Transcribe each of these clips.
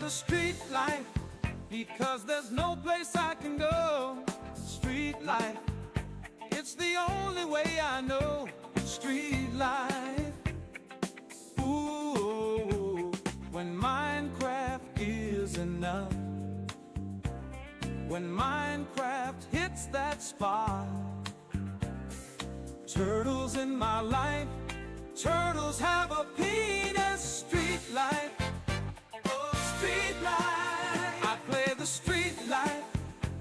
the street life because there's no place I can go. Street life, it's the only way I know. Street life. Ooh, when Minecraft is enough. When Minecraft hits that spot. Turtles in my life, turtles have a penis. Street life, oh street life. I play the street life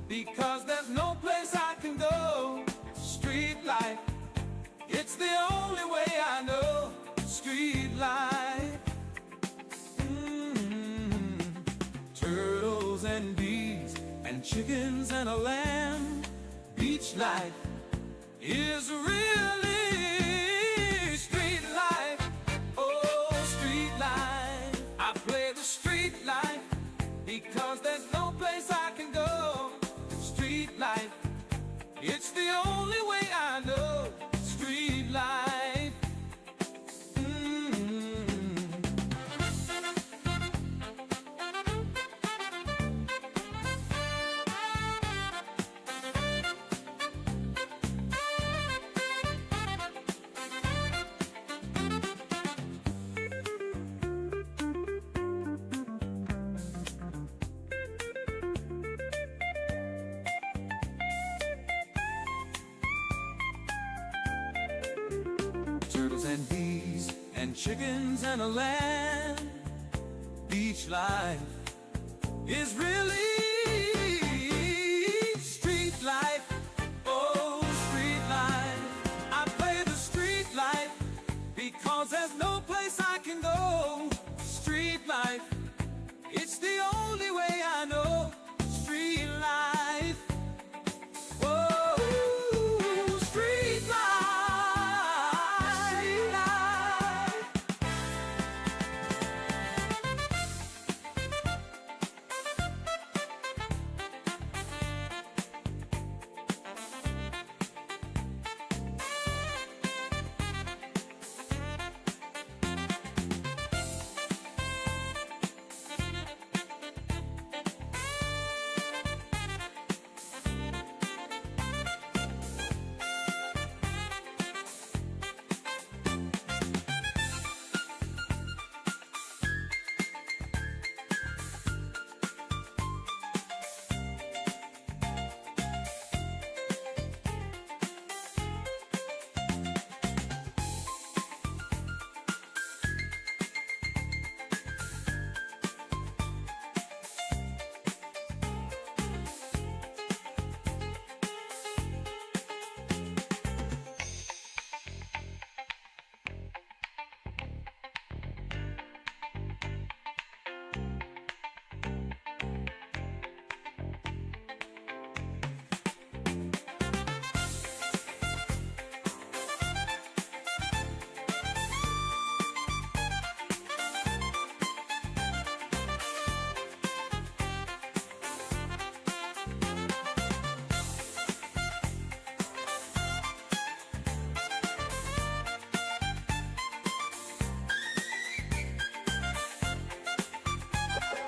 because there's no place I can go. Street life, it's the only way I know. Street life. Turtles and bees and chickens and a lamb. Beach life is really street life. Oh, street life. I play the street life because there's no place I can go. Street life, it's the only way I know. Street life. Turtles and bees and chickens and a lamb. Beach life is really street life. Oh, street life. I play the street life because there's no place I can go. Street life, it's the only way I know. Street life. Whoa, street life.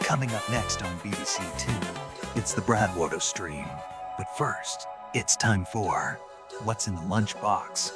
Coming up next on BBC Two, it's the BradWOTO stream. But first, it's time for What's in the Lunchbox?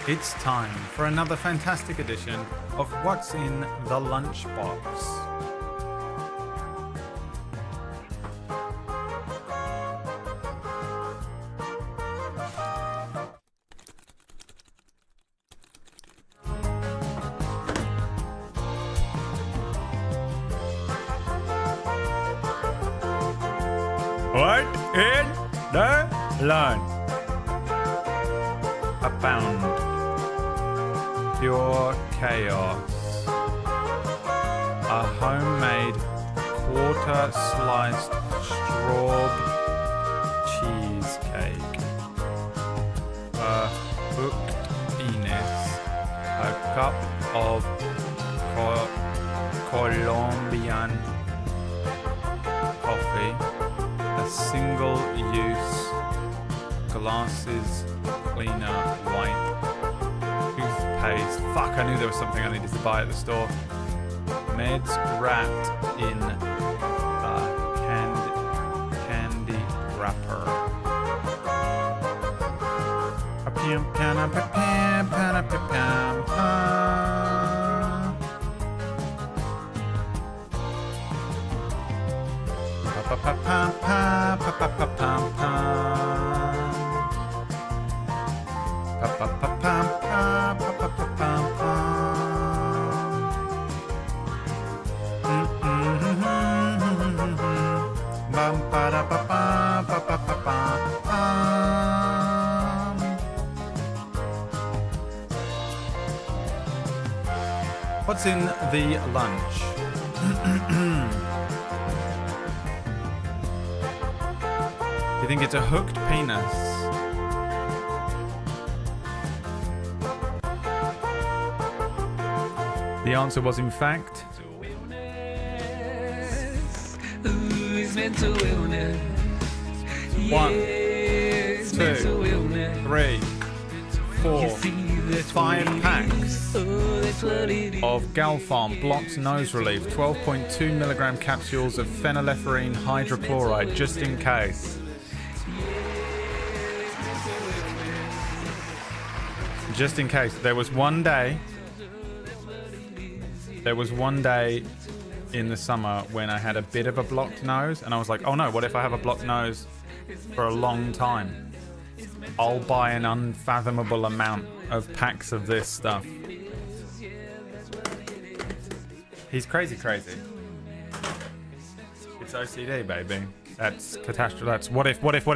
It's time for another fantastic edition of What's in the Lunchbox. What in the lunch? A pound. Pure chaos. A homemade quarter sliced straw cheesecake. A cooked penis. A cup of Colombian coffee. A single-use glasses cleaner wipe. Toothpaste. Fuck, I knew there was something I needed to buy at the store. Meds wrapped in a candy wrapper. What's in the lunch? You think it's a hooked penis? The answer was, in fact, Mental illness. 1, Yes, 2, mental illness. 3, 4, 5 packs Oh, that's what it is. of Galpharm Blocked Nose Relief, 12.2 milligram capsules of phenylephrine hydrochloride, just in case. Just in case. There was one day in the summer when I had a bit of a blocked nose, and I was like, oh no, what if I have a blocked nose for a long time? I'll buy an unfathomable amount of packs of this stuff. He's crazy. It's OCD, baby. That's catastrophe. That's what if. But what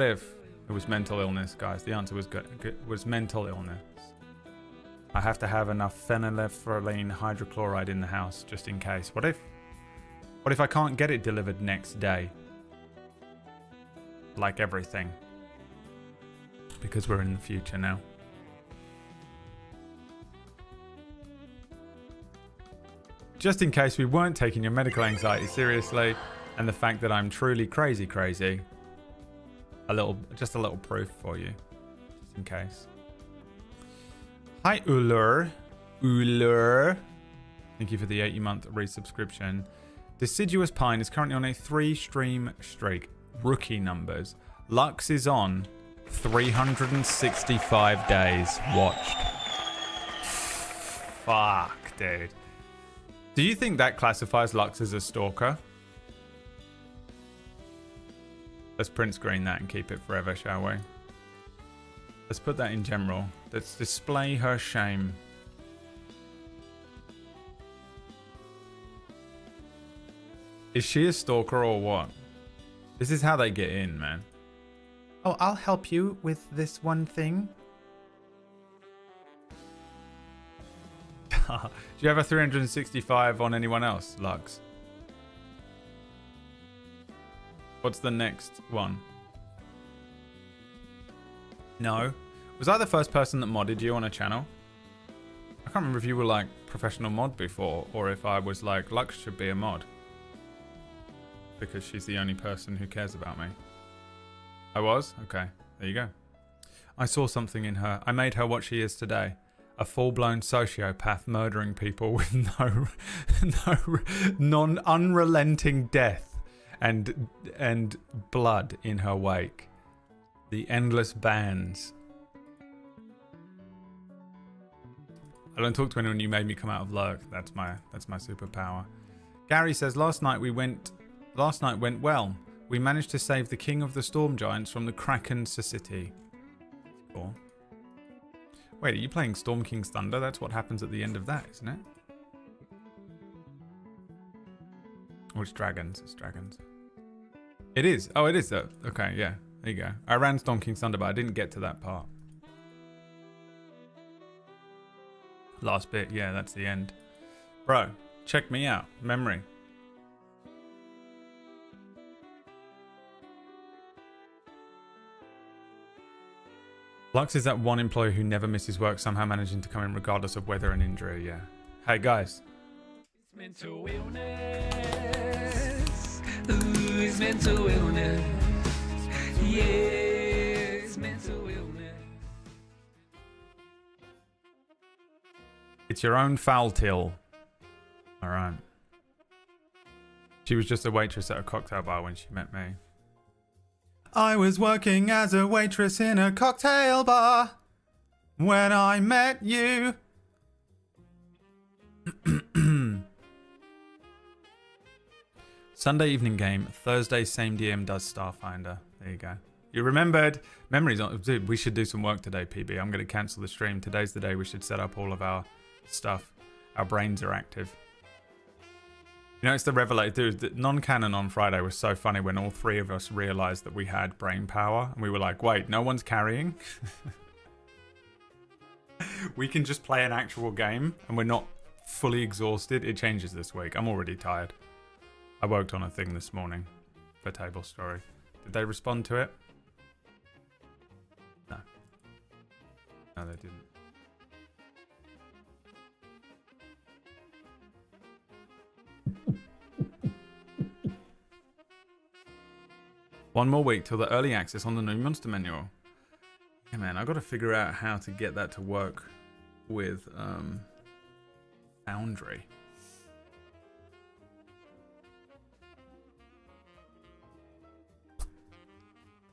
if? It was mental illness, guys. The answer was good. It was mental illness. I have to have enough phenylephrine hydrochloride in the house just in case. What if I can't get it delivered next day? Like everything. Because we're in the future now. Just in case we weren't taking your medical anxiety seriously, and the fact that I'm truly crazy. Just a little proof for you. Just in case. Hi, Uller. Thank you for the 80-month resubscription. Deciduous Pine is currently on a 3-stream streak. Rookie numbers. Lux is on 365 days watched. Fuck, dude. Do you think that classifies Lux as a stalker? Let's print screen that and keep it forever, shall we? Let's put that in general. Let's display her shame. Is she a stalker or what? This is how they get in, man. Oh, I'll help you with this one thing. Do you have a 365 on anyone else, Lux? What's the next one? No. Was I the first person that modded you on a channel? I can't remember if you were like professional mod before, or if I was like, Lux should be a mod. Because she's the only person who cares about me. I was? Okay, there you go. I saw something in her. I made her what she is today. A full-blown sociopath murdering people with unrelenting death and blood in her wake. The endless bands. I don't talk to anyone. You made me come out of lurk. That's my superpower. Gary says last night went well. We managed to save the king of the storm giants from the Kraken City. Cool. Wait, are you playing Storm King's Thunder? That's what happens at the end of that, isn't it? Or it's dragons. It's dragons. It is. Oh, it is though. Okay, yeah. There you go. I ran Storm King's Thunder, but I didn't get to that part. Last bit, yeah, that's the end. Bro, check me out. Memory. Lux is that one employee who never misses work, somehow managing to come in regardless of weather and injury, yeah. Hey guys. It's mental illness. Ooh, it's mental illness. Yeah, it's mental illness. It's your own foul till. Alright. She was just a waitress at a cocktail bar when she met me. I was working as a waitress in a cocktail bar when I met you. Sunday evening game, Thursday same DM does Starfinder. There you go. You remembered. Memories on. Dude, we should do some work today, PB. I'm going to cancel the stream. Today's the day we should set up all of our stuff. Our brains are active. You know, it's the revelation. Dude, the non-canon on Friday was so funny when all three of us realized that we had brain power. And we were like, wait, no one's carrying? We can just play an actual game and we're not fully exhausted. It changes this week. I'm already tired. I worked on a thing this morning for Table Story. Did they respond to it? No. No, they didn't. One more week till the early access on the new Monster Manual. Yeah, man, I got to figure out how to get that to work with Foundry.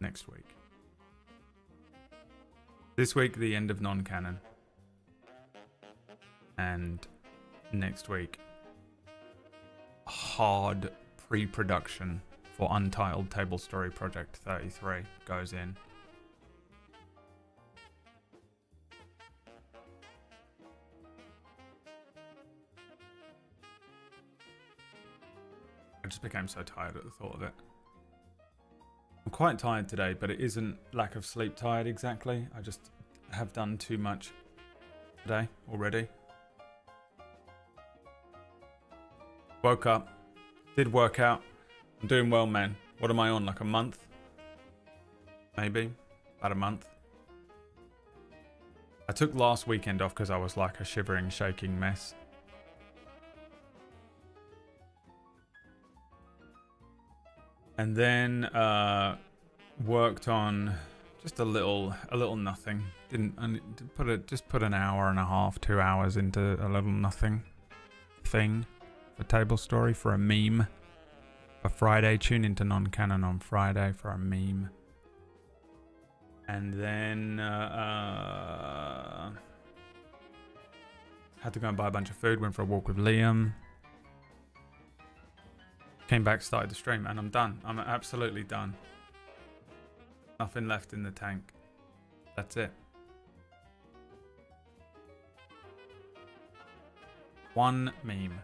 Next week. This week, the end of non-canon. And next week, hard pre-production for Untitled Table Story Project 33 goes in. I just became so tired at the thought of it. I'm quite tired today, but it isn't lack of sleep tired exactly. I just have done too much today already. Woke up, did workout. I'm doing well, man. What am I on? Like a month? Maybe. About a month. I took last weekend off because I was like a shivering, shaking mess. And then worked on just a little nothing. Just put an hour and a half, 2 hours into a little nothing thing for Table Story, for a meme. For Friday, tune into non-canon on Friday for a meme. And then had to go and buy a bunch of food, went for a walk with Liam. Came back, started the stream, and I'm done. I'm absolutely done. Nothing left in the tank. That's it. One meme.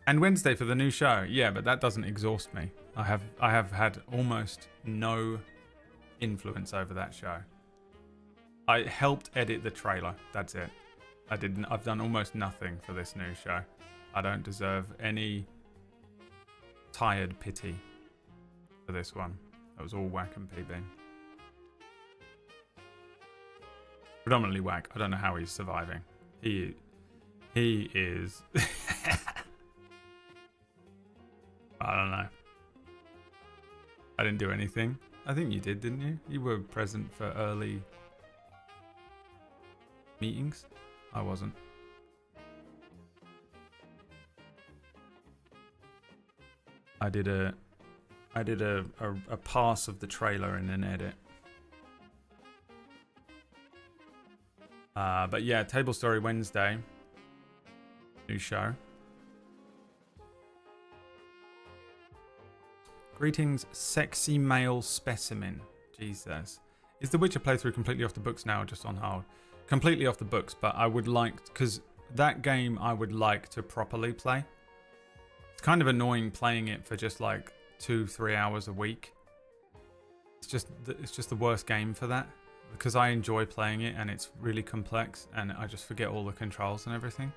And Wednesday for the new show. Yeah, but that doesn't exhaust me. I have had almost no influence over that show. I helped edit the trailer. That's it. I've done almost nothing for this new show. I don't deserve any tired pity for this one. That was all Whack and PB. Predominantly Whack. I don't know how he's surviving. He is... I don't know. I didn't do anything. I think you did, didn't you? You were present for early meetings. I wasn't. I did a pass of the trailer in an edit. But yeah, Table Story Wednesday. New show. Greetings, sexy male specimen. Jesus. Is the Witcher playthrough completely off the books now or just on hold? Completely off the books, but I would like... Because that game I would like to properly play. It's kind of annoying playing it for just like 2-3 hours a week. It's just the worst game for that, because I enjoy playing it and it's really complex and I just forget all the controls and everything.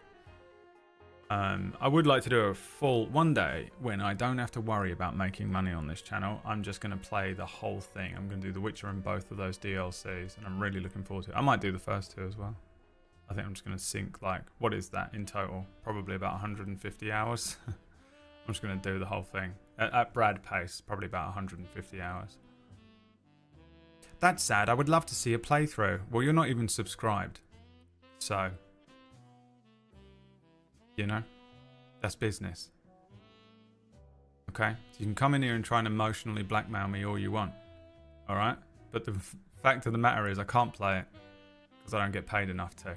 I would like to do a full one day when I don't have to worry about making money on this channel. I'm just going to play the whole thing. I'm going to do The Witcher and both of those DLCs, and I'm really looking forward to it. I might do the first two as well. I think I'm just going to sink, like, what is that in total? Probably about 150 hours. I'm just going to do the whole thing. At Brad pace, probably about 150 hours. That's sad. I would love to see a playthrough. Well, you're not even subscribed. So, you know, that's business. Okay? So you can come in here and try and emotionally blackmail me all you want. Alright? But the fact of the matter is I can't play it because I don't get paid enough to.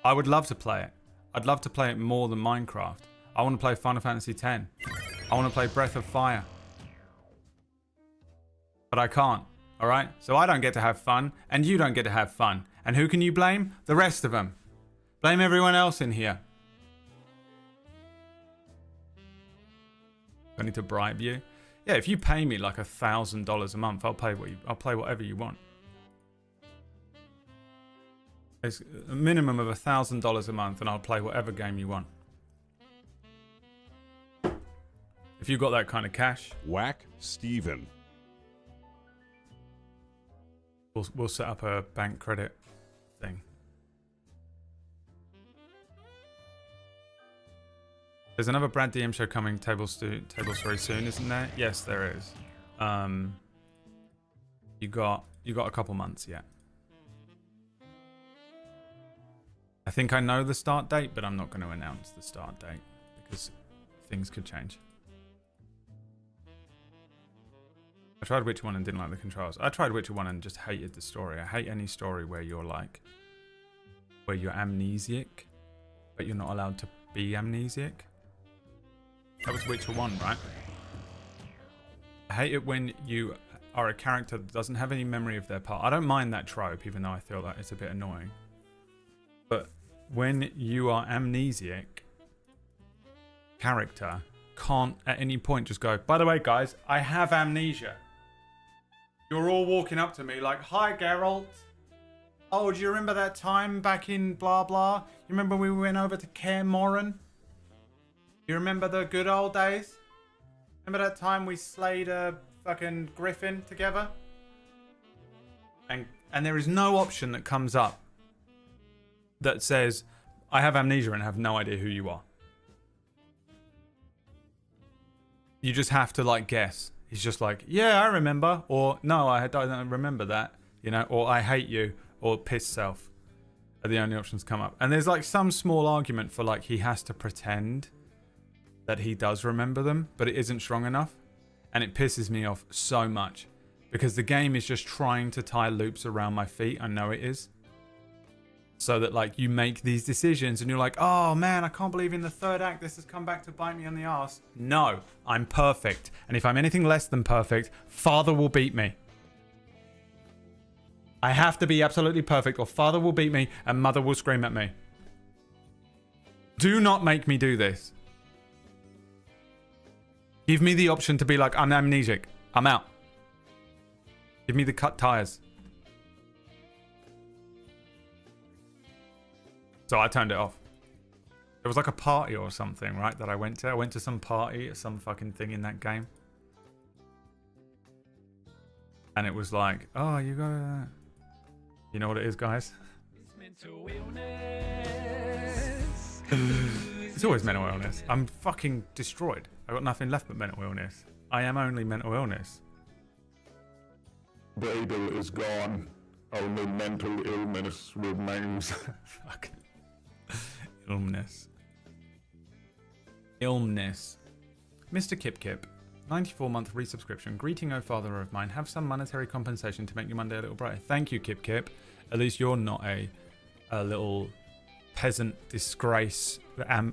I would love to play it. I'd love to play it more than Minecraft. I want to play Final Fantasy X. I want to play Breath of Fire. But I can't. Alright? So I don't get to have fun, and you don't get to have fun. And who can you blame? The rest of them. Blame everyone else in here. I need to bribe you. Yeah, if you pay me like $1,000 a month, I'll play whatever you want. It's a minimum of $1,000 a month, and I'll play whatever game you want. If you've got that kind of cash, Whack Steven. we'll set up a bank credit thing. There's another Brad DM show coming, Table Story soon, isn't there? Yes, there is. You got a couple months yet. I think I know the start date, but I'm not going to announce the start date because things could change. I tried Witcher 1 and didn't like the controls. I tried Witcher 1 and just hated the story. I hate any story where you're amnesiac, but you're not allowed to be amnesiac. That was Witcher 1, right? I hate it when you are a character that doesn't have any memory of their past. I don't mind that trope, even though I feel that it's a bit annoying. But when you are amnesiac, character can't at any point just go, by the way, guys, I have amnesia. You're all walking up to me like, hi, Geralt. Oh, do you remember that time back in blah, blah? You remember when we went over to Kaer Morhen? You remember the good old days? Remember that time we slayed a fucking griffin together? And there is no option that comes up that says, I have amnesia and have no idea who you are. You just have to like guess. He's just like, yeah, I remember. Or no, I don't remember that. You know, or I hate you. Or piss self. Are the only options come up. And there's like some small argument for like he has to pretend that he does remember them, but it isn't strong enough. And it pisses me off so much. Because the game is just trying to tie loops around my feet. I know it is. So that like you make these decisions and you're like, oh man, I can't believe in the third act this has come back to bite me on the ass. No, I'm perfect. And if I'm anything less than perfect, Father will beat me. I have to be absolutely perfect or Father will beat me and Mother will scream at me. Do not make me do this. Give me the option to be like, I'm amnesiac. I'm out. Give me the cut tires. So I turned it off. It was like a party or something, right, that I went to. I went to some party or some fucking thing in that game. And it was like, oh, you gotta... You know what it is, guys? It's mental illness. It's always mental illness. I'm fucking destroyed. I got nothing left but mental illness. I am only mental illness. Babel is gone. Only mental illness remains. Fuck. Illness. Illness. Mr. Kip Kip. 94-month resubscription. Greeting, O father of mine. Have some monetary compensation to make your Monday a little brighter. Thank you, Kip Kip. At least you're not a little peasant disgrace,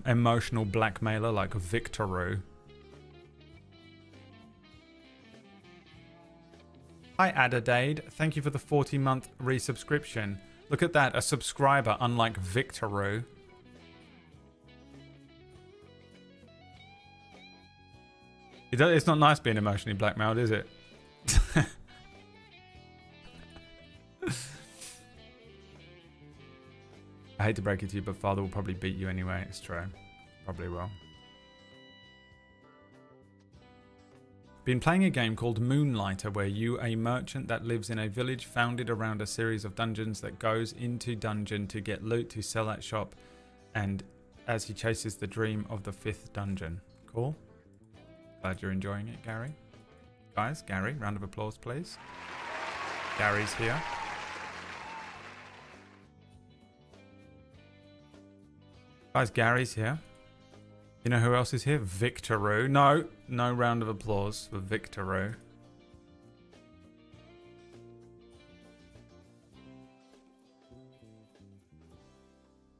emotional blackmailer like Victoroo. Hi, Adadade. Thank you for the 40-month resubscription. Look at that, a subscriber, unlike Victoroo. It's not nice being emotionally blackmailed, is it? I hate to break it to you, but father will probably beat you anyway. It's true. Probably will. Been playing a game called Moonlighter, where you, a merchant that lives in a village founded around a series of dungeons that goes into dungeon to get loot to sell at shop, and as he chases the dream of the 5th dungeon. Cool. Glad you're enjoying it, Gary. Guys, Gary, round of applause, please. Gary's here. Guys, Gary's here. You know who else is here? Victoroo. No round of applause for Victoroo.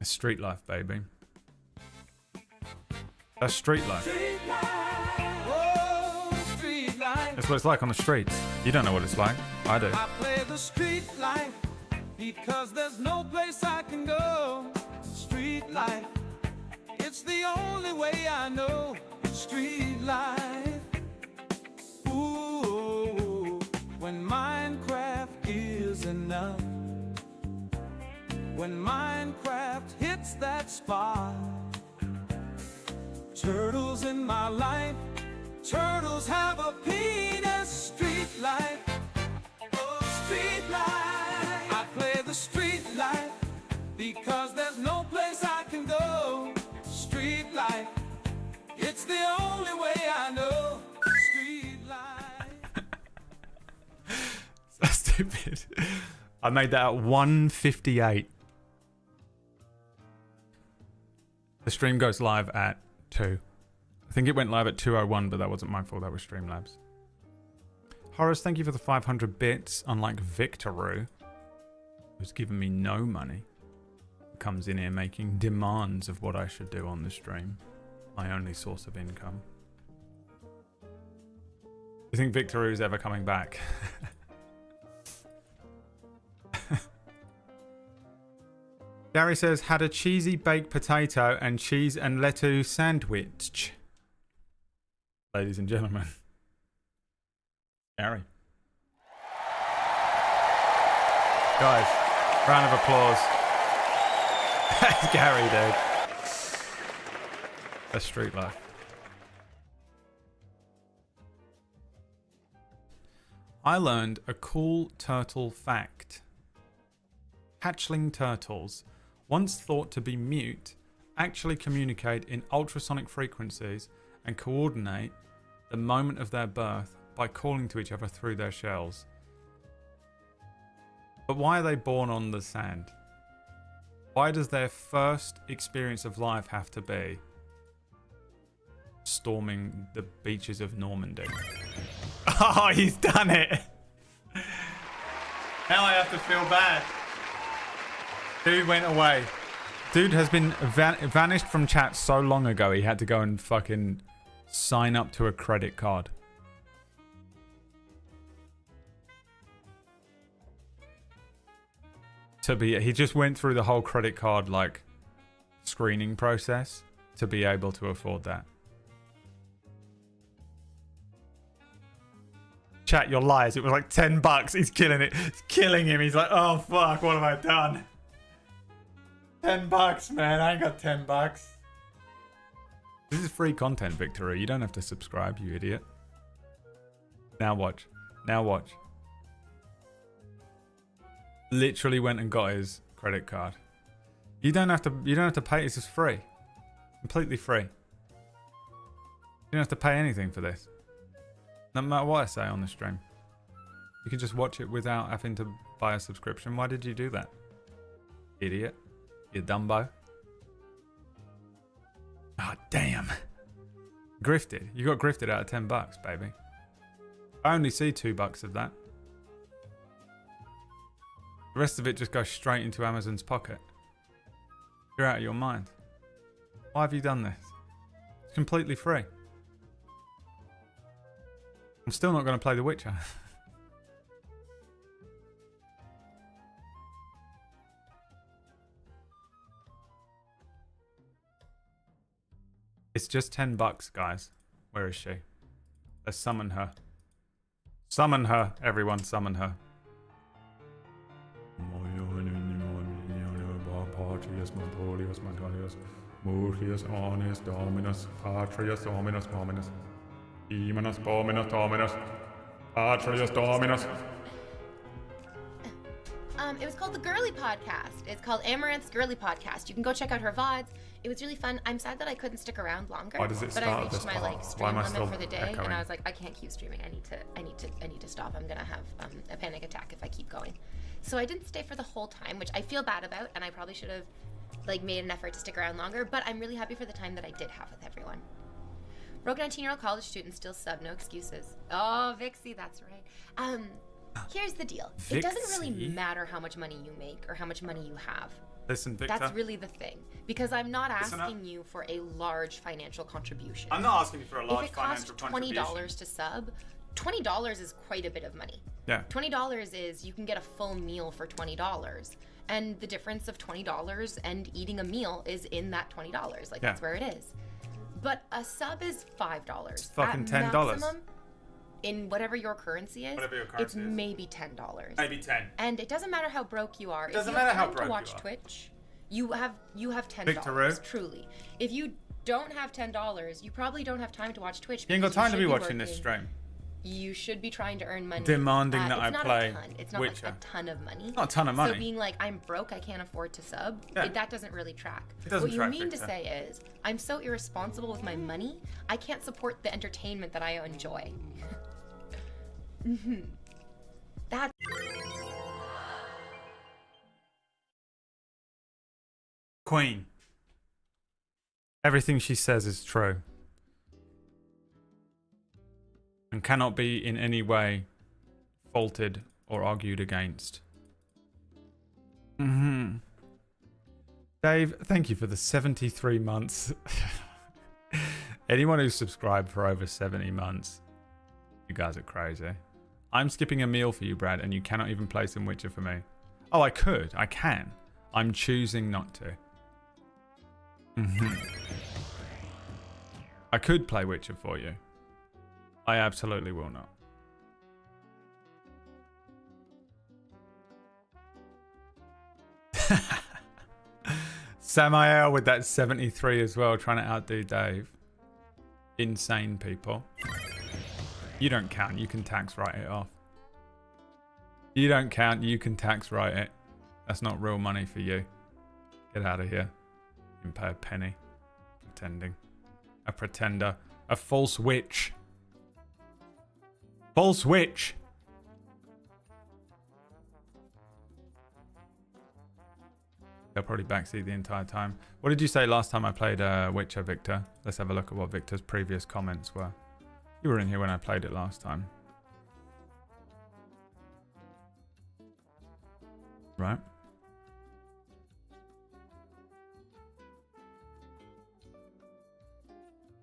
It's street life, baby. That's street life. That's what it's like on the streets. You don't know what it's like. I do. I play the street life because there's no place I can go. Street life, it's the only way I know. Street life. Ooh, when Minecraft is enough. When Minecraft hits that spot. Turtles in my life. Turtles have a penis. Street life. Oh, street life. I play the street life because there's no place I can go. Street life. It's the only way I know. Street life. So stupid. I made that at 1:58. The stream goes live at 2. I think it went live at 2:01, but that wasn't my fault. That was Streamlabs. Horace, thank you for the 500 bits. Unlike Victoroo, who's given me no money, comes in here making demands of what I should do on the stream. My only source of income. You think Victoroo's ever coming back? Gary says, had a cheesy baked potato and cheese and lettuce sandwich. Ladies and gentlemen. Gary. Guys, round of applause. That's Gary, dude. That's street life. I learned a cool turtle fact. Hatchling turtles, once thought to be mute, actually communicate in ultrasonic frequencies and coordinate the moment of their birth by calling to each other through their shells. But why are they born on the sand? Why does their first experience of life have to be storming the beaches of Normandy? Oh, he's done it! Now I have to feel bad. Dude went away. Dude has been vanished from chat so long ago he had to go and fucking sign up to a credit card. He just went through the whole credit card like screening process to be able to afford that. Chat, you're liars. It was like $10. He's killing it. It's killing him. He's like, oh fuck, what have I done? $10, man. I ain't got $10. This is free content, Victory. You don't have to subscribe, you idiot. Now watch. Now watch. Literally went and got his credit card. You don't have to pay. It's just free. Completely free. You don't have to pay anything for this. No matter what I say on the stream. You can just watch it without having to buy a subscription. Why did you do that? Idiot. You dumbo. Oh, damn. Grifted. You got grifted out of $10, baby. I only see $2 of that. The rest of it just goes straight into Amazon's pocket. You're out of your mind. Why have you done this? It's completely free. I'm still not going to play The Witcher. It's just $10, guys. Where is she? Let's summon her. Summon her, everyone, summon her. Murius Onis Dominus, Patrius Dominus Dominus, Demonus Dominus Dominus, Patrius Dominus. It was called the Girly Podcast. It's called Amaranth's Girly Podcast. You can go check out her VODs. It was really fun. I'm sad that I couldn't stick around longer. Why does it but start I at reached this my part? like Why stream am I limit still for the day, and echoing? I was like, I can't keep streaming. I need to stop. I'm gonna have a panic attack if I keep going. So I didn't stay for the whole time, which I feel bad about, and I probably should have like made an effort to stick around longer. But I'm really happy for the time that I did have with everyone. Broke 19-year-old college student still sub, no excuses. Oh, Vixie, that's right. Here's the deal. It doesn't really Vixie? matter how much money you make or how much money you have. Listen, Victor. That's really the thing. Because I'm not Listen up. asking you for a large financial contribution. I'm not asking you for a If large it costs financial contribution. $20 to sub, $20 is quite a bit of money. Yeah. $20 is you can get a full meal for $20. And the difference of $20 and eating a meal is in that $20. Like, Yeah. that's where it is. But a sub is $5. It's fucking $10. Maximum, in whatever your currency is, Whatever your it's currency is. maybe $10. Maybe 10. And it doesn't matter how broke you are. It doesn't if you matter how have time broke to you watch are. Twitch, you have $10. Victor-oo. Truly. If you don't have $10, you probably don't have time to watch Twitch. You ain't got because time to should be watching this working. stream. You should be trying to earn money. Demanding that it's I not play a ton. It's not Witcher. like a ton of money. Not a ton of money. So being like, I'm broke, I can't afford to sub, Yeah. that doesn't really track. It doesn't what track, you mean Victor. to say is, I'm so irresponsible with my money, I can't support the entertainment that I enjoy. That. Queen. Everything she says is true. And cannot be in any way faulted or argued against. Dave, thank you for the 73 months. Anyone who's subscribed for over 70 months, you guys are crazy. I'm skipping a meal for you, Brad, and you cannot even play some Witcher for me. Oh, I could. I can. I'm choosing not to. I could play Witcher for you. I absolutely will not. Samael with that 73 as well, trying to outdo Dave. Insane people. You don't count, you can tax write it off. You don't count, you can tax write it. That's not real money for you. Get out of here. You can pay a penny. Pretending. A pretender. A false witch. False witch. They'll probably backseat the entire time. What did you say last time I played Witcher, Victor? Let's have a look at what Victor's previous comments were. You were in here when I played it last time. Right.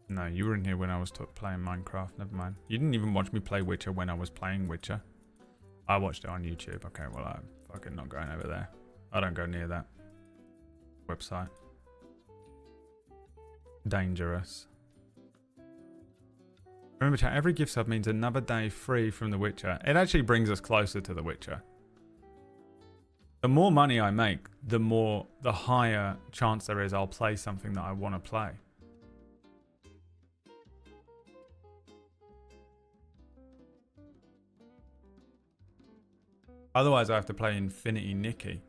No, you were in here when I was playing Minecraft. Never mind. You didn't even watch me play Witcher when I was playing Witcher. I watched it on YouTube. Okay, well, I'm fucking not going over there. I don't go near that website. Dangerous. Remember, chat, every gift sub means another day free from The Witcher. It actually brings us closer to The Witcher. The more money I make, the higher chance there is I'll play something that I want to play. Otherwise, I have to play Infinity Nikki.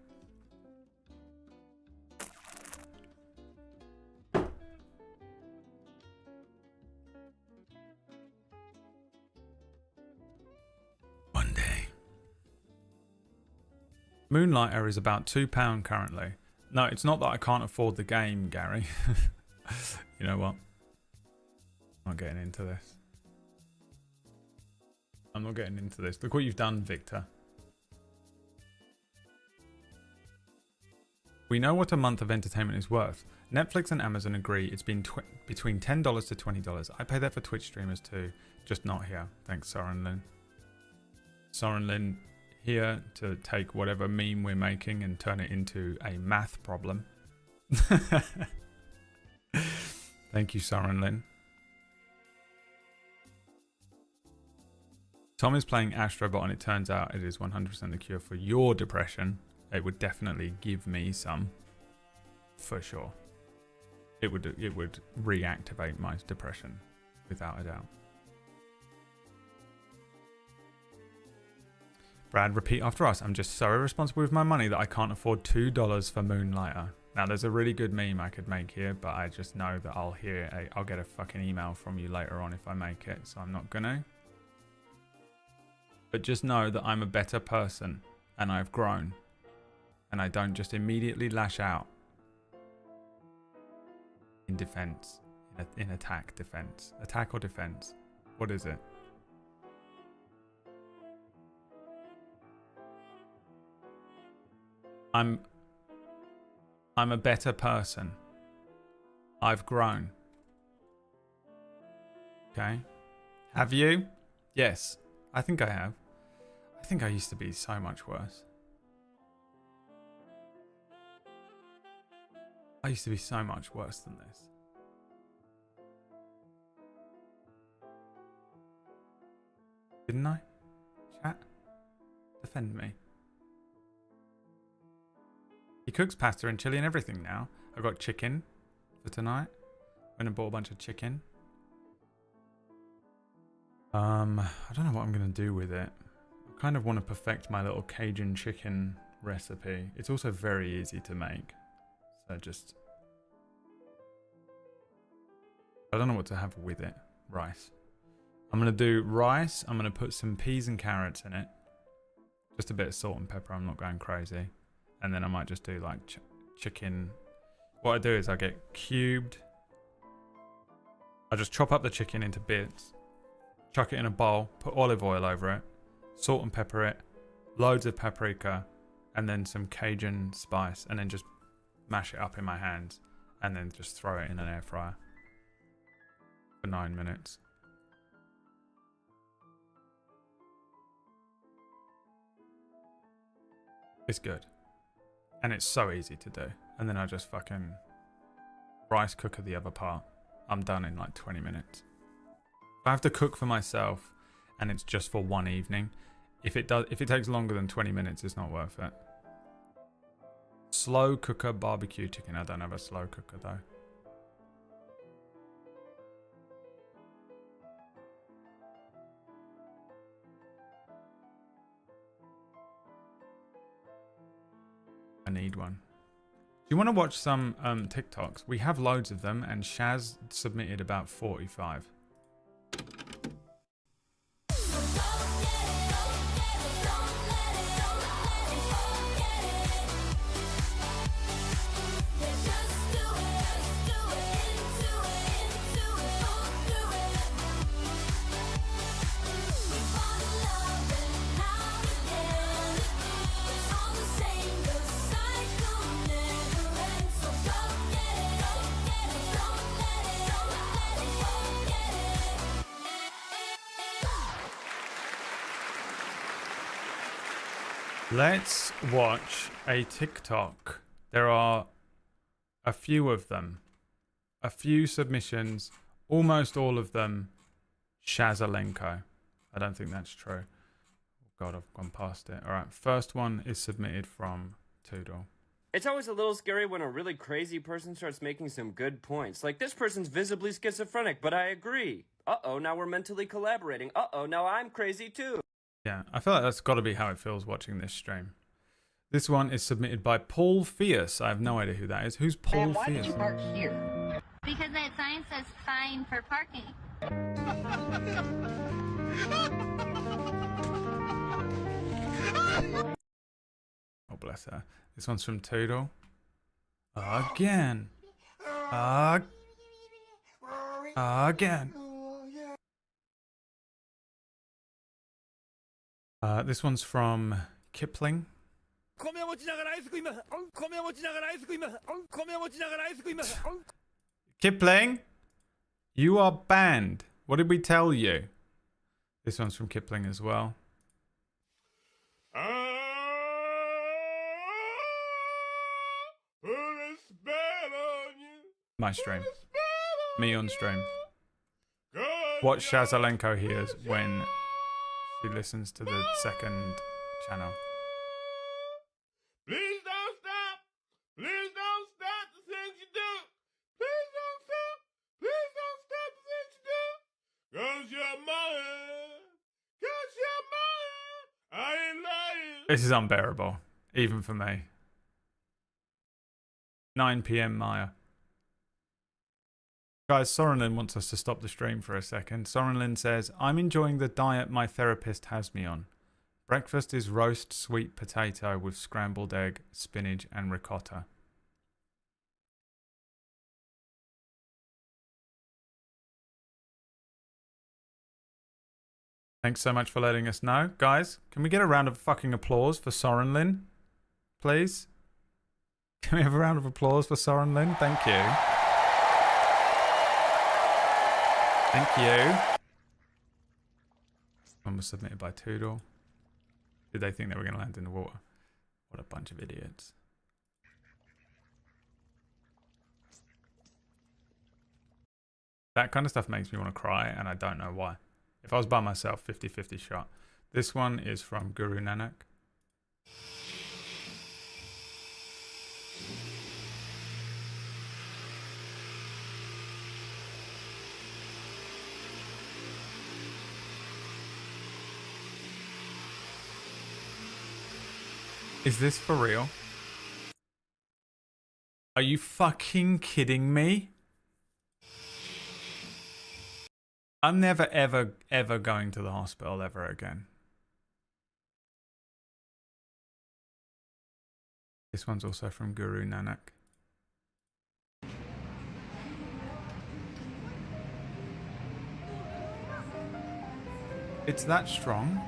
One day. Moonlighter is about £2 currently. No, it's not that I can't afford the game, Gary. You know what? I'm not getting into this. I'm not getting into this. Look what you've done, Victor. We know what a month of entertainment is worth. Netflix and Amazon agree it's been between $10 to $20. I pay that for Twitch streamers too, just not here. Thanks, Soren Lin. Soren Lin here to take whatever meme we're making and turn it into a math problem. Thank you, Soren Lin. Tom is playing Astrobot and it turns out it is 100% the cure for your depression. It would definitely give me some. For sure. It would reactivate my depression without a doubt. Brad, repeat after us. I'm just so irresponsible with my money that I can't afford $2 for Moonlighter. Now, there's a really good meme I could make here, but I just know that I'll get a fucking email from you later on if I make it, so I'm not gonna. But just know that I'm a better person, and I've grown, and I don't just immediately lash out in defense, in attack, defense. Attack or defense? What is it? I'm a better person. I've grown. Okay. Have you? Yes. I think I have. I think I used to be so much worse. I used to be so much worse than this. Didn't I? Chat? Defend me. He cooks pasta and chili and everything now. I got chicken for tonight. Went and bought a bunch of chicken. I don't know what I'm going to do with it. I kind of want to perfect my little Cajun chicken recipe. It's also very easy to make. So just... I don't know what to have with it. Rice. I'm going to do rice. I'm going to put some peas and carrots in it. Just a bit of salt and pepper. I'm not going crazy. And then I might just do like chicken. What I do is I get cubed. I just chop up the chicken into bits. Chuck it in a bowl. Put olive oil over it. Salt and pepper it. Loads of paprika. And then some Cajun spice. And then just mash it up in my hands. And then just throw it in an air fryer. For 9 minutes. It's good. And it's so easy to do. And then I just fucking rice cooker the other part. I'm done in like 20 minutes. If I have to cook for myself and it's just for one evening, if it takes longer than 20 minutes, it's not worth it. Slow cooker barbecue chicken. I don't have a slow cooker though. I need one. Do you want to watch some TikToks? We have loads of them, and Shaz submitted about 45. Let's watch a TikTok. There are a few of them. A few submissions. Almost all of them Shazalenko. I don't think that's true. Oh God, I've gone past it. Alright, first one is submitted from Toodle. It's always a little scary when a really crazy person starts making some good points. Like, this person's visibly schizophrenic, but I agree. Uh-oh, now we're mentally collaborating. Uh-oh, now I'm crazy too. Yeah, I feel like that's got to be how it feels watching this stream. This one is submitted by Paul Fierce. I have no idea who that is. Who's Paul Man, why Fierce? did you park here? Because that sign says fine for parking. Oh, bless her. This one's from Toodle. Again. Again. This one's from Kipling. Kipling, you are banned. What did we tell you? This one's from Kipling as well. My stream. Me on stream. What Shazalenko hears when She listens to the second channel. Please don't stop. Please don't stop the things you do. Please don't stop. Please don't stop the things you do. 'Cause your mother. 'Cause your mother. I ain't lying. This is unbearable, even for me. 9 p.m. Maya. Guys, Sorenlin wants us to stop the stream for a second. Sorenlin says, I'm enjoying the diet my therapist has me on. Breakfast is roast sweet potato with scrambled egg, spinach, and ricotta. Thanks so much for letting us know. Guys, can we get a round of fucking applause for Sorenlin? Please? Can we have a round of applause for Sorenlin? Thank you. Thank you. One was submitted by Toodle. Did they think they were going to land in the water? What a bunch of idiots. That kind of stuff makes me want to cry, and I don't know why. If I was by myself, 50-50 shot. This one is from Guru Nanak. Is this for real? Are you fucking kidding me? I'm never, ever, ever going to the hospital ever again. This one's also from Guru Nanak. It's that strong?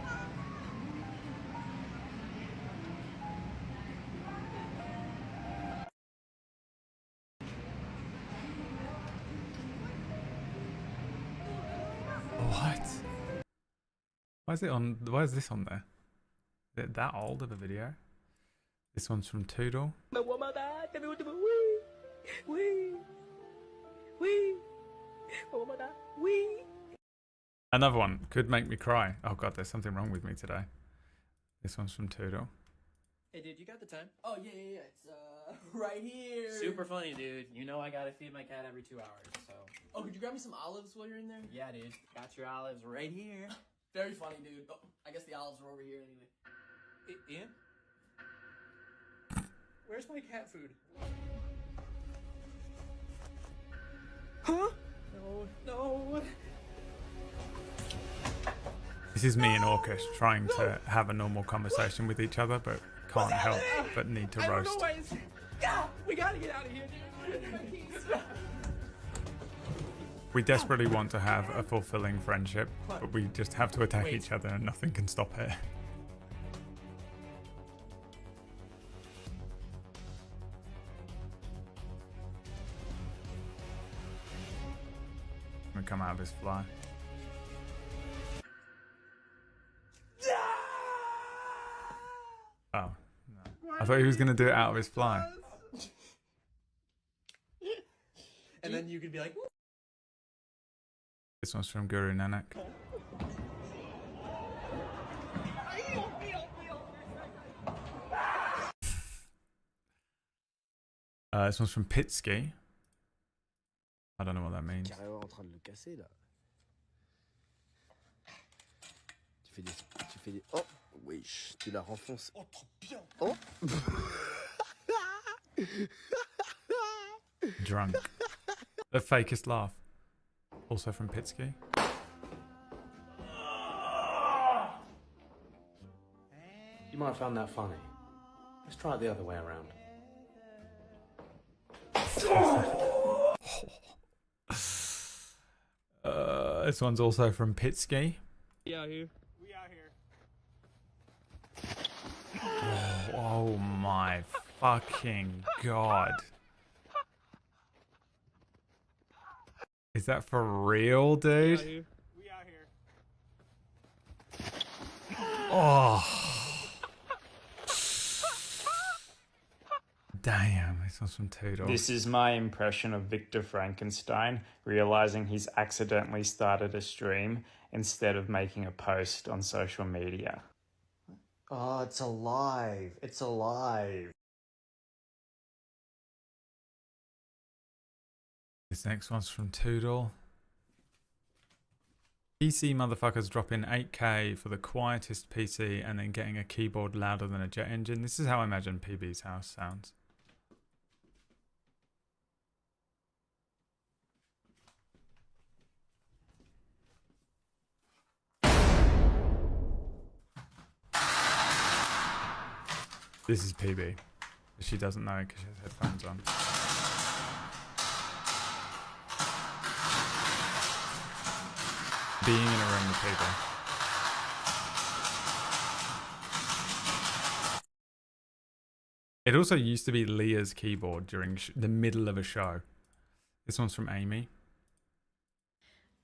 What? Why is it on? Why is this on there? Is it that old of a video? This one's from Toodle. Another one could make me cry. Oh god, there's something wrong with me today. This one's from Toodle. Hey dude, you got the time? Oh yeah. It's right here. Super funny, dude. You know I gotta feed my cat every 2 hours, so. Oh, could you grab me some olives while you're in there? Yeah, dude. Got your olives right here. Very funny, dude. Oh, I guess the olives are over here anyway. Ian? Where's my cat food? Huh? No. This is me and Orcish trying to have a normal conversation with each other, but can't help but need to roast. We gotta get out of here, dude. We desperately want to have a fulfilling friendship, but we just have to attack each other and nothing can stop it. I'm gonna come out of his fly. Oh, no. I thought he was gonna do it out of his fly. And then you could be like, This one's from Guru Nanak. This one's from Pitsky. I don't know what that means. Carrément en train de le casser là. Tu fais des. Oh, wesh, tu la renfonces. Oh, trop bien. Oh. Drunk. The fakest laugh. Also from Pitsky. You might have found that funny. Let's try it the other way around. This one's also from Pitsky. we out here. Oh my fucking god. Is that for real, dude? We out here. Oh. damn, this one's from Toodle. This is my impression of Victor Frankenstein realizing he's accidentally started a stream instead of making a post on social media. Oh, it's alive. It's alive. This next one's from Toodle. PC motherfuckers dropping 8K for the quietest PC and then getting a keyboard louder than a jet engine. This is how I imagine PB's house sounds. This is PB. But she doesn't know because she has headphones on. Being in a room with people. It also used to be Leah's keyboard during the middle of a show. This one's from Amy.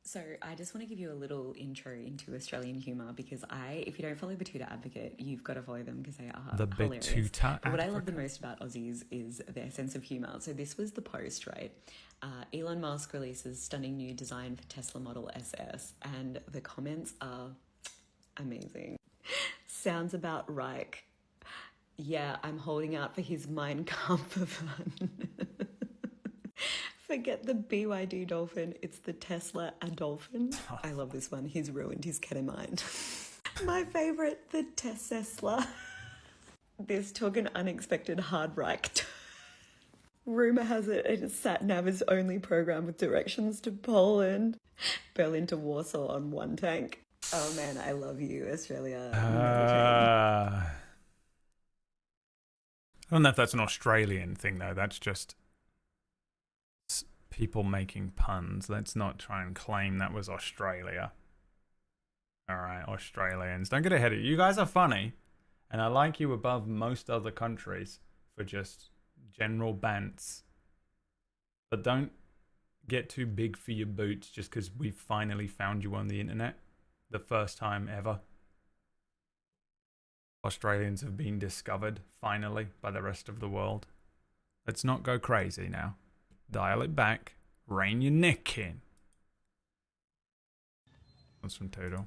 So I just want to give you a little intro into Australian humour because if you don't follow BradWOTO Advocate, you've got to follow them because they are hilarious. But what I love the most about Aussies is their sense of humour. So this was the post, right? Elon Musk releases stunning new design for Tesla Model SS, and the comments are amazing. Sounds about right. Yeah, I'm holding out for his Mein Kampf fun. Forget the BYD dolphin, it's the Tesla a dolphin. I love this one. He's ruined his ketamine. My favourite, the Tesla. This took an unexpected hard right. Rumour has it its sat-nav is only programmed with directions to Poland. Berlin to Warsaw on one tank. Oh man, I love you, Australia. I don't know if that's an Australian thing though. That's just people making puns. Let's not try and claim that was Australia. Alright, Australians. Don't get ahead of you. You guys are funny. And I like you above most other countries for just general bants. But don't get too big for your boots just because we finally found you on the internet. The first time ever. Australians have been discovered, finally, by the rest of the world. Let's not go crazy now. Dial it back. Rein your neck in. That's from Toodle.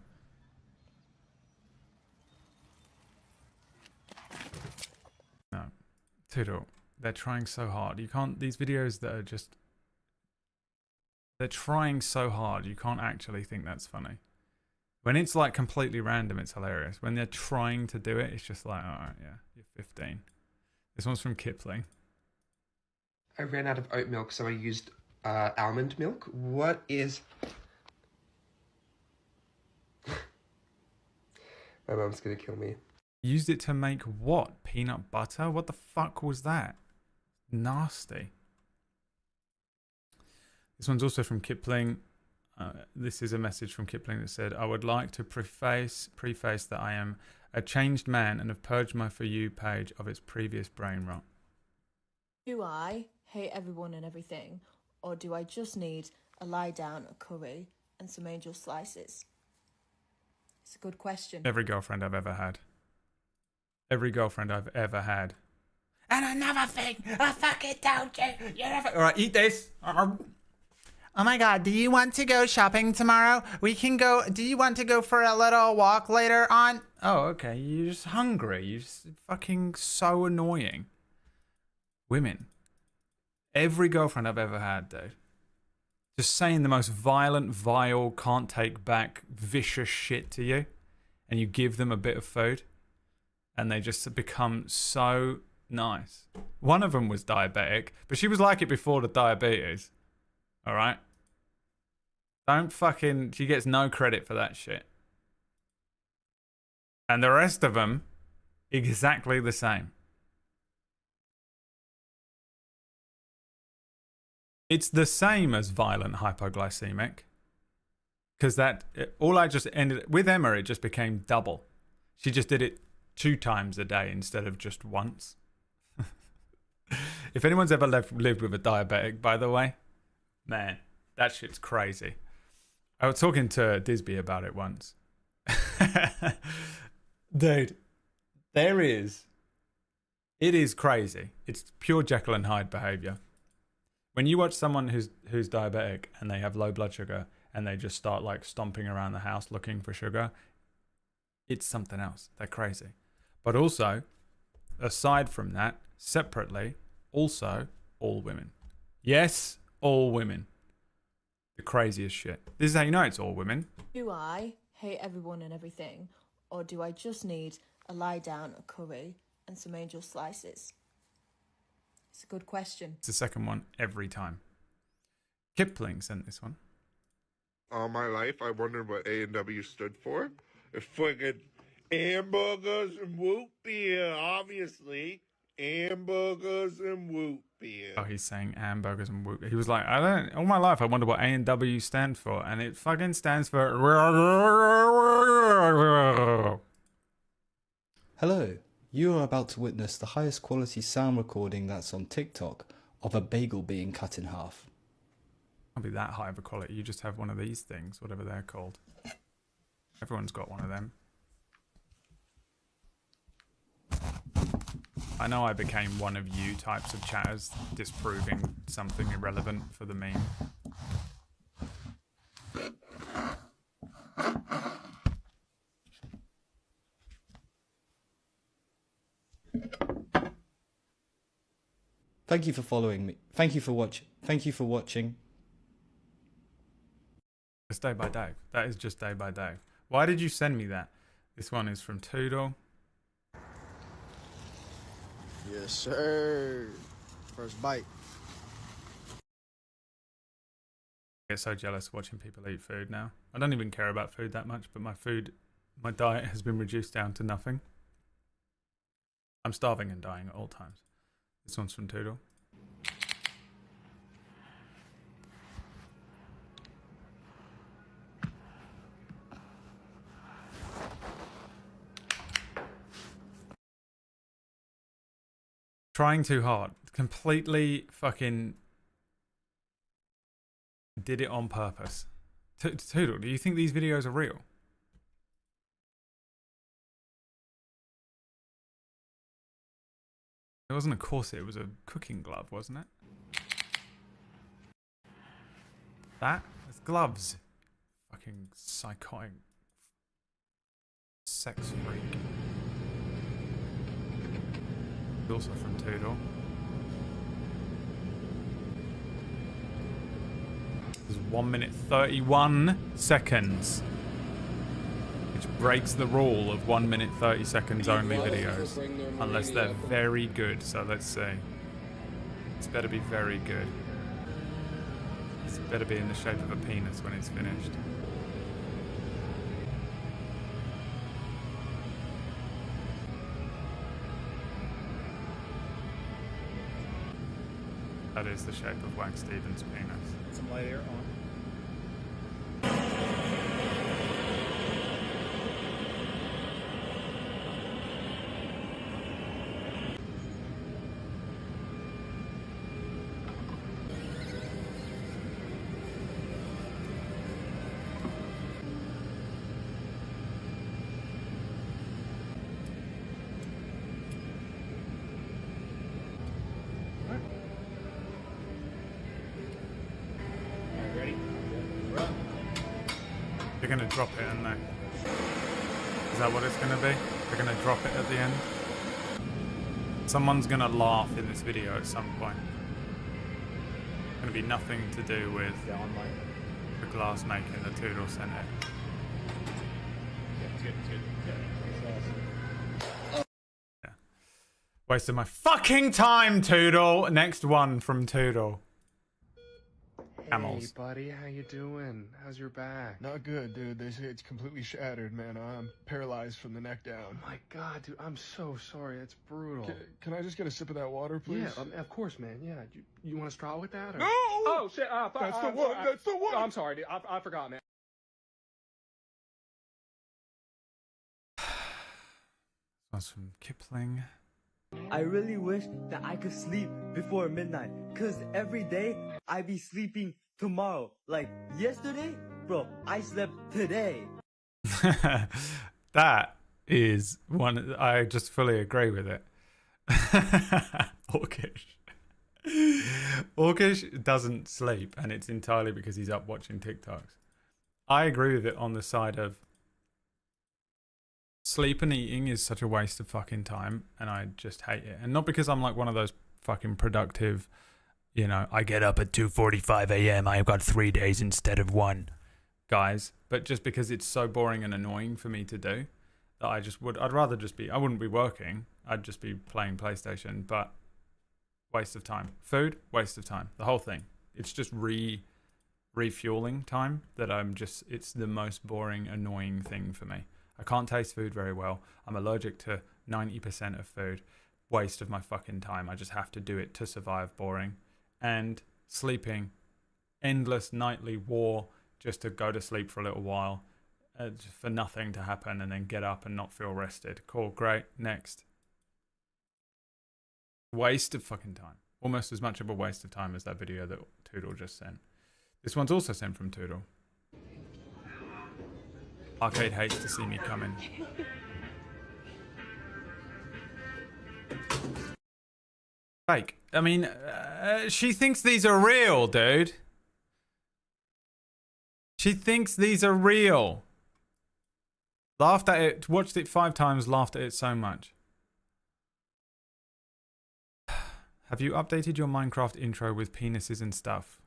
No. Toodle. They're trying so hard. You can't... These videos that are just... They're trying so hard. You can't actually think that's funny. When it's like completely random, it's hilarious. When they're trying to do it, it's just like, alright, yeah, you're 15. This one's from Kipling. I ran out of oat milk, so I used almond milk. What is... My mom's gonna kill me. Used it to make what? Peanut butter? What the fuck was that? Nasty. This one's also from Kipling. This is a message from Kipling that said, I would like to preface that I am a changed man and have purged my For You page of its previous brain rot. Do I hate everyone and everything, or do I just need a lie down, a curry, and some angel slices? It's a good question. Every girlfriend I've ever had. Every girlfriend I've ever had. And another thing, I fucking told you. Alright, eat this. Oh my god, do you want to go shopping tomorrow? We can go. Do you want to go for a little walk later on? Oh, okay. You're just hungry. You're just fucking so annoying. Women. Every girlfriend I've ever had, dude. Just saying the most violent, vile, can't take back, vicious shit to you. And you give them a bit of food. And they just become so nice. One of them was diabetic, but she was like it before the diabetes. Alright? Don't fucking... She gets no credit for that shit. And the rest of them, exactly the same. It's the same as violent hypoglycemic. Because that... All I just ended... With Emma, it just became double. She just did it 2 times a day instead of just once. If anyone's ever lived with a diabetic, by the way... Man, that shit's crazy. I was talking to Disby about it once. Dude, there is... It is crazy. It's pure Jekyll and Hyde behavior. When you watch someone who's diabetic and they have low blood sugar and they just start like stomping around the house looking for sugar, it's something else. They're crazy. But also, aside from that, separately, also all women. Yes, all women. The craziest shit. This is how you know it's all women. Do I hate everyone and everything, or do I just need a lie down, a curry, and some angel slices? It's a good question. It's the second one every time. Kipling sent this one. All my life, I wondered what A&W stood for. It's friggin' hamburgers and root beer, obviously. Hamburgers and root beer. Oh, he's saying hamburgers and whoop. He was like, all my life I wonder what A&W stand for, and it fucking stands for. Hello, you are about to witness the highest quality sound recording that's on TikTok of a bagel being cut in half. Can't be that high of a quality. You just have one of these things, whatever they're called. Everyone's got one of them. I know I became one of you types of chatters, disproving something irrelevant for the meme. Thank you for following me. Thank you for watching. It's Day by Dave. That is just Day by Dave. Why did you send me that? This one is from Toodle. Yes, sir. First bite. I get so jealous watching people eat food now. I don't even care about food that much, but my diet has been reduced down to nothing. I'm starving and dying at all times. This one's from Toodle. Trying too hard. Completely fucking did it on purpose. Toodle, do you think these videos are real? It wasn't a corset, it was a cooking glove, wasn't it? That? It's gloves. Fucking psychotic sex freak. Also from Toodle. This is 1 minute 31 seconds. Which breaks the rule of 1 minute 30 seconds only videos. Unless they're very good, so let's see. It's better be very good. It's better be in the shape of a penis when it's finished. That is the shape of Wax Stevens' penis. Some light air on. They're gonna drop it, aren't they? Is that what it's gonna be? They're gonna drop it at the end? Someone's gonna laugh in this video at some point. It's gonna be nothing to do with the glass making the Toodle sent it. Yeah. Wasted my fucking time, Toodle! Next one from Toodle. Camels. Hey, buddy, how you doing? How's your back? Not good, dude. They say it's completely shattered, man. I'm paralyzed from the neck down. Oh my god, dude, I'm so sorry. It's brutal. Can I just get a sip of that water, please? Yeah, of course, man. Yeah. You want a straw with that? Or? No! Oh, shit. That's the one. That's the one. Oh, I'm sorry, dude. I forgot, man. That's from Kipling. I really wish that I could sleep before midnight, cause every day I be sleeping tomorrow. Like yesterday, bro, I slept today. That is one, I just fully agree with it. Orkish. Orkish doesn't sleep, and it's entirely because he's up watching TikToks. I agree with it on the side of sleep and eating is such a waste of fucking time, and I just hate it. And not because I'm like one of those fucking productive, you know, I get up at 2:45 a.m. I've got 3 days instead of 1 guys, but just because it's so boring and annoying for me to do that I'd rather just be, I wouldn't be working, I'd just be playing PlayStation, but waste of time. Food, waste of time. The whole thing. It's just refueling time that it's the most boring, annoying thing for me. I can't taste food very well. I'm allergic to 90% of food. Waste of my fucking time. I just have to do it to survive. Boring. And sleeping. Endless nightly war just to go to sleep for a little while. For nothing to happen and then get up and not feel rested. Cool, great. Next. Waste of fucking time. Almost as much of a waste of time as that video that Toodle just sent. This one's also sent from Toodle. Arcade hates to see me coming. Fake. I mean, she thinks these are real, dude. She thinks these are real. Laughed at it, watched it 5 times, laughed at it so much. Have you updated your Minecraft intro with penises and stuff?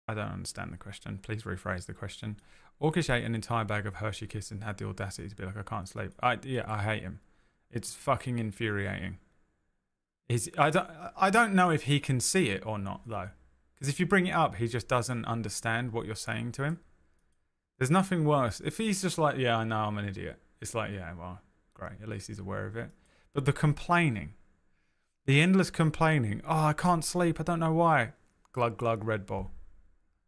I don't understand the question. Please rephrase the question. Orkish ate an entire bag of Hershey Kiss and had the audacity to be like, I can't sleep. Yeah, I hate him. It's fucking infuriating. I don't know if he can see it or not, though. Because if you bring it up, he just doesn't understand what you're saying to him. There's nothing worse. If he's just like, yeah, I know I'm an idiot. It's like, yeah, well, great. At least he's aware of it. But the complaining. The endless complaining. Oh, I can't sleep. I don't know why. Glug, glug, Red Bull.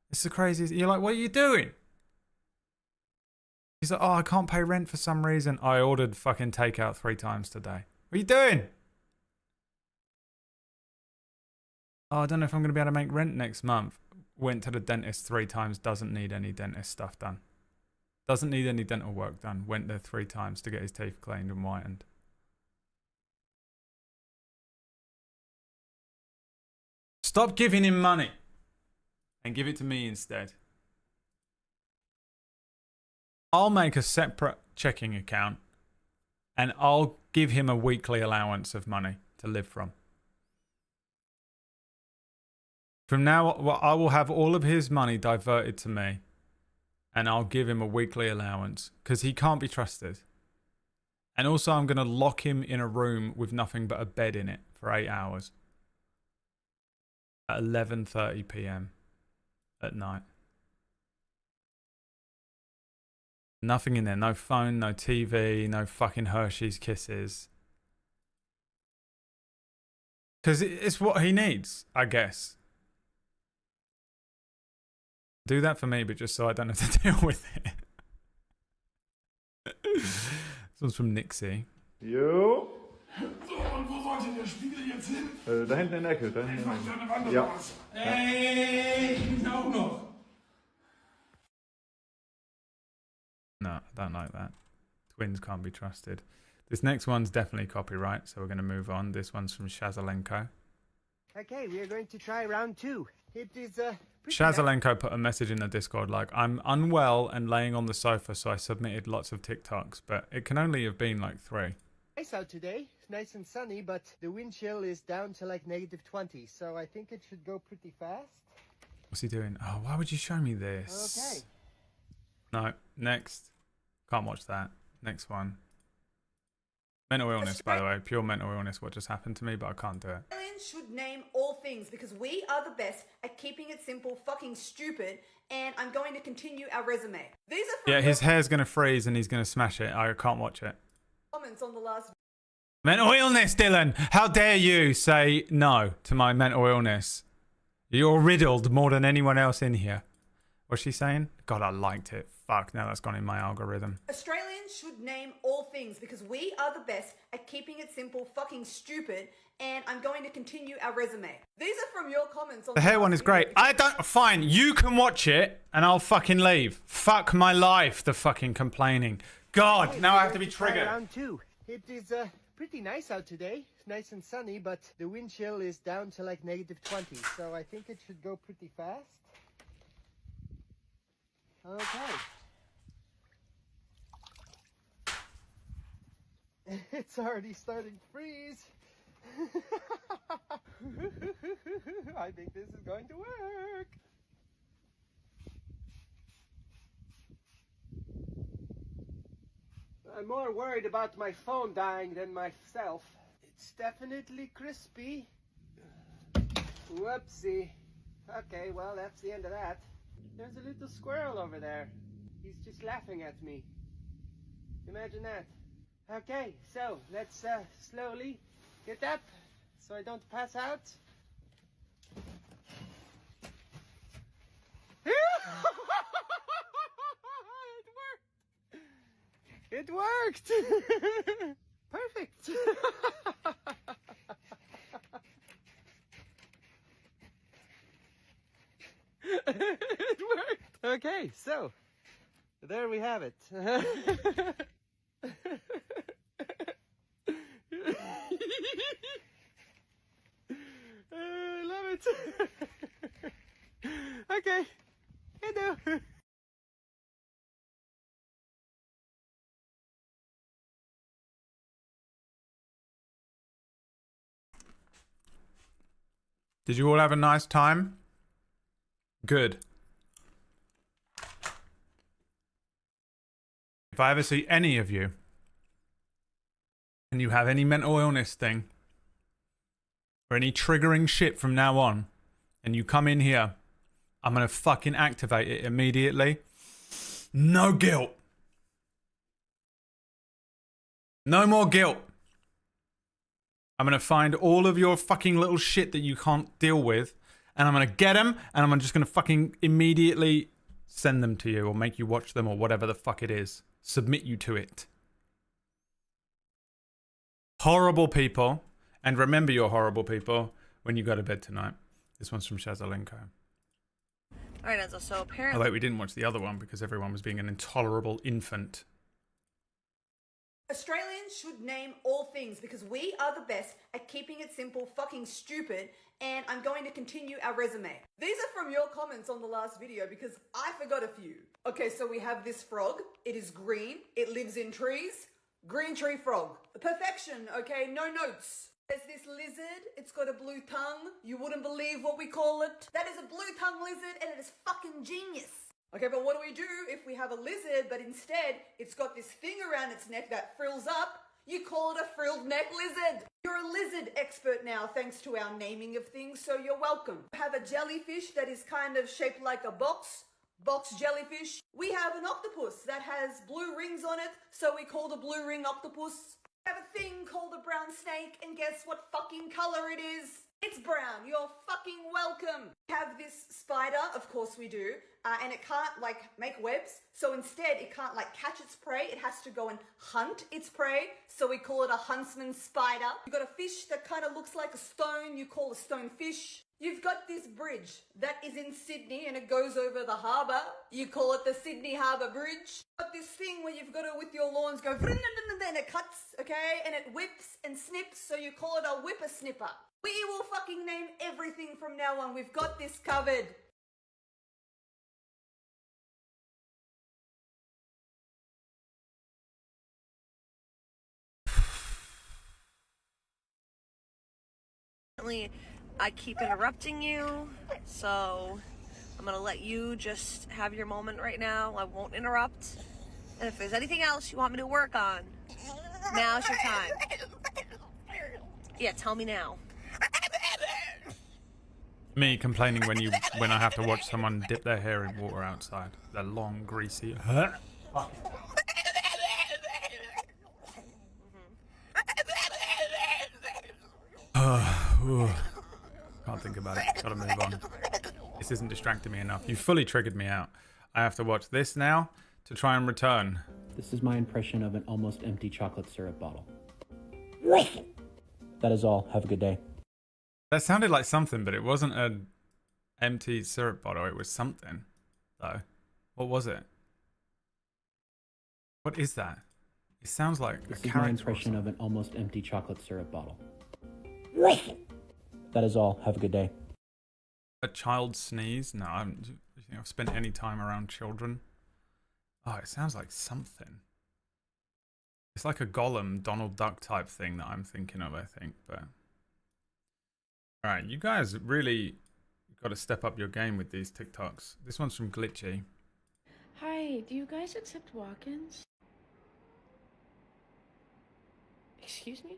It's the craziest. You're like, what are you doing? He's like, oh, I can't pay rent for some reason. I ordered fucking takeout 3 times today. What are you doing? Oh, I don't know if I'm going to be able to make rent next month. Went to the dentist 3 times. Doesn't need any dentist stuff done. Doesn't need any dental work done. Went there 3 times to get his teeth cleaned and whitened. Stop giving him money. And give it to me instead. I'll make a separate checking account. And I'll give him a weekly allowance of money to live from. From now, I will have all of his money diverted to me. And I'll give him a weekly allowance. Because he can't be trusted. And also I'm going to lock him in a room with nothing but a bed in it for 8 hours. At 11:30 p.m. at night. Nothing in there. No phone, no TV, no fucking Hershey's Kisses. Because it's what he needs, I guess. Do that for me, but just so I don't have to deal with it. This one's from Nixie. Jo. So, und wo sollte der Spiegel jetzt hin? Da hinten in der Ecke. Da hinten in der Ecke. Ja. Ey, ich bin auch noch. No, I don't like that. Twins can't be trusted. This next one's definitely copyright, so we're going to move on. This one's from Shazalenko. Okay, we are going to try round 2. It is Shazalenko put a message in the Discord like, I'm unwell and laying on the sofa, so I submitted lots of TikToks, but it can only have been like 3. nice out today. It's nice and sunny, but the wind chill is down to like -20, so I think it should go pretty fast. What's he doing? Oh, why would you show me this? Okay. No, next. Can't watch that. Next one. Mental illness, by the way. Pure mental illness, what just happened to me, but I can't do it. Australians should name all things because we are the best at keeping it simple, fucking stupid, and I'm going to continue our resume. These are Yeah, his hair's going to freeze and he's going to smash it. I can't watch it. comments on the last Mental illness, Dylan! How dare you say no to my mental illness? You're riddled more than anyone else in here. What's she saying? God, I liked it. Fuck, now that's gone in my algorithm. Australians should name all things because we are the best at keeping it simple, fucking stupid, and I'm going to continue our resume. These are from your comments on The hair one is great. Fine, you can watch it and I'll fucking leave. Fuck my life, the fucking complaining. God, Hey, now we're I have to going be try triggered. Round two. It is pretty nice out today. It's nice and sunny, but the wind chill is down to like -20, so I think it should go pretty fast. Okay. It's already starting to freeze. I think this is going to work. I'm more worried about my phone dying than myself. It's definitely crispy. Whoopsie. Okay, well, that's the end of that. There's a little squirrel over there. He's just laughing at me. Imagine that. Okay, so let's slowly get up so I don't pass out. It worked! Perfect! It worked! Okay, so there we have it. I love it. Okay, hello. Did you all have a nice time? Good. If I ever see any of you and you have any mental illness thing or any triggering shit from now on and you come in here, I'm gonna fucking activate it immediately. No guilt. No more guilt. I'm gonna find all of your fucking little shit that you can't deal with, and I'm gonna get them, and I'm just gonna fucking immediately send them to you, or make you watch them, or whatever the fuck it is. Submit you to it. Horrible people, and remember you're horrible people when you go to bed tonight. This one's from Shazalenko. Alright, Enzo, so Oh apparently... wait, we didn't watch the other one because everyone was being an intolerable infant. Australians should name all things because we are the best at keeping it simple, fucking stupid, and I'm going to continue our resume. These are from your comments on the last video because I forgot a few. Okay, so we have this frog. It is green. It lives in trees. Green tree frog. Perfection, okay? No notes. There's this lizard. It's got a blue tongue. You wouldn't believe what we call it. That is a blue tongue lizard and it is fucking genius. Okay, but what do we do if we have a lizard, but instead it's got this thing around its neck that frills up? You call it a frilled neck lizard. You're a lizard expert now, thanks to our naming of things, so you're welcome. We have a jellyfish that is kind of shaped like a box jellyfish. We have an octopus that has blue rings on it, so we call the blue ring octopus. We have a thing called a brown snake, and guess what fucking color it is? It's brown. You're fucking welcome. We have this spider, of course we do, and it can't like make webs, so instead it can't like catch its prey. It has to go and hunt its prey, so we call it a huntsman spider. You've got a fish that kind of looks like a stone. You call a stone fish. You've got this bridge that is in Sydney and it goes over the harbour. You call it the Sydney Harbour Bridge. You've got this thing where you've got to, with your lawns, go and it cuts, okay, and it whips and snips, so you call it a whippersnipper. We will fucking name everything from now on. We've got this covered. I keep interrupting you, so I'm gonna let you just have your moment right now. I won't interrupt. And if there's anything else you want me to work on, now's your time. Yeah, tell me now. Me complaining when I have to watch someone dip their hair in water outside. They're long, greasy. Can't think about it. Gotta move on. This isn't distracting me enough. You fully triggered me out. I have to watch this now to try and return. This is my impression of an almost empty chocolate syrup bottle. That is all. Have a good day. That sounded like something, but it wasn't an empty syrup bottle. It was something, though. What was it? What is that? It sounds like This a is my character. impression of an almost empty chocolate syrup bottle. That is all. Have a good day. A child sneeze? No, I haven't. Do you think I've spent any time around children? Oh, it sounds like something. It's like a Gollum, Donald Duck type thing that I'm thinking of, I think. But alright, you guys really got to step up your game with these TikToks. This one's from Glitchy. Hi, do you guys accept walk-ins? Excuse me?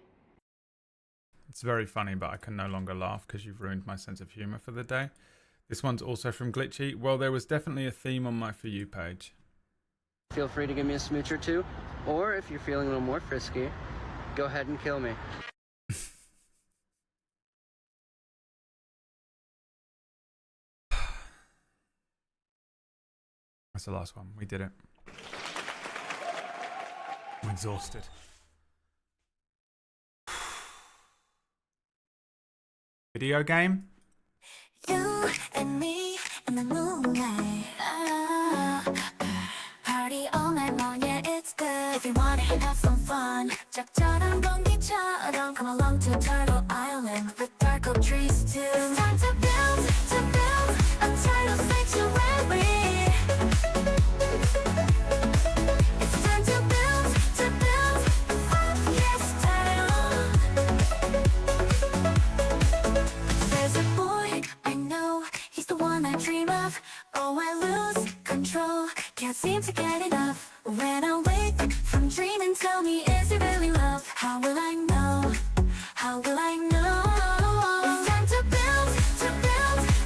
It's very funny, but I can no longer laugh because you've ruined my sense of humor for the day. This one's also from Glitchy. Well, there was definitely a theme on my For You page. Feel free to give me a smooch or two, or if you're feeling a little more frisky, go ahead and kill me. That's the last one. We did it. I'm exhausted. Video game? You and me in the moonlight. Party all night long, yeah, it's good. If you wanna have some fun, 적절한 공기처럼 come along to Turtle Island with dark oak trees too. It's time to build a tidal sanctuary. It's time to build, yes, tidal. There's a boy I know, he's the one I dream of. Oh, I lose control, can't seem to get enough. When I wake from dreaming, tell me, is it really love? How will I know? How will I know? It's time to build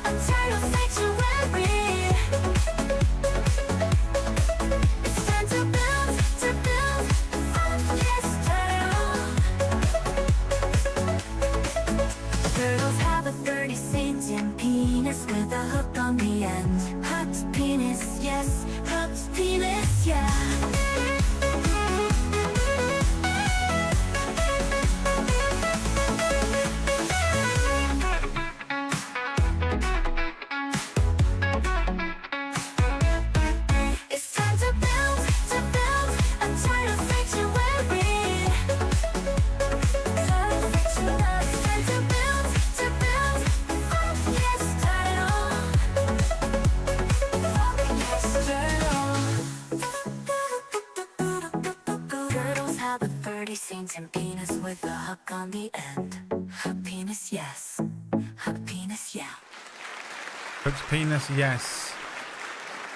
a tidal sanctuary. It's time to build, yes, tidal. Turtles have a 30-cent penis with a hook on the end. Hooked penis, yes, hooked penis, yeah. It's time to build a tidal sanctuary. Tidal sanctuary. It's time to build, yes, tidal. Yes, tidal. Turtles have a 30-cent penis with a hook on the end. Hook penis, yes. Hook penis, yeah. Hooked penis, yes.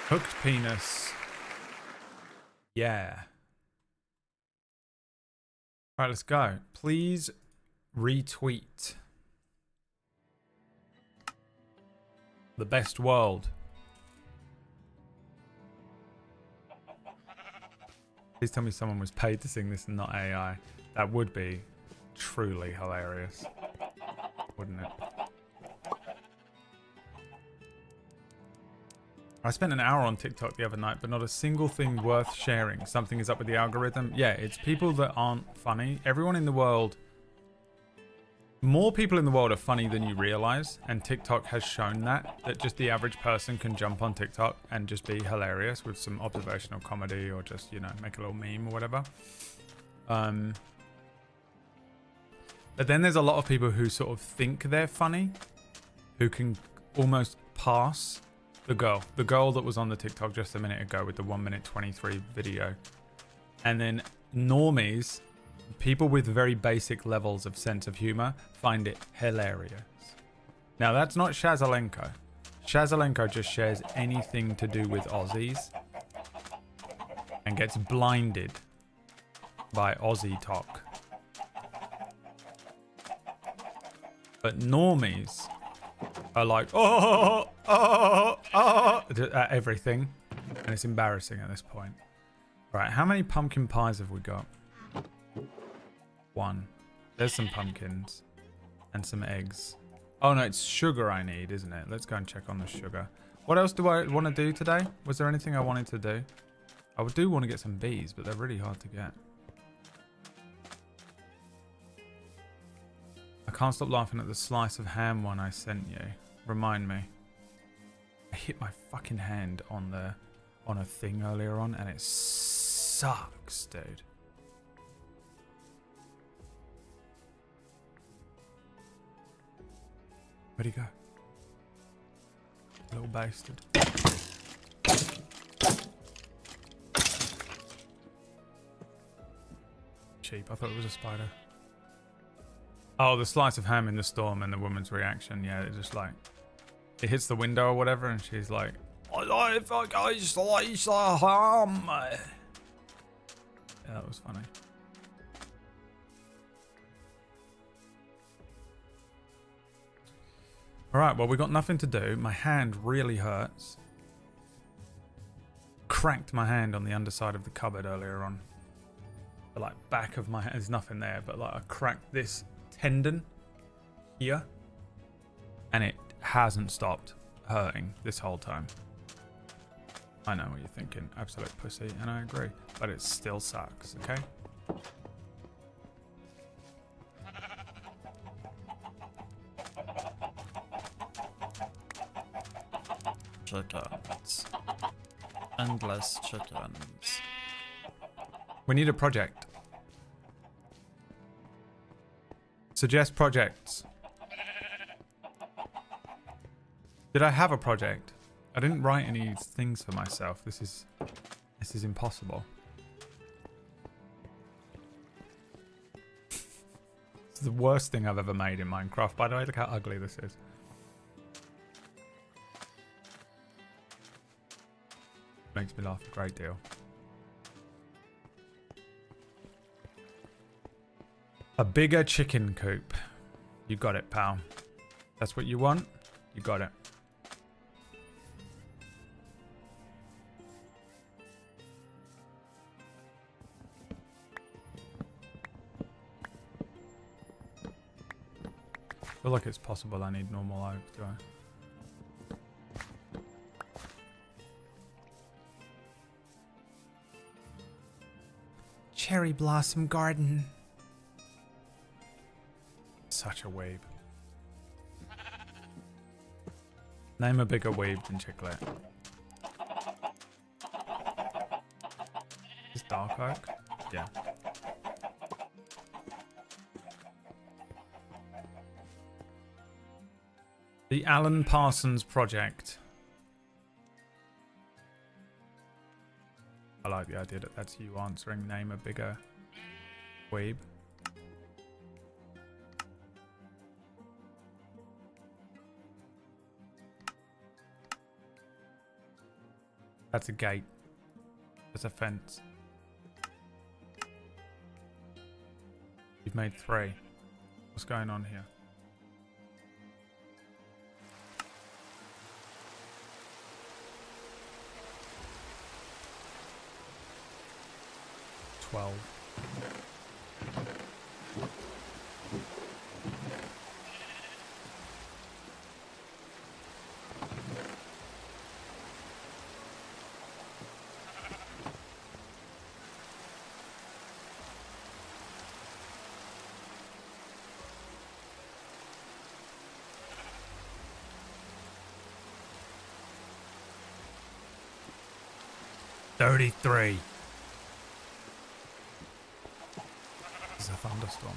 Hooked penis. Yeah. Alright, let's go. Please retweet. The best world. Please tell me someone was paid to sing this and not AI. That would be truly hilarious. Wouldn't it? I spent an hour on TikTok the other night, but not a single thing worth sharing. Something is up with the algorithm. Yeah, it's people that aren't funny. Everyone in the world... More people in the world are funny than you realize, and TikTok has shown that just the average person can jump on TikTok and just be hilarious with some observational comedy or just, you know, make a little meme or whatever. But then there's a lot of people who sort of think they're funny, who can almost pass the girl that was on the TikTok just a minute ago with the 1:23 video. And then normies, people with very basic levels of sense of humor, find it hilarious. Now that's not Shazalenko. Shazalenko just shares anything to do with Aussies and gets blinded by Aussie talk. But normies are like, at everything. And it's embarrassing at this point. Right, how many pumpkin pies have we got? 1. There's some pumpkins. And some eggs. Oh no, it's sugar I need, isn't it? Let's go and check on the sugar. What else do I want to do today? Was there anything I wanted to do? I do want to get some bees, but they're really hard to get. I can't stop laughing at the slice of ham one I sent you. Remind me. I hit my fucking hand on a thing earlier on and it sucks, dude. Where'd he go? Little bastard. Cheap. I thought it was a spider. Oh, the slice of ham in the storm and the woman's reaction. Yeah, it just like... It hits the window or whatever and she's like... I like a slice of ham. Yeah, that was funny. Alright, well, we got nothing to do. My hand really hurts. Cracked my hand on the underside of the cupboard earlier on. The like back of my hand, there's nothing there, but like I cracked this tendon here. And it hasn't stopped hurting this whole time. I know what you're thinking, absolute pussy, and I agree. But it still sucks, okay? Chickens. Endless chickens. We need a project. Suggest projects. Did I have a project? I didn't write any things for myself. This is impossible. It's the worst thing I've ever made in Minecraft. By the way, look how ugly this is. Makes me laugh a great deal. A bigger chicken coop. You got it, pal. That's what you want? You got it. I feel like it's possible I need normal oak, do I? Cherry blossom garden. Such a weeb. Name a bigger weeb than Chicklet. Is dark oak? Yeah. The Alan Parsons Project. I like the idea that that's you answering. Name a bigger weeb. That's a gate. That's a fence. You've made 3. What's going on here? Well. $33. This is a thunderstorm.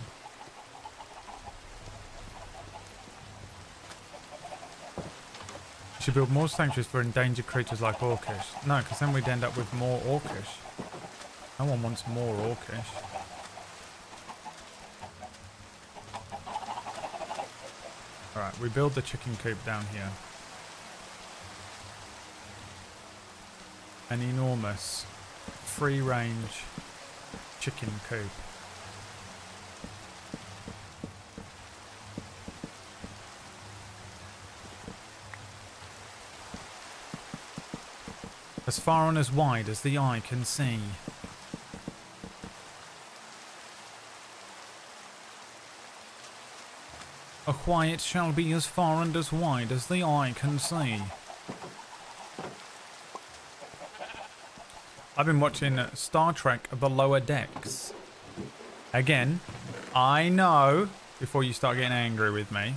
Should build more sanctuaries for endangered creatures like orcish. No, because then we'd end up with more orcish. No one wants more orcish. Alright, we build the chicken coop down here. An enormous free-range chicken coop. As far and as wide as the eye can see. A quiet shall be as far and as wide as the eye can see. I've been watching Star Trek The Lower Decks. Again, I know, before you start getting angry with me,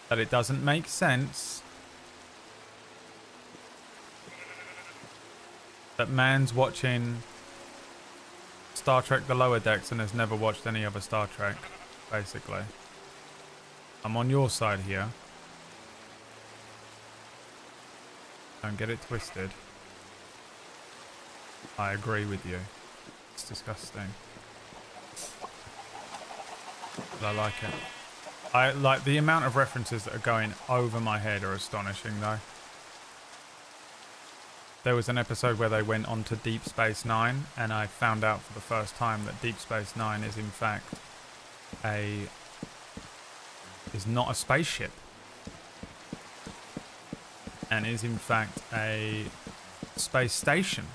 that it doesn't make sense. that man's watching Star Trek The Lower Decks and has never watched any other Star Trek, basically. I'm on your side here. Don't get it twisted. I agree with you. It's disgusting. But I like it. I like the amount of references that are going over my head are astonishing though. There was an episode where they went on to Deep Space Nine and I found out for the first time that Deep Space Nine is in fact is not a spaceship. And is in fact a space station.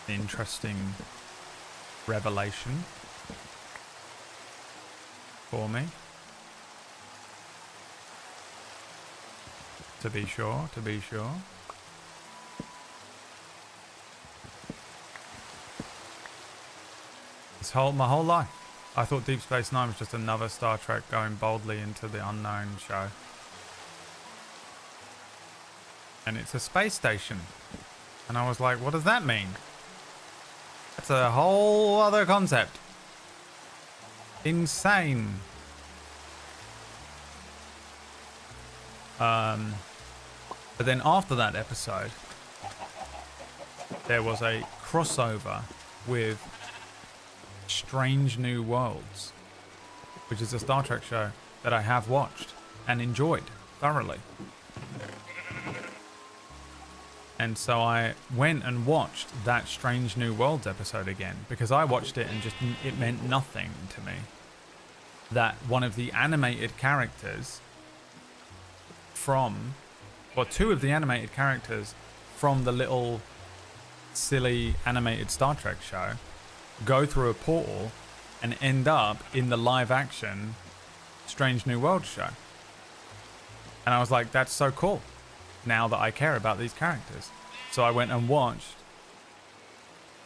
Interesting revelation for me. To be sure, to be sure. My whole life, I thought Deep Space Nine was just another Star Trek going boldly into the unknown show. And it's a space station. And I was like, what does that mean? That's a whole other concept. Insane. But then after that episode, there was a crossover with Strange New Worlds, which is a Star Trek show that I have watched and enjoyed thoroughly. And so I went and watched that Strange New Worlds episode again because I watched it and just it meant nothing to me that one of the animated characters from, well, two of the animated characters from the little silly animated Star Trek show go through a portal and end up in the live action Strange New Worlds show. And I was like, that's so cool. Now that I care about these characters. So I went and watched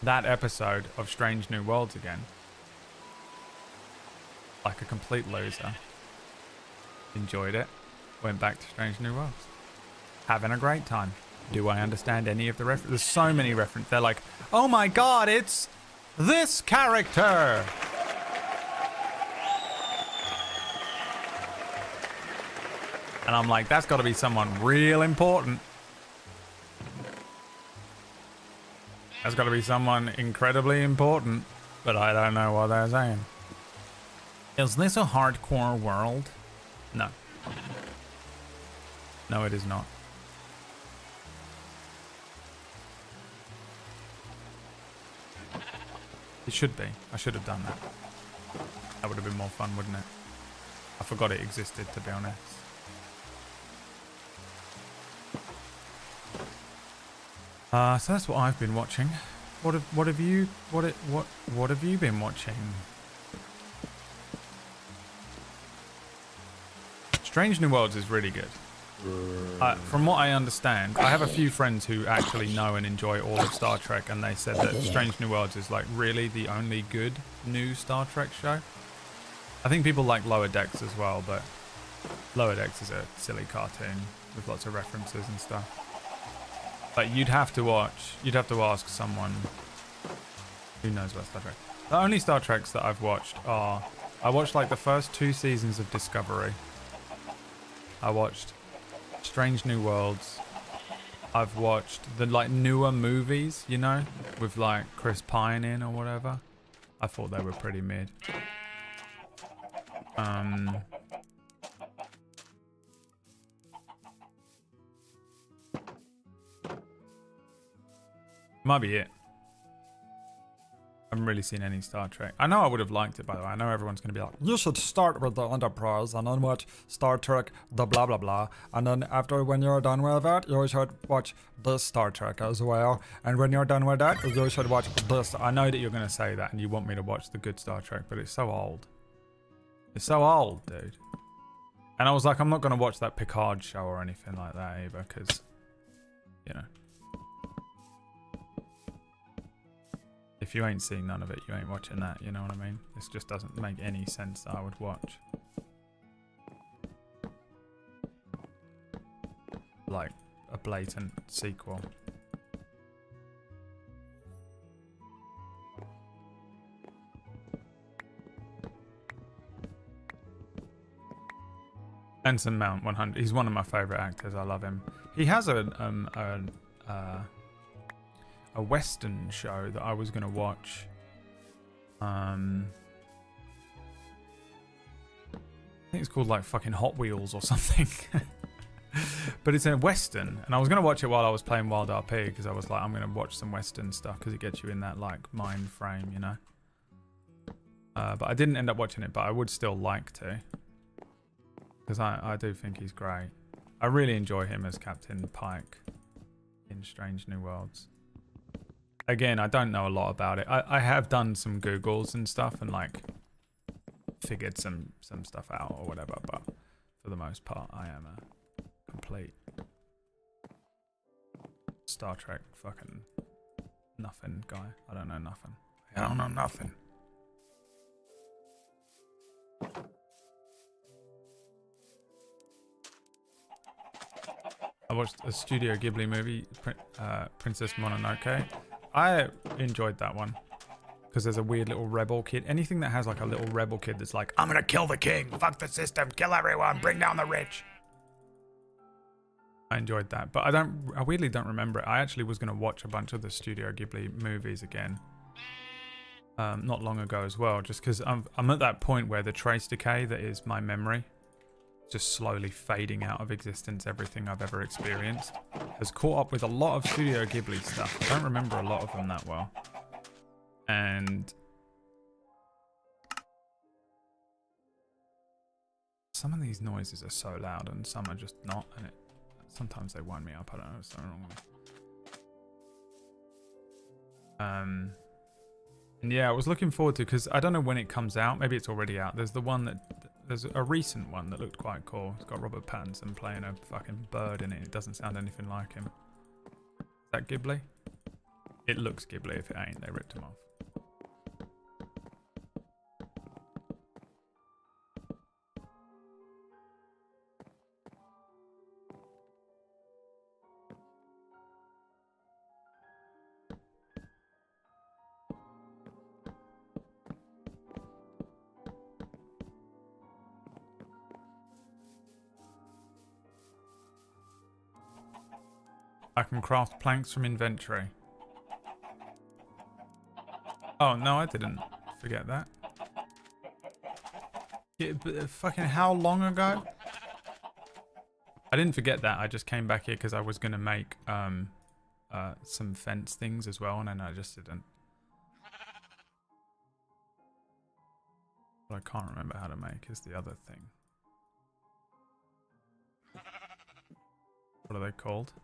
that episode of Strange New Worlds again. Like a complete loser. Enjoyed it. Went back to Strange New Worlds. Having a great time. Do I understand any of the references? There's so many references. They're like, oh my god, it's this character! And I'm like, that's got to be someone real important. That's got to be someone incredibly important. But I don't know what they're saying. Is this a hardcore world? No. No, it is not. It should be. I should have done that. That would have been more fun, wouldn't it? I forgot it existed, to be honest. So that's what I've been watching. What have you been watching? Strange New Worlds is really good. From what I understand, I have a few friends who actually know and enjoy all of Star Trek, and they said that Strange New Worlds is like really the only good new Star Trek show. I think people like Lower Decks as well, but Lower Decks is a silly cartoon with lots of references and stuff. But you'd have to ask someone who knows about Star Trek. The only Star Treks that I've watched are, I watched like the first 2 seasons of Discovery. I watched Strange New Worlds. I've watched the like newer movies, you know, with like Chris Pine in or whatever. I thought they were pretty mid. Might be it. I haven't really seen any Star Trek. I know I would have liked it, by the way. I know everyone's going to be like, you should start with the Enterprise and then watch Star Trek, the blah blah blah. And then after, when you're done with that, you should watch this Star Trek as well. And when you're done with that, you should watch this. I know that you're going to say that and you want me to watch the good Star Trek, but it's so old. It's so old, dude. And I was like, I'm not going to watch that Picard show or anything like that either, because, you know. If you ain't seen none of it, you ain't watching that, you know what I mean? This just doesn't make any sense that I would watch. like a blatant sequel. Anson Mount 100. He's one of my favorite actors. I love him. He has a Western show that I was gonna watch. I think it's called like fucking Hot Wheels or something. But it's a Western, and I was gonna watch it while I was playing Wild RP because I was like, I'm gonna watch some Western stuff because it gets you in that like mind frame, you know. But I didn't end up watching it, but I would still like to. Because I do think he's great. I really enjoy him as Captain Pike in Strange New Worlds. Again, I don't know a lot about it. I have done some Googles and stuff and like figured some stuff out or whatever, but for the most part I am a complete Star Trek fucking nothing guy. I don't know nothing. I don't know nothing. I watched a Studio Ghibli movie, Princess Mononoke. I enjoyed that one because there's a weird little rebel kid. Anything that has like a little rebel kid that's like, I'm gonna kill the king, fuck the system, kill everyone, bring down the rich. I enjoyed that, but I weirdly don't remember it. I actually was gonna watch a bunch of the Studio Ghibli movies again, not long ago as well, just because I'm at that point where the trace decay that is my memory, just slowly fading out of existence, everything I've ever experienced, has caught up with a lot of Studio Ghibli stuff. I don't remember a lot of them that well. And some of these noises are so loud and some are just not, and sometimes they wind me up. I don't know, there's something wrong with it. And yeah, I was looking forward to, because I don't know when it comes out, maybe it's already out. There's the one that there's a recent one that looked quite cool. It's got Robert Pattinson playing a fucking bird in it. It doesn't sound anything like him. Is that Ghibli? It looks Ghibli. If it ain't, they ripped him off. I can craft planks from inventory. Oh, no, I didn't forget that. Yeah, but fucking how long ago? I didn't forget that. I just came back here because I was going to make some fence things as well, and then I just didn't. What I can't remember how to make is the other thing. What are they called?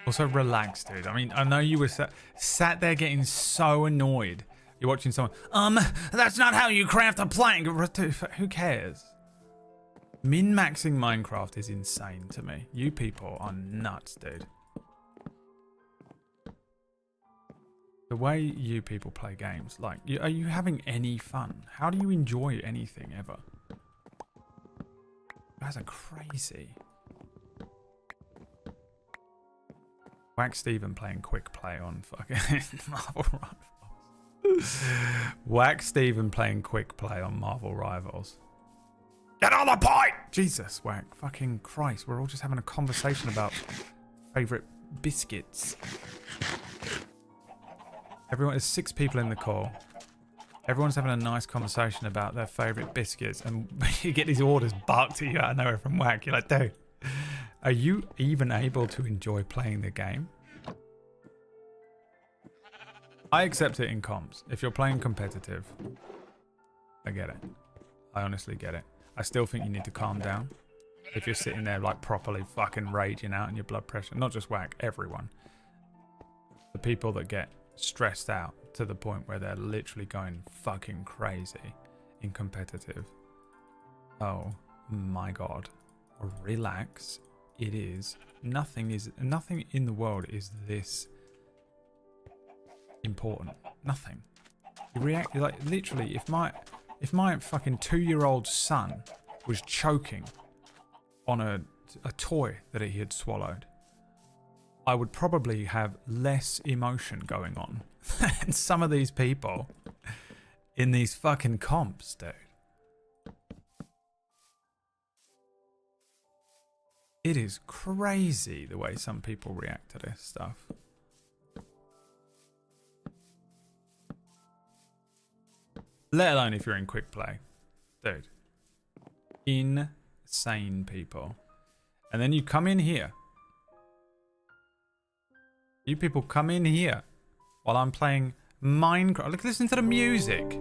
Also, relax, dude. I mean, I know you were sat there getting so annoyed. You're watching someone, that's not how you craft a plank. Who cares? Min-maxing Minecraft is insane to me. You people are nuts, dude. The way you people play games, like, are you having any fun? How do you enjoy anything ever? You guys are crazy. Whack Steven playing quick play on fucking Marvel Rivals. Whack Steven playing quick play on Marvel Rivals. Get on the point! Jesus, Whack. Fucking Christ. We're all just having a conversation about favourite biscuits. There's 6 people in the call. Everyone's having a nice conversation about their favourite biscuits, and you get these orders barked at you out of nowhere from Whack. You're like, dude, are you even able to enjoy playing the game? I accept it in comps. If you're playing competitive, I get it. I honestly get it. I still think you need to calm down. If you're sitting there like properly fucking raging out in your blood pressure, not just Whack, everyone. The people that get stressed out to the point where they're literally going fucking crazy in competitive, Oh my god. Relax. It is. Nothing in the world is this important. Nothing. You react like literally if my fucking 2-year-old son was choking on a toy that he had swallowed, I would probably have less emotion going on than some of these people in these fucking comps, dude. It is crazy the way some people react to this stuff. Let alone if you're in quick play. Dude. Insane people. And then you come in here. You people come in here while I'm playing Minecraft. Look, listen to the music.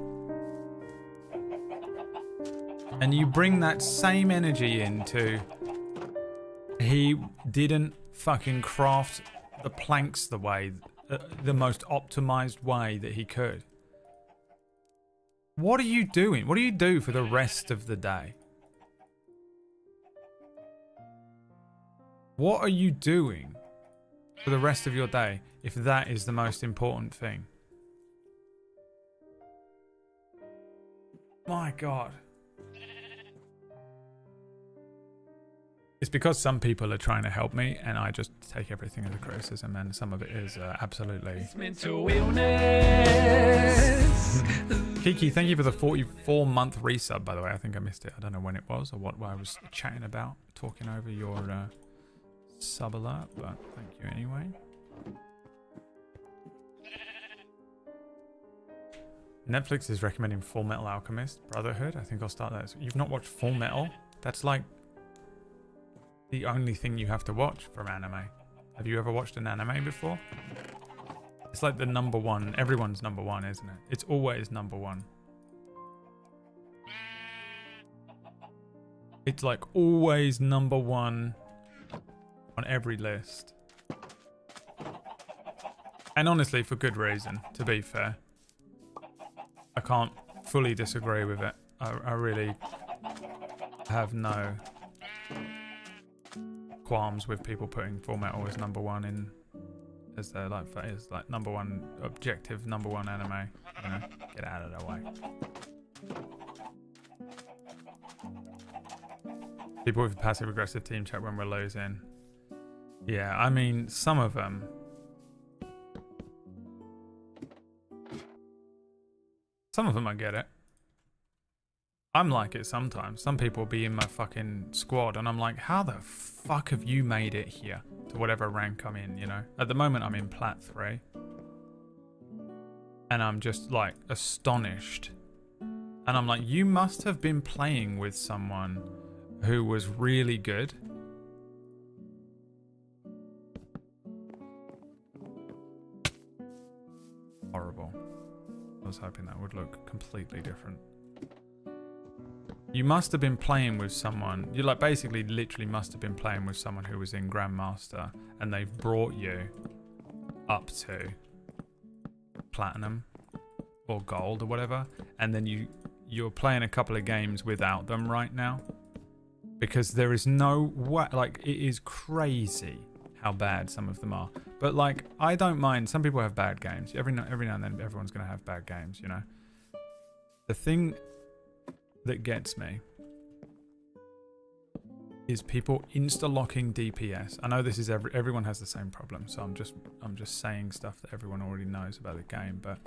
And you bring that same energy into... He didn't fucking craft the planks the way, the most optimized way that he could. What are you doing? What do you do for the rest of the day? What are you doing for the rest of your day if that is the most important thing? My God. It's because some people are trying to help me and I just take everything as a criticism, and some of it is absolutely... Mental illness. Kiki, thank you for the 44-month resub, by the way. I think I missed it. I don't know when it was or what I was chatting about, talking over your sub alert, but thank you anyway. Netflix is recommending Full Metal Alchemist Brotherhood. I think I'll start that. You've not watched Full Metal? That's like the only thing you have to watch from anime. Have you ever watched an anime before? It's like the number one. Everyone's number one, isn't it? It's always number one. It's like always number one on every list. And honestly, for good reason, to be fair. I can't fully disagree with it. I really have no qualms with people putting Full Metal as number one in, as their like number one objective, number one anime. You know, get out of the way. People with passive aggressive team chat when we're losing. Yeah, I mean some of them. Some of them I get it. I'm like it sometimes. Some people be in my fucking squad and I'm like, how the fuck have you made it here to whatever rank I'm in, you know? At the moment I'm in Plat 3. And I'm just like astonished. And I'm like, you must have been playing with someone who was really good. Horrible. I was hoping that would look completely different. You must have been playing with someone, you like basically literally must have been playing with someone who was in Grandmaster and they've brought you up to Platinum or Gold or whatever, and then you're playing a couple of games without them right now because there is no way, like it is crazy how bad some of them are. But like, I don't mind, some people have bad games. Every now and then everyone's going to have bad games, you know. The thing that gets me is people insta-locking DPS. I know this is everyone has the same problem, so I'm just saying stuff that everyone already knows about the game, but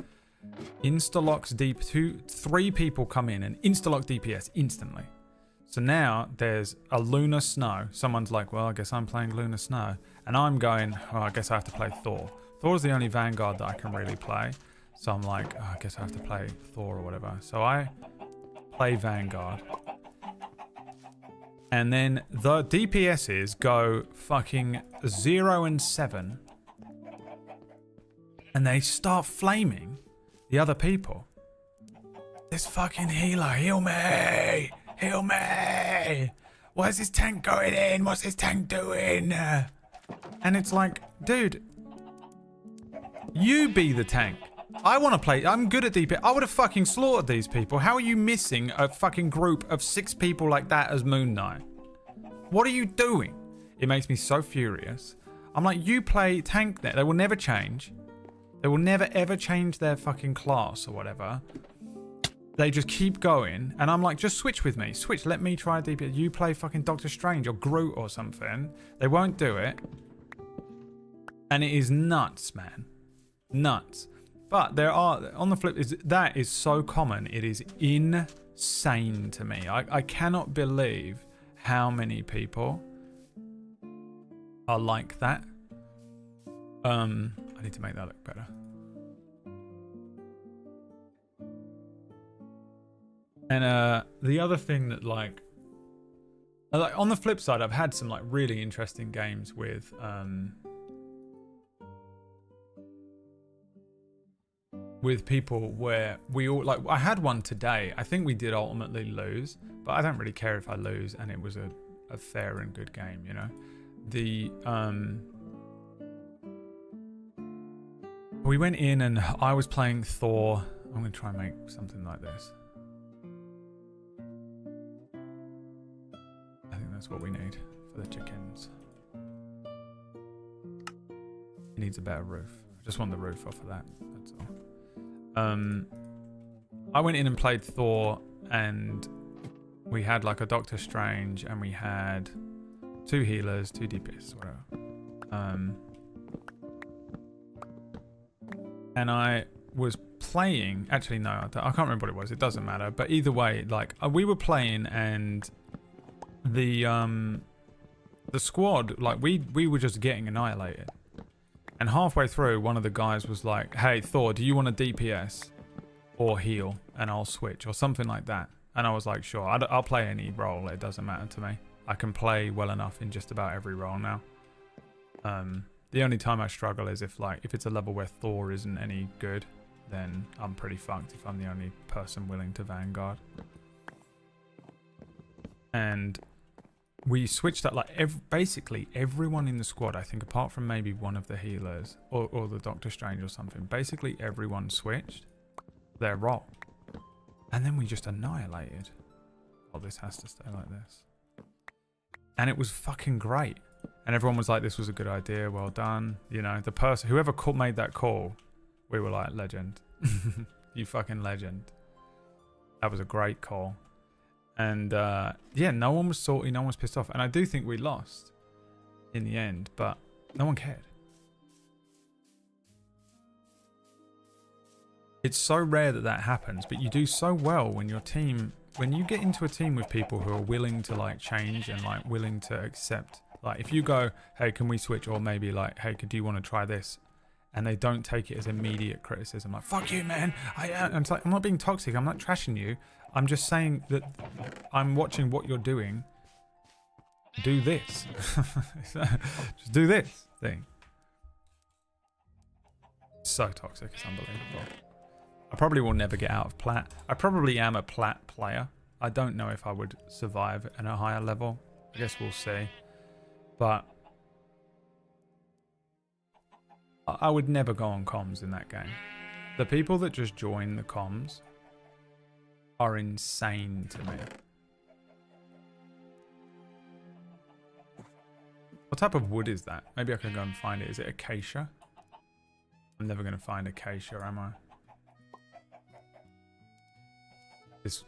insta-locks three people come in and insta-lock DPS instantly. So now there's a Lunar Snow. Someone's like, well, I guess I'm playing Lunar Snow. And I'm going, oh, I guess I have to play Thor. Thor's the only Vanguard that I can really play. So I'm like, oh, I guess I have to play Thor or whatever. So I play Vanguard. And then the DPSs go fucking 0 and 7. And they start flaming the other people. This fucking healer, heal me! Heal me! Where's this tank going in? What's this tank doing? And it's like, dude, you be the tank. I want to play. I'm good at DPS. I would have fucking slaughtered these people. How are you missing a fucking group of 6 people like that as Moon Knight? What are you doing? It makes me so furious. I'm like, you play tank net. They will never change. They will never ever change their fucking class or whatever. They just keep going. And I'm like, just switch with me. Switch. Let me try DPS. You play fucking Doctor Strange or Groot or something. They won't do it. And it is nuts, man. Nuts. But there are, on the flip, that is so common. It is insane to me. I cannot believe how many people are like that. I need to make that look better. And the other thing that like on the flip side, I've had some like really interesting games with people where we all like, I had one today. I think we did ultimately lose, but I don't really care if I lose, and it was a fair and good game, you know. We went in and I was playing Thor. I'm gonna try and make something like this. I think that's what we need for the chickens. It needs a better roof. I just want the roof off of that, that's all. I went in and played Thor, and we had like a Doctor Strange, and we had 2 healers, 2 DPS, whatever. And I was playing, actually no, I can't remember what it was, it doesn't matter, but either way, like we were playing, and the squad, like we were just getting annihilated. And halfway through, one of the guys was like, hey, Thor, do you want a DPS or heal? And I'll switch, or something like that. And I was like, sure, I'll play any role. It doesn't matter to me. I can play well enough in just about every role now. The only time I struggle is if it's a level where Thor isn't any good, then I'm pretty fucked if I'm the only person willing to Vanguard. And we switched up, like basically everyone in the squad, I think, apart from maybe one of the healers or the Doctor Strange or something, basically everyone switched their role. And then we just annihilated. Oh, this has to stay like this. And it was fucking great. And everyone was like, this was a good idea, well done. You know, the person, whoever made that call, we were like, legend. You fucking legend. That was a great call. And yeah, no one was salty, no one was pissed off. And I do think we lost in the end, but no one cared. It's so rare that happens, but you do so well when your team, when you get into a team with people who are willing to like change and like willing to accept. Like if you go, hey, can we switch? Or maybe like, hey, do you want to try this? And they don't take it as immediate criticism. Like, fuck you, man. I'm not being toxic. I'm not trashing you. I'm just saying that I'm watching what you're doing. Do this. Just do this thing. So toxic. It's unbelievable. I probably will never get out of plat. I probably am a plat player. I don't know if I would survive at a higher level. I guess we'll see. But I would never go on comms in that game. The people that just join the comms are insane to me. What type of wood is that? Maybe I can go and find it. Is it acacia? I'm never going to find acacia, am I?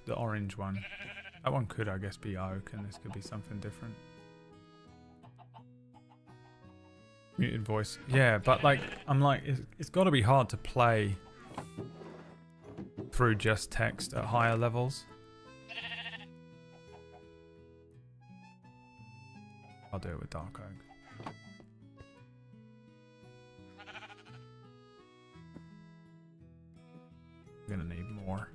The orange one. That one could, I guess, be oak, and this could be something different. Muted voice. Yeah, but like, I'm like, it's got to be hard to play through just text at higher levels. I'll do it with dark oak. We're gonna need more.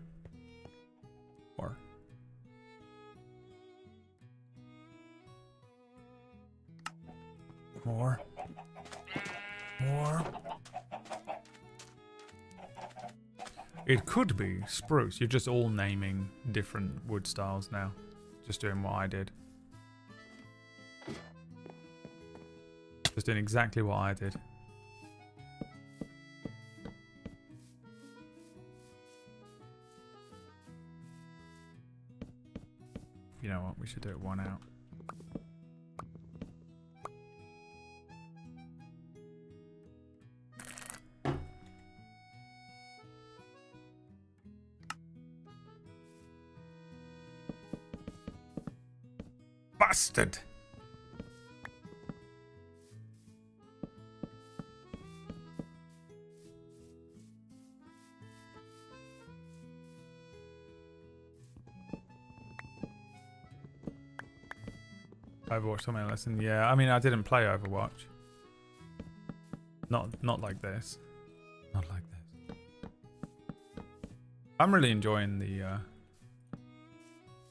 More. It could be spruce. You're just all naming different wood styles now. Just doing what I did. Just doing exactly what I did. You know what? We should do it one out. Bastard! Overwatch taught me a lesson. Yeah, I mean, I didn't play Overwatch. Not like this. Not like this. I'm really enjoying the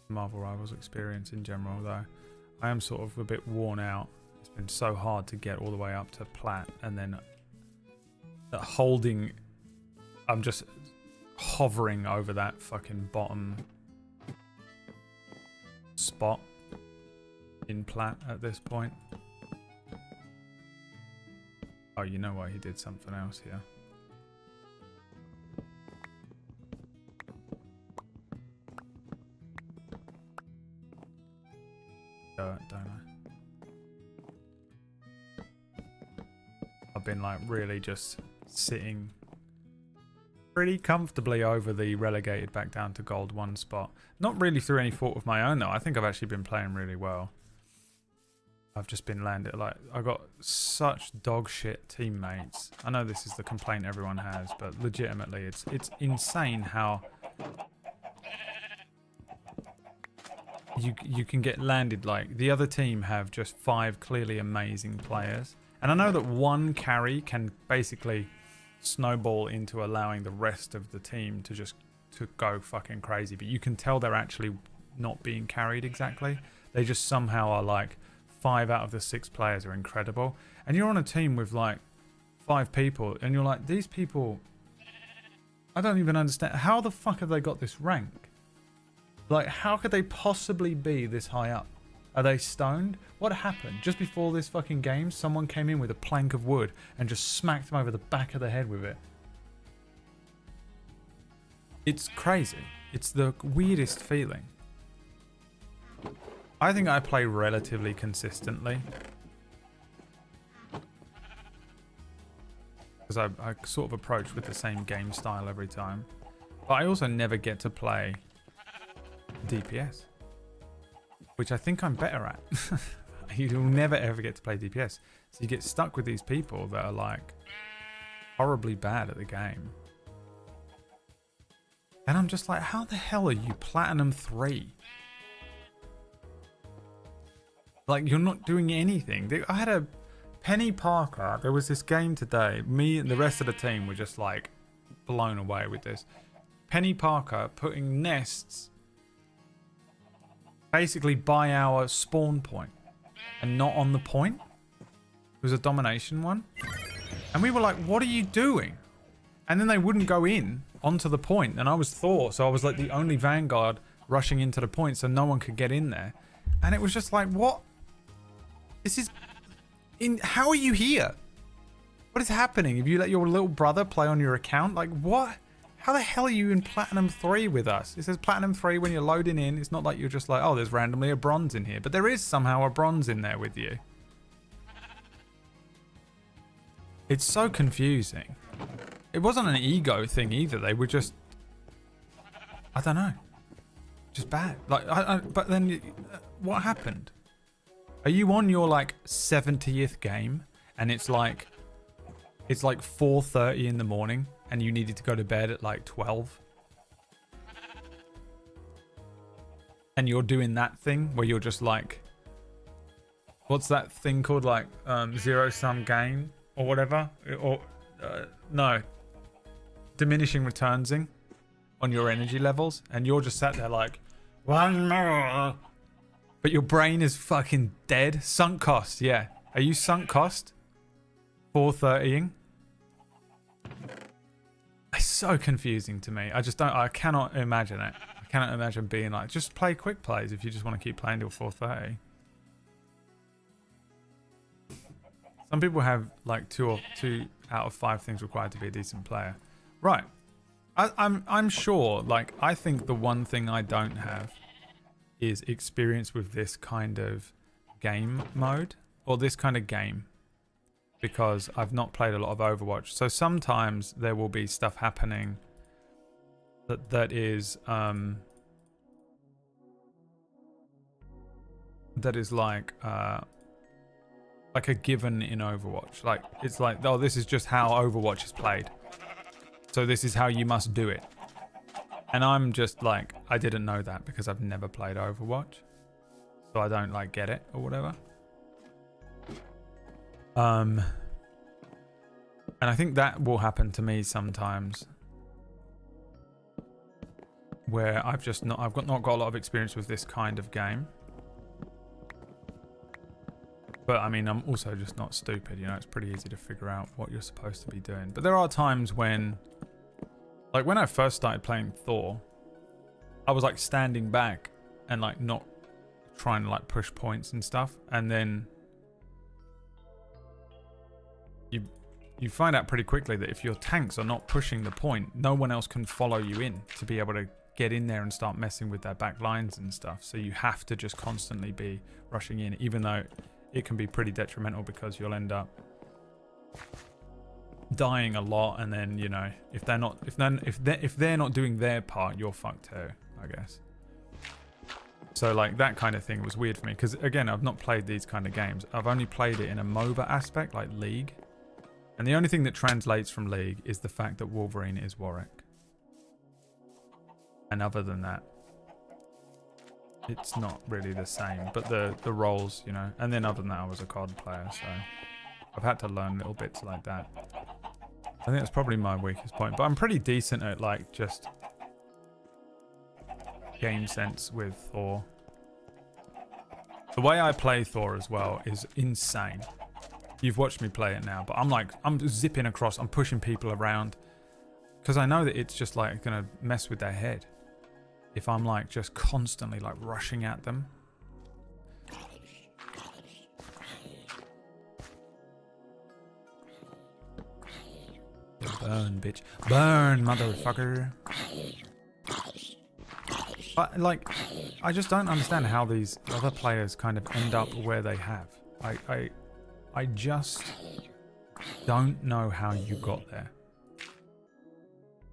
Marvel Rivals experience in general, though. I am sort of a bit worn out. It's been so hard to get all the way up to plat, and then holding... I'm just hovering over that fucking bottom spot in plat at this point. Oh, you know what? He did something else here. Don't I? I've been like really just sitting pretty comfortably over the relegated back down to gold 1 spot. Not really through any fault of my own though. I think I've actually been playing really well. I've just been landed, like, I got such dog shit teammates. I know this is the complaint everyone has, but legitimately it's insane how you can get landed. Like, the other team have just 5 clearly amazing players. And I know that one carry can basically snowball into allowing the rest of the team to just go fucking crazy, but you can tell they're actually not being carried exactly. They just somehow are like 5 out of the 6 players are incredible, and you're on a team with like 5 people, and you're like, these people, I don't even understand. How the fuck have they got this rank? Like, how could they possibly be this high up? Are they stoned? What happened? Just before this fucking game, someone came in with a plank of wood and just smacked them over the back of the head with it. It's crazy. It's the weirdest feeling. I think I play relatively consistently. Because I sort of approach with the same game style every time. But I also never get to play DPS. Which I think I'm better at. You'll never ever get to play DPS. So you get stuck with these people that are like horribly bad at the game. And I'm just like, how the hell are you Platinum 3? Like, you're not doing anything. I had a Penny Parker. There was this game today. Me and the rest of the team were just like blown away with this. Penny Parker putting nests basically by our spawn point and not on the point. It was a domination one. And we were like, what are you doing? And then they wouldn't go in onto the point. And I was Thor, so I was like the only Vanguard rushing into the point so no one could get in there. And it was just like, what? This is... How are you here? What is happening? Have you let your little brother play on your account? Like, what? How the hell are you in Platinum 3 with us? It says Platinum 3 when you're loading in. It's not like you're just like, oh, there's randomly a bronze in here. But there is somehow a bronze in there with you. It's so confusing. It wasn't an ego thing either. They were just... I don't know. Just bad. Like, but then, what happened? Are you on your, like, 70th game? And it's like 4:30 in the morning? And you needed to go to bed at like 12. And you're doing that thing where you're just like, what's that thing called? Like zero sum game or whatever? Or no, diminishing returnsing on your energy levels. And you're just sat there like, one more. But your brain is fucking dead. Sunk cost, yeah. Are you sunk cost? 4:30ing? It's so confusing to me. I cannot imagine it. I cannot imagine being like, just play quick plays if you just want to keep playing till 4:30. Some people have like 2 out of 5 things required to be a decent player. Right. I'm sure, like, I think the one thing I don't have is experience with this kind of game mode, or this kind of game, because I've not played a lot of Overwatch. So sometimes there will be stuff happening that is like a given in Overwatch. Like, it's like, oh, this is just how Overwatch is played, so this is how you must do it. And I'm just like, I didn't know that because I've never played Overwatch, so I don't like get it or whatever. And I think that will happen to me sometimes, where I've not got a lot of experience with this kind of game. But I mean, I'm also just not stupid, you know, it's pretty easy to figure out what you're supposed to be doing. But there are times when, like when I first started playing Thor, I was like standing back and like not trying to like push points and stuff. And then you find out pretty quickly that if your tanks are not pushing the point, no one else can follow you in to be able to get in there and start messing with their back lines and stuff. So you have to just constantly be rushing in, even though it can be pretty detrimental because you'll end up dying a lot. And then, you know, if they're not doing their part, you're fucked too, I guess. So like that kind of thing was weird for me because, again, I've not played these kind of games. I've only played it in a MOBA aspect, like League. And the only thing that translates from League is the fact that Wolverine is Warwick. And other than that, it's not really the same. But the roles, you know. And then other than that, I was a COD player, so I've had to learn little bits like that. I think that's probably my weakest point. But I'm pretty decent at like just game sense with Thor. The way I play Thor as well is insane. You've watched me play it now, but I'm zipping across, I'm pushing people around because I know that it's just like gonna mess with their head if I'm like just constantly like rushing at them. Burn, bitch. Burn, motherfucker. But like, I just don't understand how these other players kind of end up where they have. I just don't know how you got there.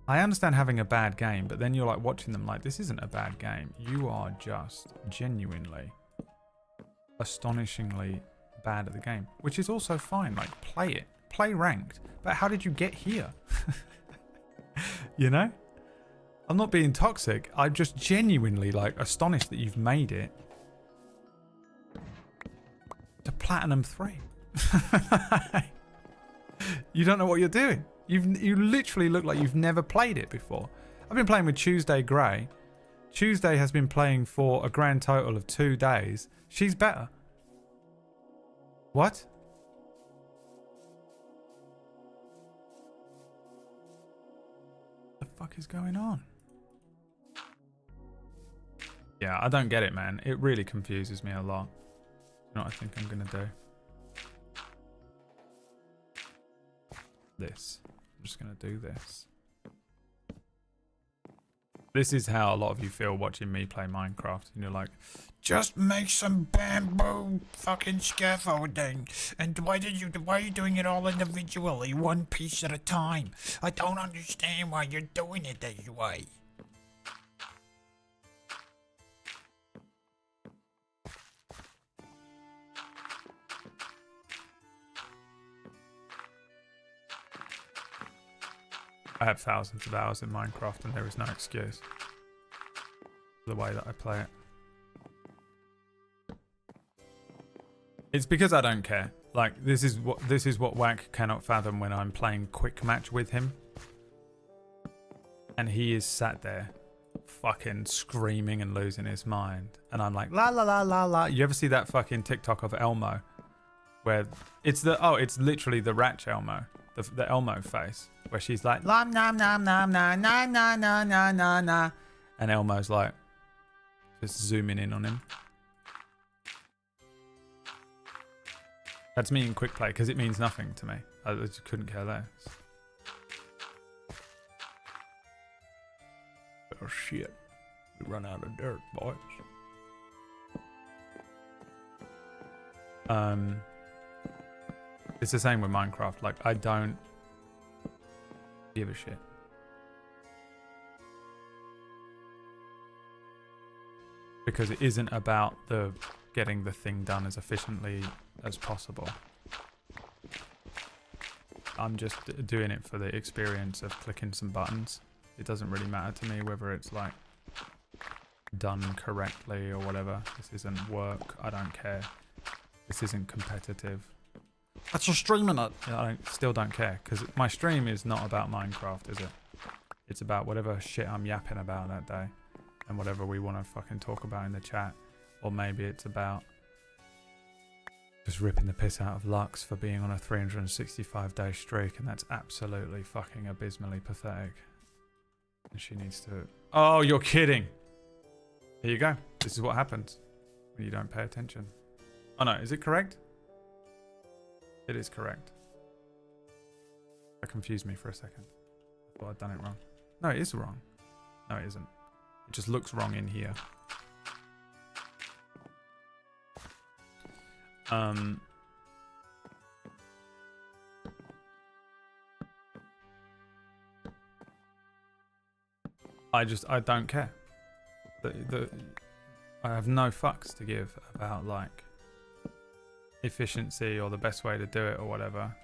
I understand having a bad game, but then you're like watching them like, this isn't a bad game. You are just genuinely, astonishingly bad at the game, which is also fine. Like, play it. Play ranked. But how did you get here? You know? I'm not being toxic. I'm just genuinely like astonished that you've made it to Platinum 3. You don't know what you're doing. You literally look like you've never played it before. I've been playing with Tuesday Grey. Tuesday has been playing for a grand total of 2 days. She's better. What? The fuck is going on? Yeah, I don't get it, man. It really confuses me a lot. You know what I think I'm gonna do? This. I'm just gonna do this. This is how a lot of you feel watching me play Minecraft. And you're like, just make some bamboo fucking scaffolding. And why are you doing it all individually, one piece at a time? I don't understand why you're doing it this way. I have thousands of hours in Minecraft and there is no excuse for the way that I play it. It's because I don't care. Like, this is what Whack cannot fathom when I'm playing quick match with him. And he is sat there fucking screaming and losing his mind. And I'm like, la la la la la. You ever see that fucking TikTok of Elmo? Where it's literally the Ratch Elmo. The Elmo face. Where she's like, nom nom nom nom nom nom nom nom nom nom nom. And Elmo's like, just zooming in on him. That's me in quick play because it means nothing to me. I just couldn't care less. Oh shit. We run out of dirt, boys. It's the same with Minecraft. Like, I don't give a shit. Because it isn't about the getting the thing done as efficiently as possible. I'm just doing it for the experience of clicking some buttons. It doesn't really matter to me whether it's like done correctly or whatever. This isn't work. I don't care. This isn't competitive. That's your streaming it. I still don't care because my stream is not about Minecraft, is it? It's about whatever shit I'm yapping about that day and whatever we want to fucking talk about in the chat. Or maybe it's about just ripping the piss out of Lux for being on a 365-day streak, and that's absolutely fucking abysmally pathetic. And she needs to... Oh, you're kidding! Here you go. This is what happens when you don't pay attention. Oh no, is it correct? It is correct. That confused me for a second. I thought I'd done it wrong. No, it is wrong. No, it isn't. It just looks wrong in here. I don't care. I have no fucks to give about like efficiency or the best way to do it or whatever.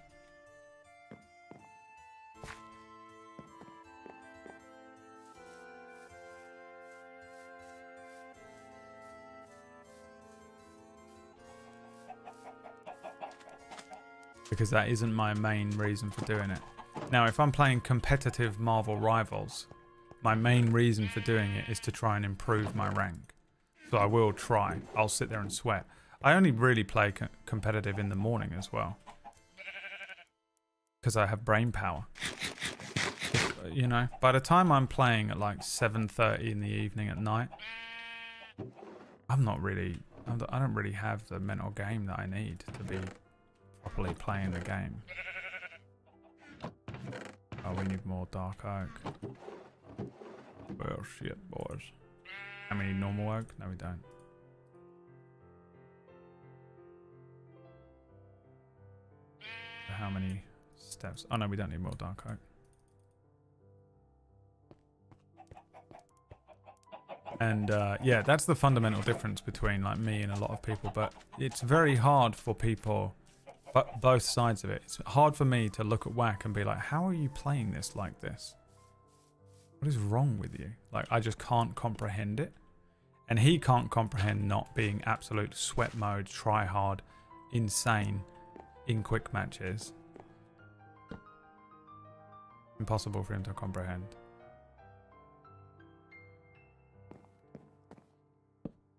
Because that isn't my main reason for doing it. Now, if I'm playing competitive Marvel Rivals, my main reason for doing it is to try and improve my rank. So I will try. I'll sit there and sweat. I only really play competitive in the morning as well. Because I have brain power. You know, by the time I'm playing at like 7:30 in the evening at night, I don't really have the mental game that I need to be properly playing the game. Oh, we need more dark oak. Well, shit, boys. How many normal oak? No, we don't. How many steps? Oh no, we don't need more dark oak. And yeah, that's the fundamental difference between like me and a lot of people. But it's very hard for people, but both sides of it. It's hard for me to look at WAC and be like, how are you playing this like this? What is wrong with you? Like, I just can't comprehend it. And he can't comprehend not being absolute sweat mode, try hard, insane in quick matches. Impossible for him to comprehend.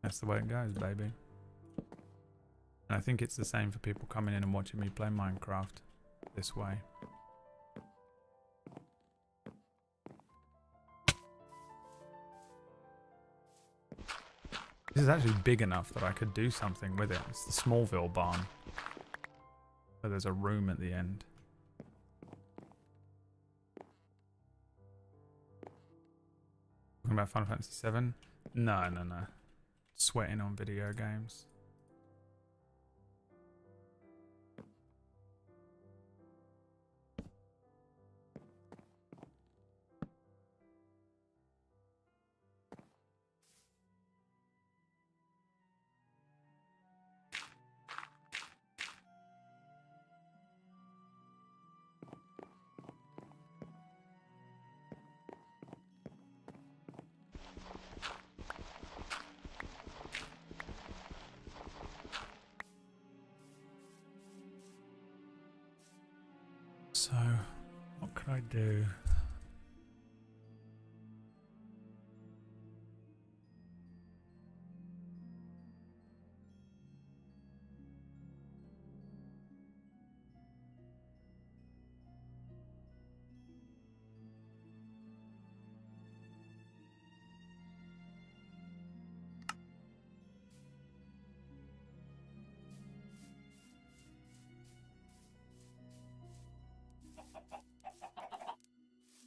That's the way it goes, baby. And I think it's the same for people coming in and watching me play Minecraft this way. This is actually big enough that I could do something with it. It's the Smallville barn. So there's a room at the end. Talking about Final Fantasy VII? No. Sweating on video games. So, what can I do?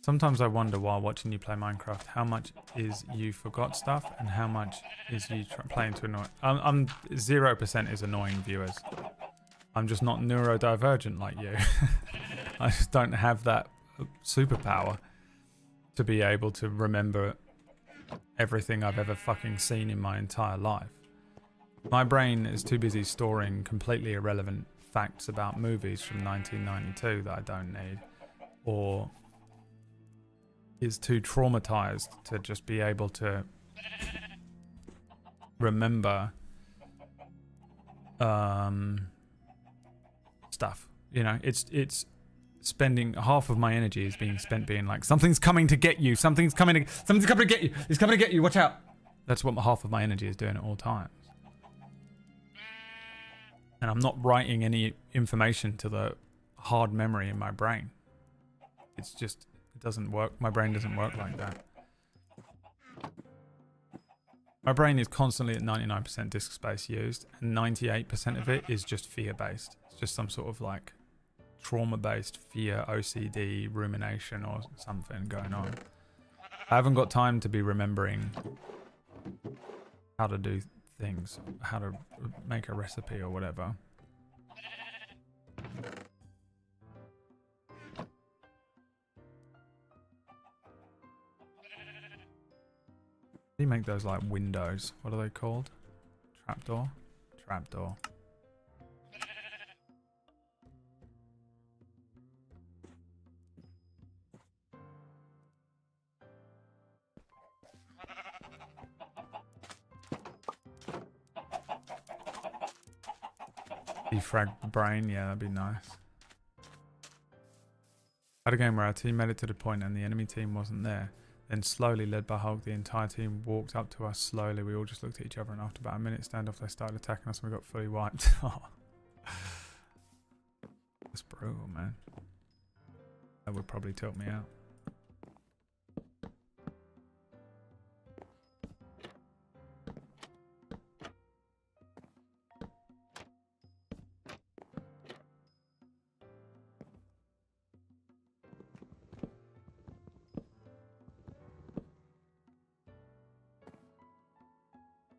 Sometimes I wonder while watching you play Minecraft, how much is you forgot stuff and how much is you playing to annoy. I'm 0% is annoying viewers. I'm just not neurodivergent like you. I just don't have that superpower to be able to remember everything I've ever fucking seen in my entire life. My brain is too busy storing completely irrelevant facts about movies from 1992 that I don't need, or is too traumatized to just be able to remember stuff. You know, it's spending half of my energy is being spent being like, something's coming to get you, something's coming to get you, it's coming to get you, watch out. That's what half of my energy is doing at all times. And I'm not writing any information to the hard memory in my brain. It's just, it doesn't work. My brain doesn't work like that. My brain is constantly at 99% disk space used, and 98% of it is just fear-based. It's just some sort of like trauma-based fear, OCD, rumination or something going on. I haven't got time to be remembering how to do things, how to make a recipe or whatever. You make those like windows. What are they called? Trapdoor? Trapdoor. Defrag the brain, yeah, that'd be nice. I had a game where our team made it to the point and the enemy team wasn't there. Then slowly, led by Hulk, the entire team walked up to us slowly. We all just looked at each other, and after about a minute standoff, they started attacking us and we got fully wiped. That's brutal, man. That would probably tilt me out.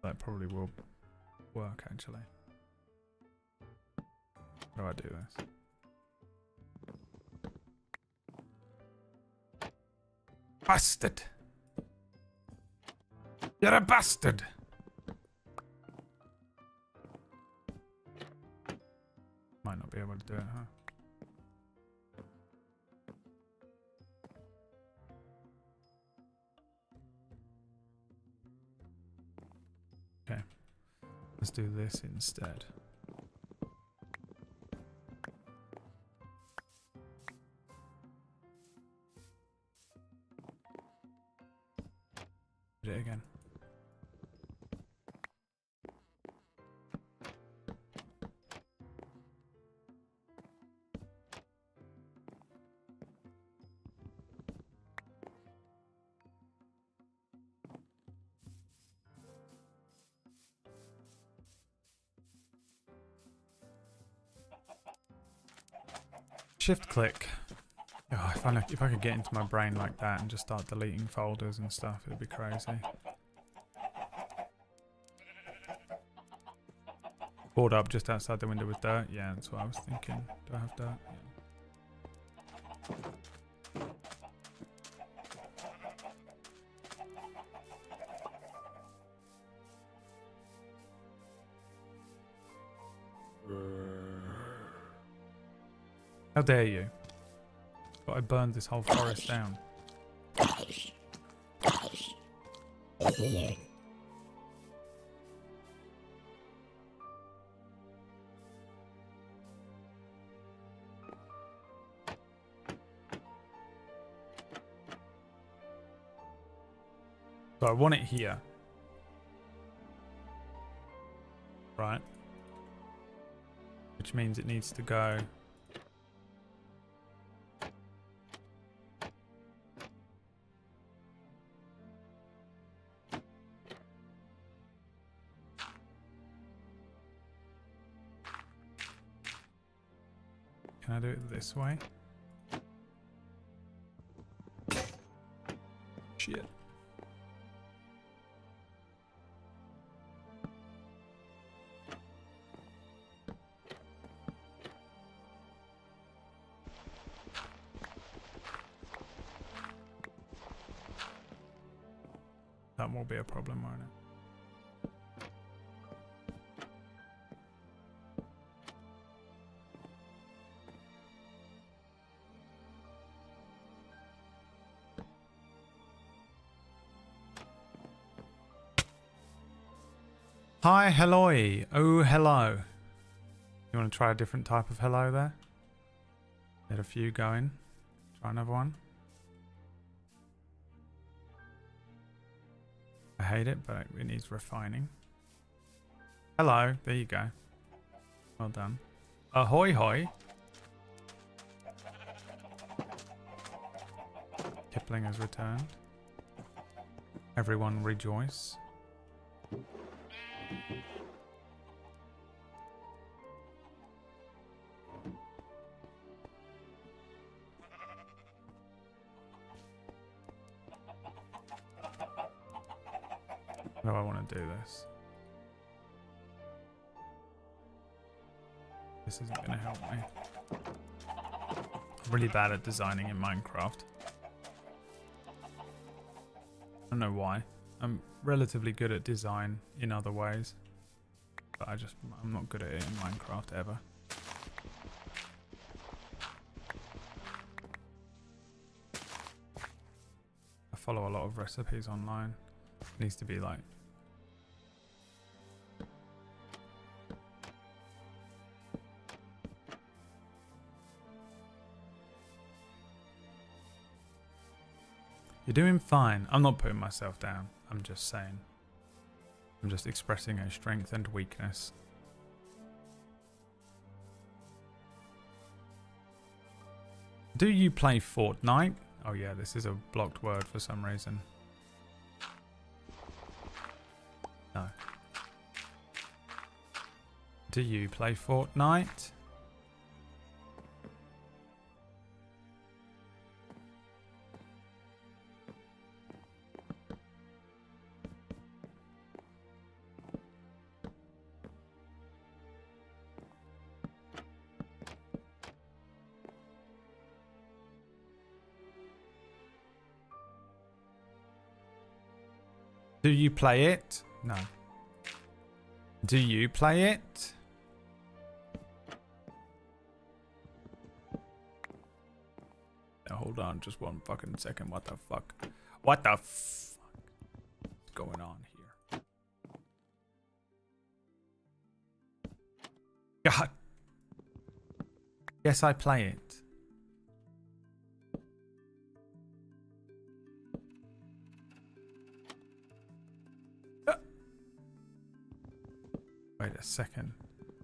That probably will work, actually. How do I do this? Bastard! You're a bastard! Might not be able to do it, huh? Okay, let's do this instead. Do it again. Shift click. Oh, if I could get into my brain like that and just start deleting folders and stuff, it'd be crazy. Board up just outside the window with dirt. Yeah, that's what I was thinking. Do I have dirt? Yeah. How dare you? But I burned this whole forest down. So I want it here. Right. Which means it needs to go... Can I do it this way? Shit. That will be a problem, won't it? Hi, hello. Oh, hello. You want to try a different type of hello there? Get a few going. Try another one. I hate it, but it needs refining. Hello. There you go. Well done. Ahoy, hoy. Kipling has returned. Everyone rejoice. How do I want to do this? This isn't going to help me. I'm really bad at designing in Minecraft. I don't know why. I'm relatively good at design in other ways. But I'm not good at it in Minecraft ever. I follow a lot of recipes online. It needs to be like you're doing fine. I'm not putting myself down. I'm just saying. I'm just expressing a strength and weakness. Do you play Fortnite? Oh yeah, this is a blocked word for some reason. No. Do you play Fortnite? Do you play it? No. Do you play it? Now, hold on just one fucking second. What the fuck? What the fuck is going on here? God. Yes, I play it. Wait a second.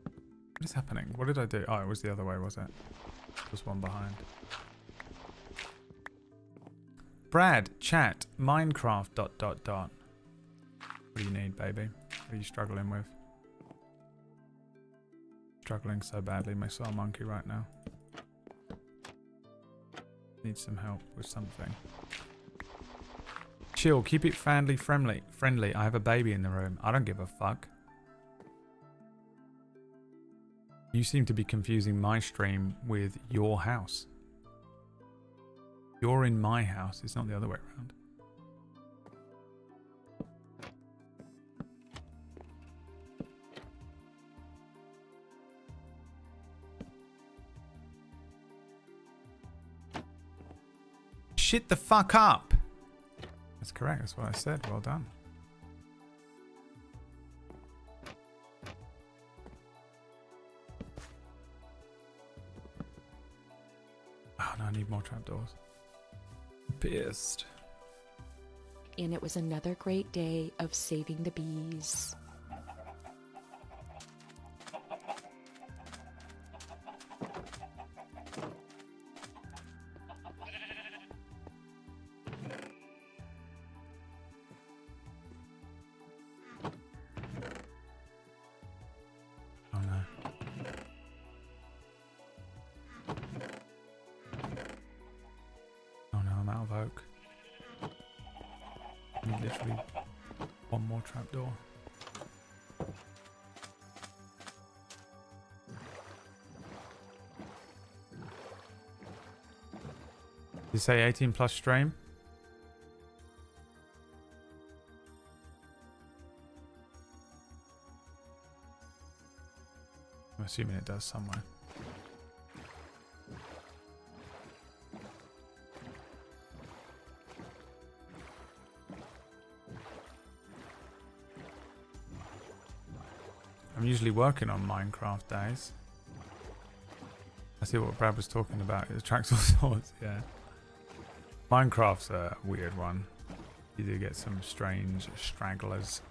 What is happening? What did I do? Oh, it was the other way, was it? Just one behind. Brad, chat, Minecraft, ... What do you need, baby? What are you struggling with? Struggling so badly, my soul monkey right now. Need some help with something. Chill, keep it friendly. I have a baby in the room. I don't give a fuck. You seem to be confusing my stream with your house. You're in my house. It's not the other way around. Shit the fuck up. That's correct. That's what I said. Well done. Oh no, I need more trapdoors. Pissed. And it was another great day of saving the bees. Oh no. Oh no, I'm out of oak. Need literally one more trapdoor. Did you say 18 plus stream? I'm assuming it does somewhere. I'm usually working on Minecraft days. I see what Brad was talking about. It attracts all sorts, yeah. Minecraft's a weird one. You do get some strange stragglers.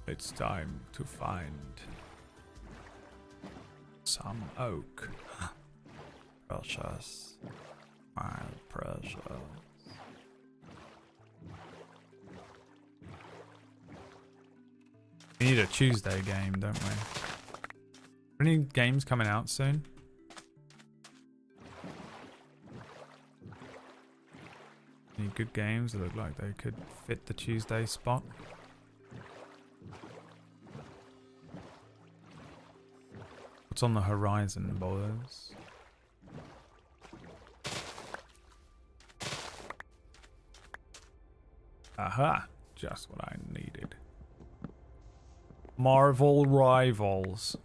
It's time to find some oak. Precious. My precious. We need a Tuesday game, don't we? Any games coming out soon? Any good games that look like they could fit the Tuesday spot? What's on the horizon, boys? Aha! Just what I needed. Marvel Rivals.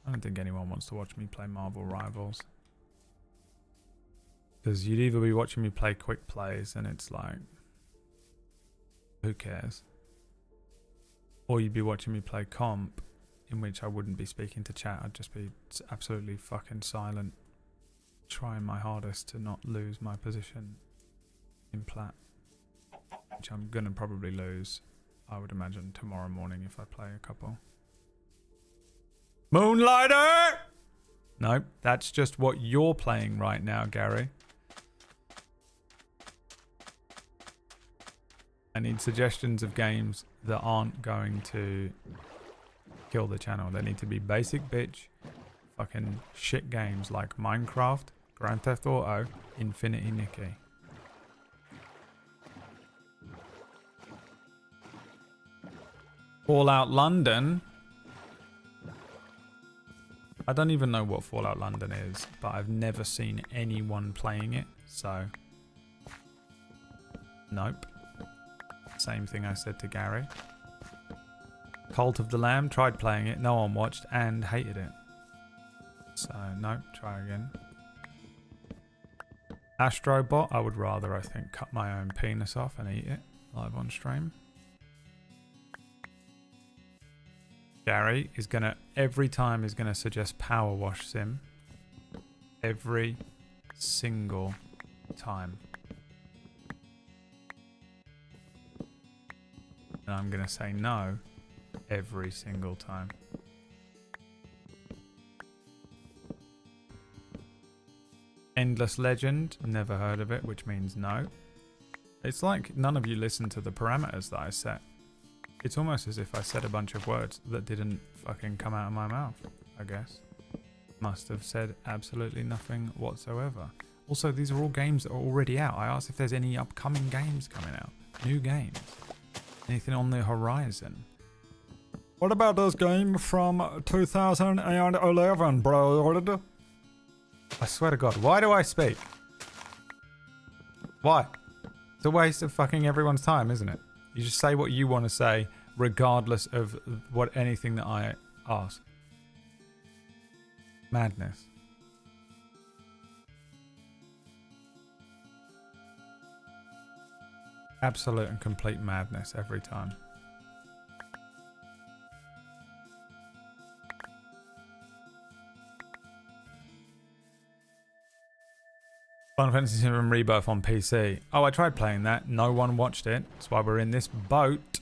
I don't think anyone wants to watch me play Marvel Rivals. Because you'd either be watching me play quick plays and it's like, who cares? Or you'd be watching me play comp, in which I wouldn't be speaking to chat. I'd just be absolutely fucking silent, trying my hardest to not lose my position in plat, which I'm gonna probably lose, I would imagine, tomorrow morning if I play a couple. Moonlighter! Nope, that's just what you're playing right now, Gary. I need suggestions of games that aren't going to kill the channel. They need to be basic bitch, fucking shit games like Minecraft, Grand Theft Auto, Infinity Nikki. Fallout London. I don't even know what Fallout London is, but I've never seen anyone playing it, so nope. Same thing I said to Gary. Cult of the Lamb, tried playing it, no one watched and hated it. So nope, try again. Astrobot, I would rather, I think, cut my own penis off and eat it live on stream. Gary is gonna, every time is gonna suggest Power Wash Sim. Every single time. And I'm gonna say no every single time. Endless Legend, never heard of it, which means no. It's like none of you listen to the parameters that I set. It's almost as if I said a bunch of words that didn't fucking come out of my mouth, I guess. Must have said absolutely nothing whatsoever. Also, these are all games that are already out. I asked if there's any upcoming games coming out. New games. Anything on the horizon. What about this game from 2011, bro? I swear to God, why do I speak? Why? It's a waste of fucking everyone's time, isn't it? You just say what you want to say, regardless of what anything that I ask. Madness. Absolute and complete madness every time. Final Fantasy VII Rebirth on PC. Oh, I tried playing that. No one watched it. That's why we're in this boat.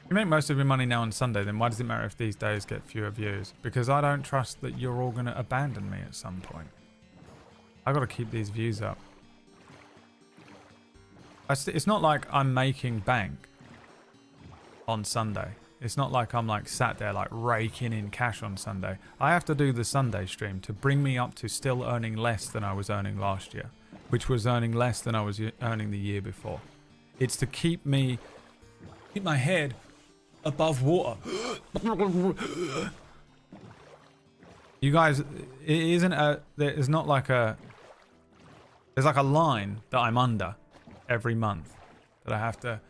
You make most of your money now on Sunday, then why does it matter if these days get fewer views? Because I don't trust that you're all going to abandon me at some point. I gotta keep these views up. It's not like I'm making bank on Sunday. It's not like I'm like sat there like raking in cash on Sunday. I have to do the Sunday stream to bring me up to still earning less than I was earning last year, which was earning less than I was earning the year before. It's to keep my head above water. You guys, there's not like there's like a line that I'm under every month that I have to.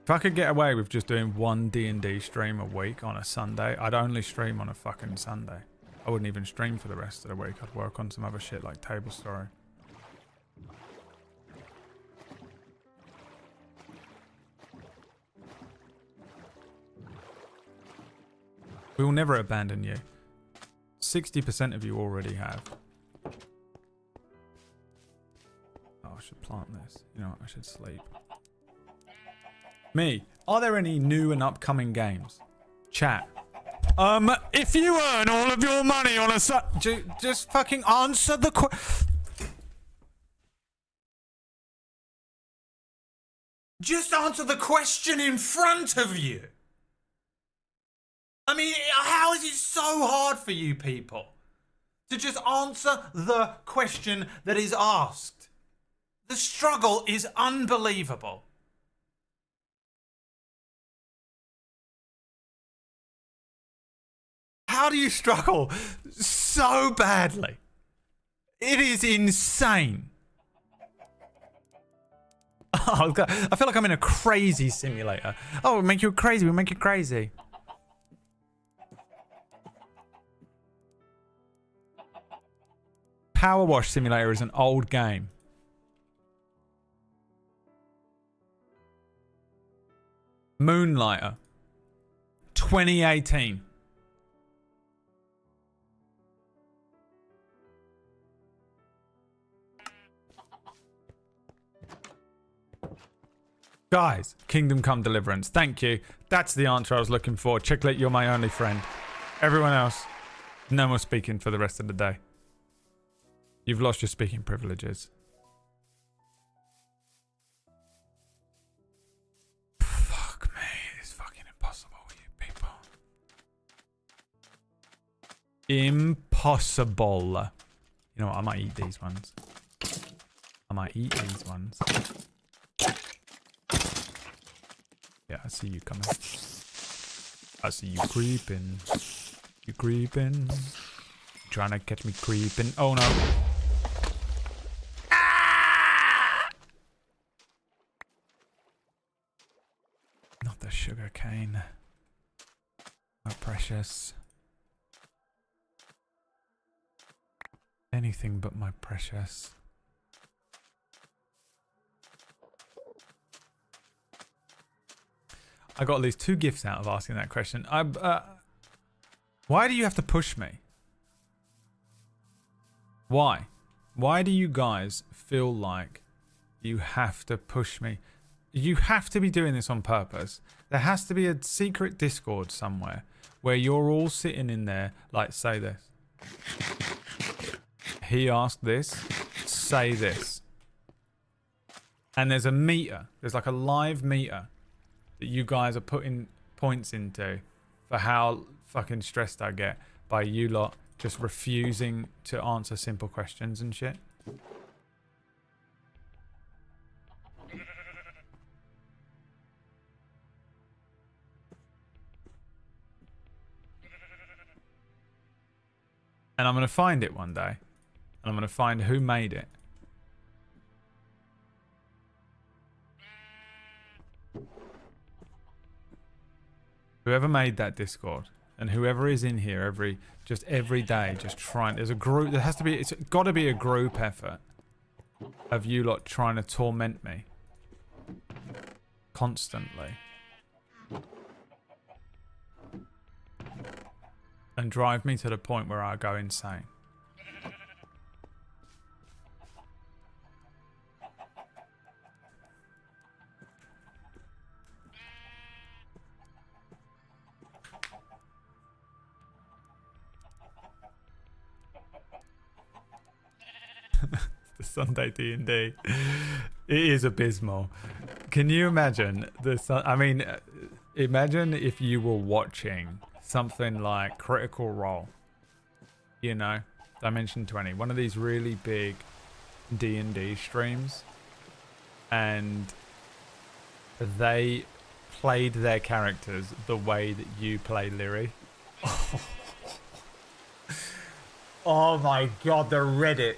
If I could get away with just doing one D&D stream a week on a Sunday, I'd only stream on a fucking Sunday. I wouldn't even stream for the rest of the week. I'd work on some other shit like Table Story. We will never abandon you. 60% of you already have. Oh, I should plant this. You know what? I should sleep. Me, are there any new and upcoming games? Chat. If you earn all of your money on a just fucking answer the Just answer the question in front of you. I mean, how is it so hard for you people to just answer the question that is asked? The struggle is unbelievable. How do you struggle so badly? It is insane. Oh, I feel like I'm in a crazy simulator. Oh, we'll make you crazy. We'll make you crazy. Power Wash Simulator is an old game. Moonlighter. 2018. Guys, Kingdom Come Deliverance. Thank you. That's the answer I was looking for. Chicklet, you're my only friend. Everyone else, no more speaking for the rest of the day. You've lost your speaking privileges. Fuck me. It's fucking impossible with you people. Impossible. You know what? I might eat these ones. I might eat these ones. Yeah, I see you coming. I see you creeping. You creeping. You trying to catch me creeping. Oh no. Not the sugar cane. My precious. Anything but my precious. I got at least 2 gifts out of asking that question. Why do you have to push me? Why? Why do you guys feel like you have to push me? You have to be doing this on purpose. There has to be a secret Discord somewhere where you're all sitting in there like, say this. He asked this. Say this. And there's a meter. There's like a live meter that you guys are putting points into for how fucking stressed I get by you lot just refusing to answer simple questions and shit. And I'm going to find it one day. And I'm going to find who made it. Whoever made that Discord and whoever is in here every day just trying, there's a group, there has to be, it's got to be a group effort of you lot trying to torment me constantly and drive me to the point where I go insane. Sunday D&D. It is abysmal. Can you imagine I mean, imagine if you were watching something like Critical Role, you know, Dimension 20, one of these really big D&D streams, and they played their characters the way that you play Lyri. Oh my god, the Reddit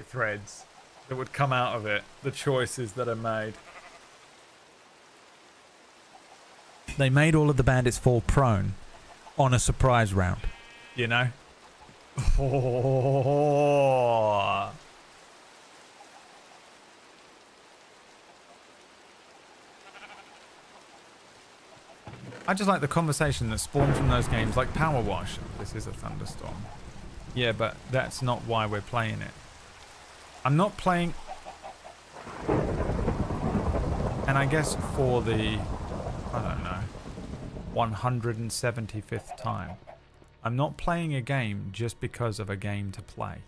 threads that would come out of it, the choices that are made. They made all of the bandits fall prone on a surprise round, you know? Oh. I just like the conversation that spawned from those games, like Power Wash. This is a thunderstorm. Yeah, but that's not why we're playing it. I'm not playing... And I guess for the, I don't know, 175th time, I'm not playing a game just because of a game to play.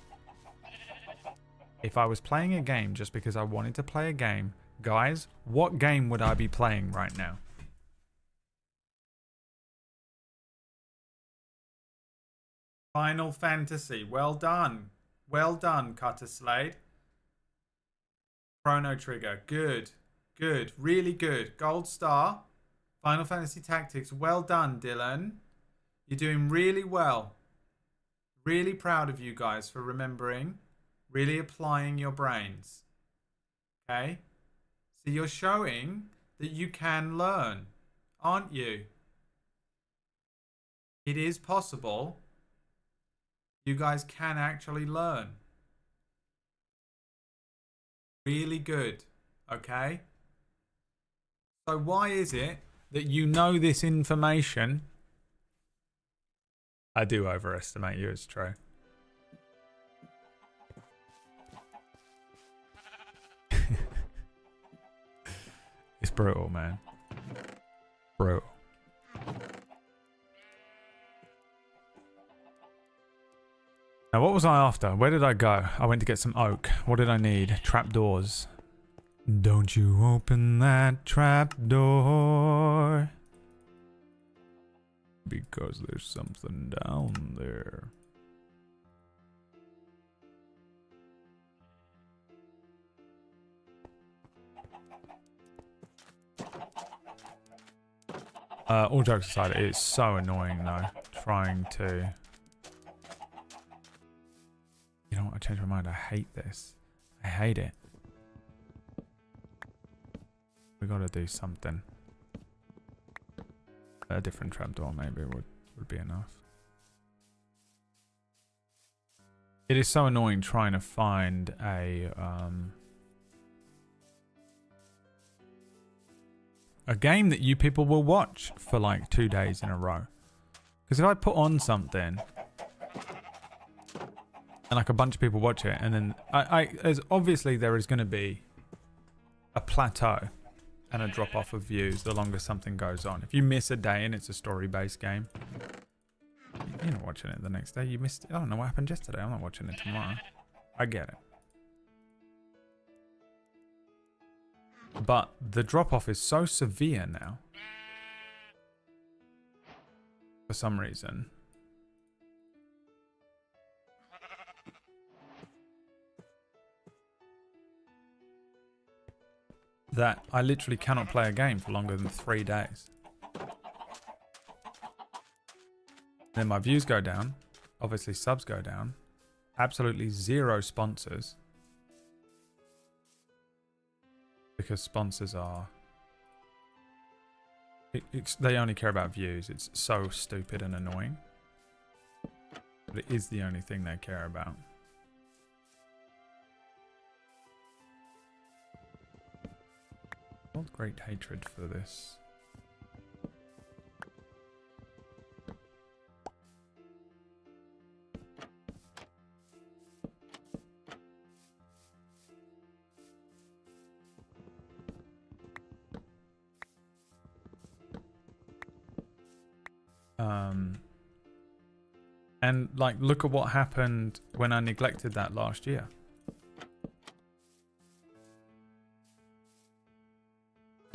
If I was playing a game just because I wanted to play a game, guys, what game would I be playing right now? Final Fantasy. Well done. Well done, Cutter Slade. Chrono Trigger. Good. Good. Really good. Gold star. Final Fantasy Tactics. Well done, Dylan. You're doing really well. Really proud of you guys for remembering. Really applying your brains. Okay? So you're showing that you can learn, aren't you? It is possible. You guys can actually learn. Really good. Okay? So why is it that you know this information? I do overestimate you, it's true. It's brutal, man. Brutal. Now, what was I after? Where did I go? I went to get some oak. What did I need? Trapdoors. Don't you open that trapdoor, because there's something down there. All jokes aside, it is so annoying though, trying to... You know what, I changed my mind. I hate this. I hate it. We gotta do something. A different trapdoor maybe would be enough. It is so annoying trying to find a game that you people will watch for like 2 days in a row. Because if I put on something and like a bunch of people watch it, and then as obviously there is going to be a plateau and a drop off of views the longer something goes on. If you miss a day and it's a story-based game, you're not watching it the next day. You missed it. I don't know what happened yesterday. I'm not watching it tomorrow. I get it. But the drop off is so severe now. For some reason. That I literally cannot play a game for longer than 3 days. Then my views go down. Obviously subs go down. Absolutely zero sponsors. Because sponsors are... they only care about views. It's so stupid and annoying. But it is the only thing they care about. Not great hatred for this. And like, look at what happened when I neglected that last year.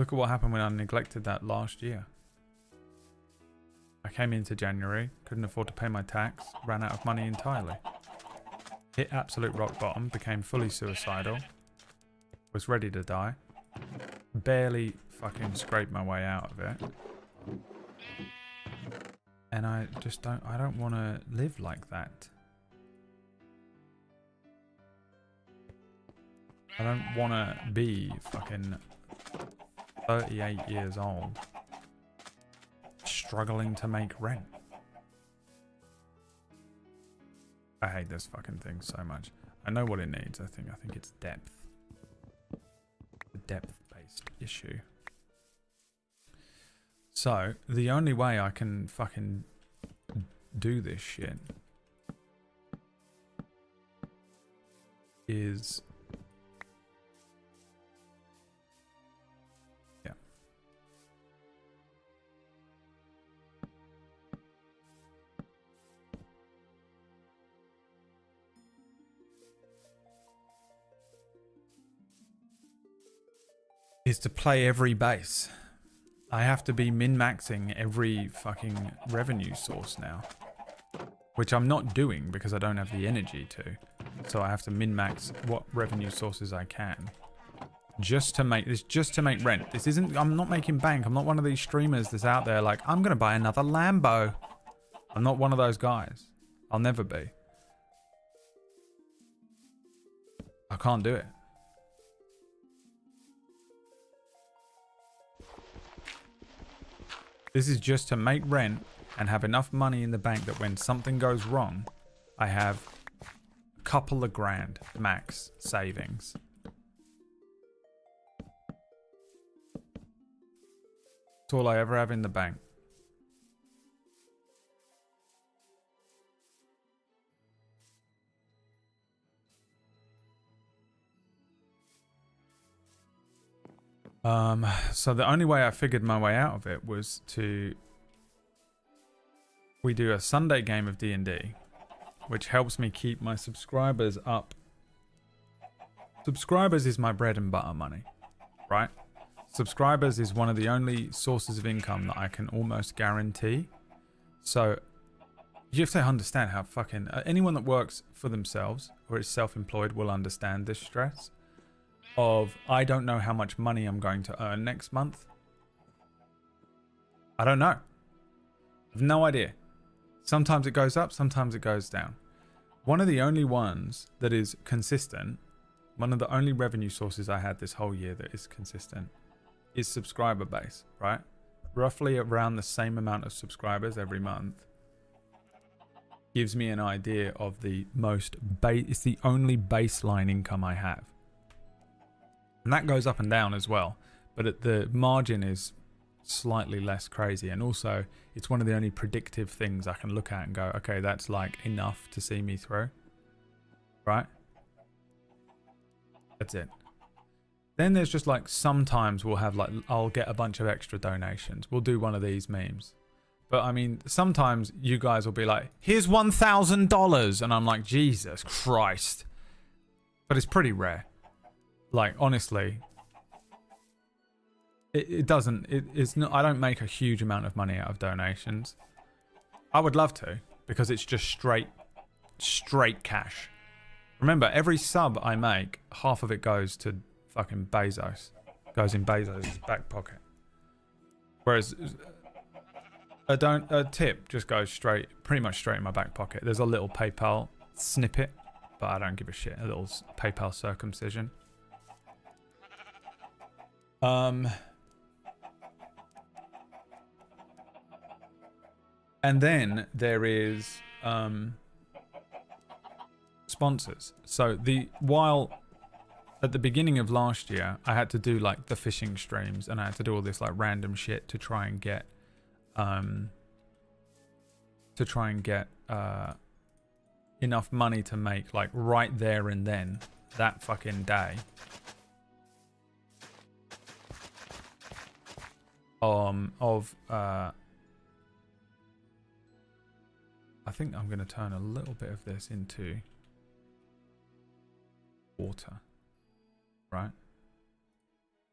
Look at what happened when I neglected that last year. I came into January, couldn't afford to pay my tax, ran out of money entirely. Hit absolute rock bottom, became fully suicidal, was ready to die, barely fucking scraped my way out of it. And I don't want to live like that. I don't want to be fucking 38 years old struggling to make rent. I hate this fucking thing so much. I know what it needs. I think it's depth. A depth-based issue. So, the only way I can fucking do this shit is... yeah. Is to play every base. I have to be min-maxing every fucking revenue source now. Which I'm not doing because I don't have the energy to. So I have to min-max what revenue sources I can. Just to make rent. This isn't, I'm not making bank. I'm not one of these streamers that's out there like, I'm gonna buy another Lambo. I'm not one of those guys. I'll never be. I can't do it. This is just to make rent and have enough money in the bank that when something goes wrong, I have a couple of grand max savings. That's all I ever have in the bank. So the only way I figured my way out of it was we do a Sunday game of D&D, which helps me keep my subscribers up. Subscribers is my bread and butter money, right? Subscribers is one of the only sources of income that I can almost guarantee. So you have to understand how fucking anyone that works for themselves or is self-employed will understand this stress of I don't know how much money I'm going to earn next month. I don't know. I have no idea. Sometimes it goes up, sometimes it goes down. One of the only ones that is consistent, one of the only revenue sources I had this whole year that is consistent is subscriber base, right? Roughly around the same amount of subscribers every month gives me an idea of the most it's the only baseline income I have. And that goes up and down as well, but the margin is slightly less crazy. And also, it's one of the only predictive things I can look at and go, okay, that's like enough to see me through. Right? That's it. Then there's just like, sometimes we'll have like, I'll get a bunch of extra donations. We'll do one of these memes. But I mean, sometimes you guys will be like, here's $1,000. And I'm like, Jesus Christ. But it's pretty rare. Like, honestly, it's not, I don't make a huge amount of money out of donations. I would love to, because it's just straight cash. Remember, every sub I make, half of it goes to fucking Bezos. Goes in Bezos' back pocket. Whereas a tip just goes pretty much straight in my back pocket. There's a little PayPal snippet, but I don't give a shit. A little PayPal circumcision. And then there is sponsors. So while at the beginning of last year I had to do like the fishing streams and I had to do all this like random shit to try and get enough money to make like right there and then that fucking day. I think I'm going to turn a little bit of this into water, right?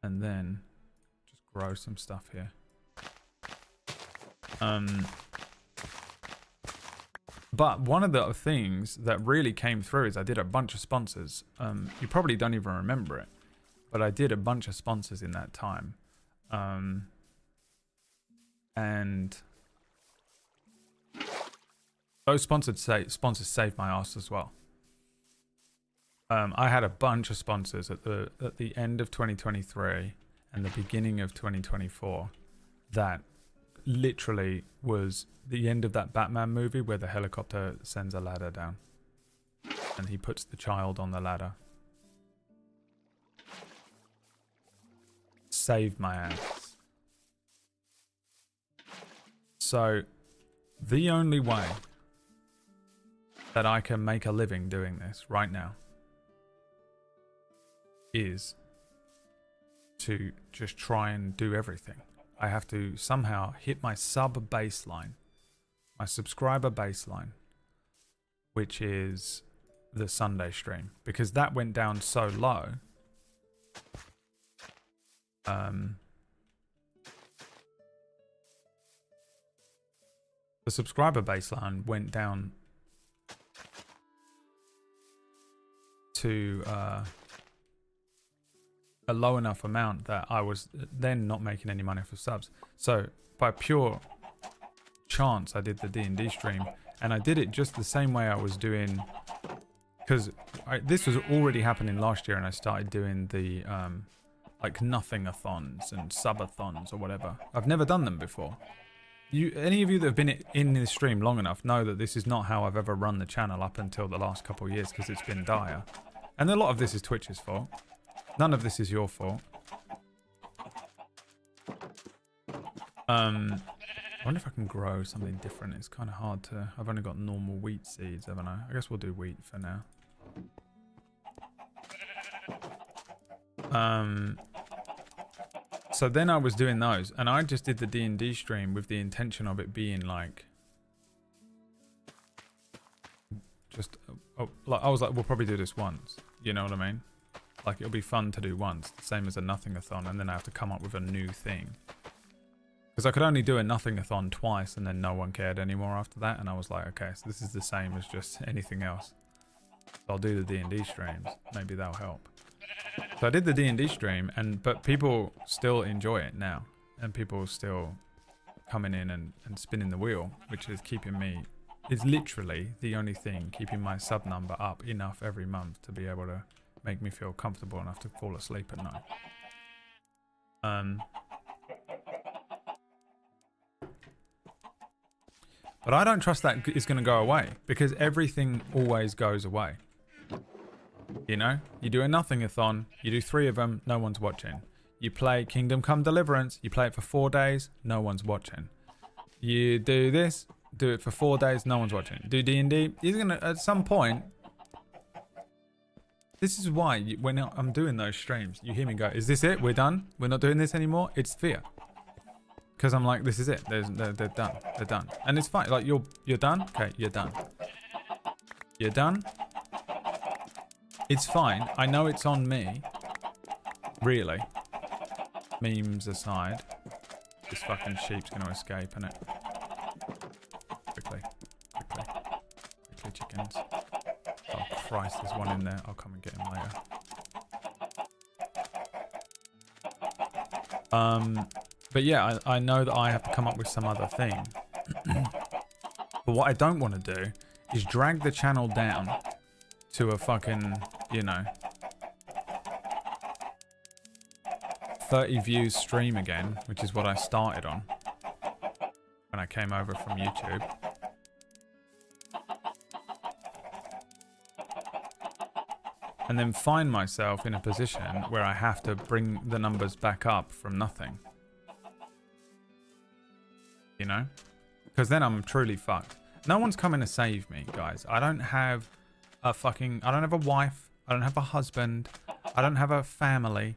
And then just grow some stuff here. But one of the things that really came through is I did a bunch of sponsors. You probably don't even remember it, but I did a bunch of sponsors in that time. And those sponsors saved my ass as well. I had a bunch of sponsors at the end of 2023 and the beginning of 2024 that literally was the end of that Batman movie where the helicopter sends a ladder down and he puts the child on the ladder. Saved my ass. So the only way that I can make a living doing this right now is to just try and do everything. I have to somehow hit my sub baseline, my subscriber baseline, which is the Sunday stream, because that went down so low. The subscriber baseline went down to a low enough amount that I was then not making any money for subs. So by pure chance, I did the D&D stream, and I did it just the same way I was doing, because this was already happening last year, and I started doing the like nothing-a-thons and subathons or whatever. I've never done them before. Any of you that have been in this stream long enough know that this is not how I've ever run the channel up until the last couple of years, because it's been dire. And a lot of this is Twitch's fault. None of this is your fault. I wonder if I can grow something different. It's kind of hard to... I've only got normal wheat seeds, haven't I? I guess we'll do wheat for now. So then I was doing those, and I just did the D&D stream with the intention of it being like... Just... like I was like, we'll probably do this once. You know what I mean? Like, it'll be fun to do once, the same as a nothing-a-thon, and then I have to come up with a new thing. Because I could only do a nothing-a-thon twice, and then no one cared anymore after that, and I was like, okay, so this is the same as just anything else. So I'll do the D&D streams. Maybe that'll help. So I did the D&D stream, but people still enjoy it now. And people still coming in and spinning the wheel, which is keeping me... It's literally the only thing keeping my sub number up enough every month to be able to make me feel comfortable enough to fall asleep at night. But I don't trust that it's going to go away, because everything always goes away. You know? You do a nothing-a-thon, you do 3 of them, no one's watching. You play Kingdom Come Deliverance, you play it for 4 days, no one's watching. You do this, do it for 4 days, no one's watching. Do D&D, you're going to, at some point... This is why when I'm doing those streams, you hear me go, is this it? We're done? We're not doing this anymore? It's fear. Because I'm like, this is it. They're done. They're done. And it's fine. Like, you're done? Okay, you're done. You're done? It's fine. I know it's on me. Really. Memes aside. This fucking sheep's going to escape, innit? Quickly. Quickly, chickens. Oh Christ, there's one in there. I'll come and get him later. But yeah, I know that I have to come up with some other thing. But what I don't want to do is drag the channel down to a fucking, you know, 30 views stream again, which is what I started on when I came over from YouTube. And then find myself in a position where I have to bring the numbers back up from nothing. You know? Because then I'm truly fucked. No one's coming to save me, guys. I don't have a wife. I don't have a husband. I don't have a family.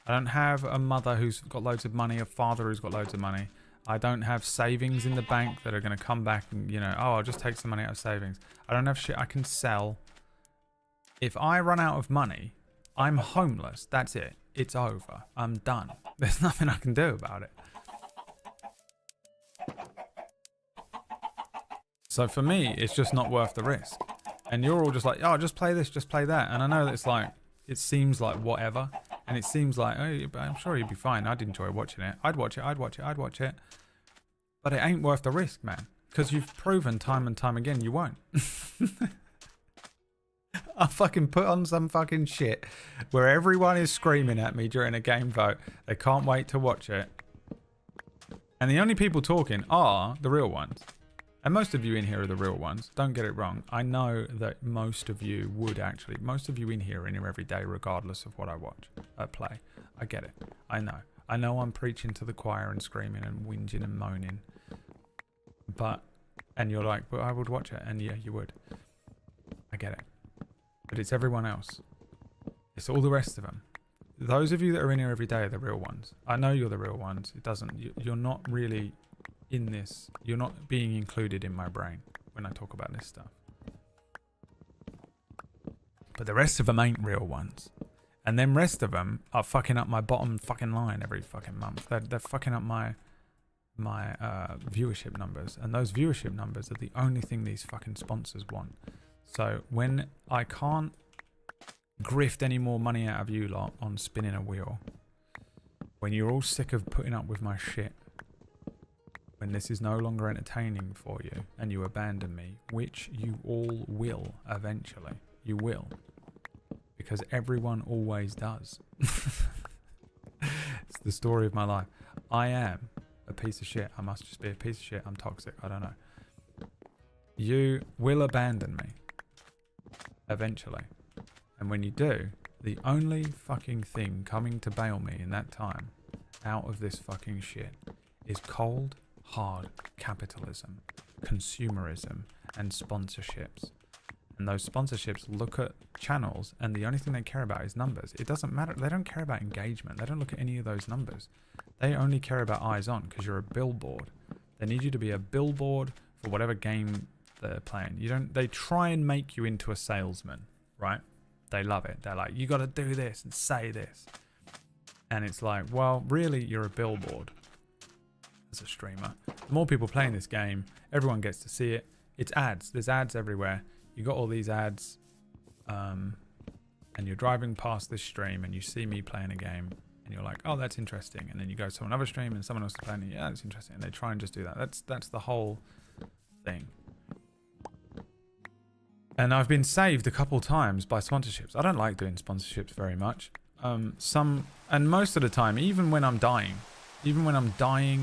I don't have a mother who's got loads of money, a father who's got loads of money. I don't have savings in the bank that are going to come back and, you know, oh, I'll just take some money out of savings. I don't have shit I can sell. If I run out of money, I'm homeless. That's it. it's over. I'm done. There's nothing I can do about it. So for me, it's just not worth the risk. And you're all just like, oh, just play this, just play that. And I know that it's like, it seems like whatever. And it seems like, oh, I'm sure you'd be fine. I'd enjoy watching it. I'd watch it, I'd watch it, I'd watch it. But it ain't worth the risk, man. Because you've proven time and time again you won't. I fucking put on some fucking shit where everyone is screaming at me during a game vote. They can't wait to watch it. And the only people talking are the real ones. And most of you in here are the real ones. Don't get it wrong. I know that most of you would actually. Most of you in here are in here every day regardless of what I watch, play. I get it. I know. I know I'm preaching to the choir and screaming and whinging and moaning. But, and you're like, but I would watch it. And yeah, you would. I get it. But it's everyone else. It's all the rest of them. Those of you that are in here every day are the real ones. I know you're the real ones. It doesn't, you're not really in this. You're not being included in my brain when I talk about this stuff. But the rest of them ain't real ones. And them rest of them are fucking up my bottom fucking line every fucking month. They're fucking up my viewership numbers. And those viewership numbers are the only thing these fucking sponsors want. So when I can't grift any more money out of you lot on spinning a wheel, when you're all sick of putting up with my shit, when this is no longer entertaining for you and you abandon me, which you all will eventually, you will, because everyone always does. It's the story of my life. I am a piece of shit. I must just be a piece of shit. I'm toxic. I don't know. You will abandon me eventually. And when you do, the only fucking thing coming to bail me in that time out of this fucking shit is cold, hard capitalism, consumerism, and sponsorships. And those sponsorships look at channels and the only thing they care about is numbers. It doesn't matter. They don't care about engagement. They don't look at any of those numbers. They only care about eyes on because you're a billboard. They need you to be a billboard for whatever game they're playing. They try and make you into a salesman, right? They love it. They're like, you got to do this and say this. And it's like, well, really, you're a billboard as a streamer. The more people playing this game, everyone gets to see it. It's ads. There's ads everywhere. You got all these ads, and you're driving past this stream and you see me playing a game and you're like, oh, that's interesting. And then you go to another stream and someone else is playing it. Yeah, that's interesting. And they try and just do that. That's the whole thing. And I've been saved a couple times by sponsorships. I don't like doing sponsorships very much. And most of the time, even when I'm dying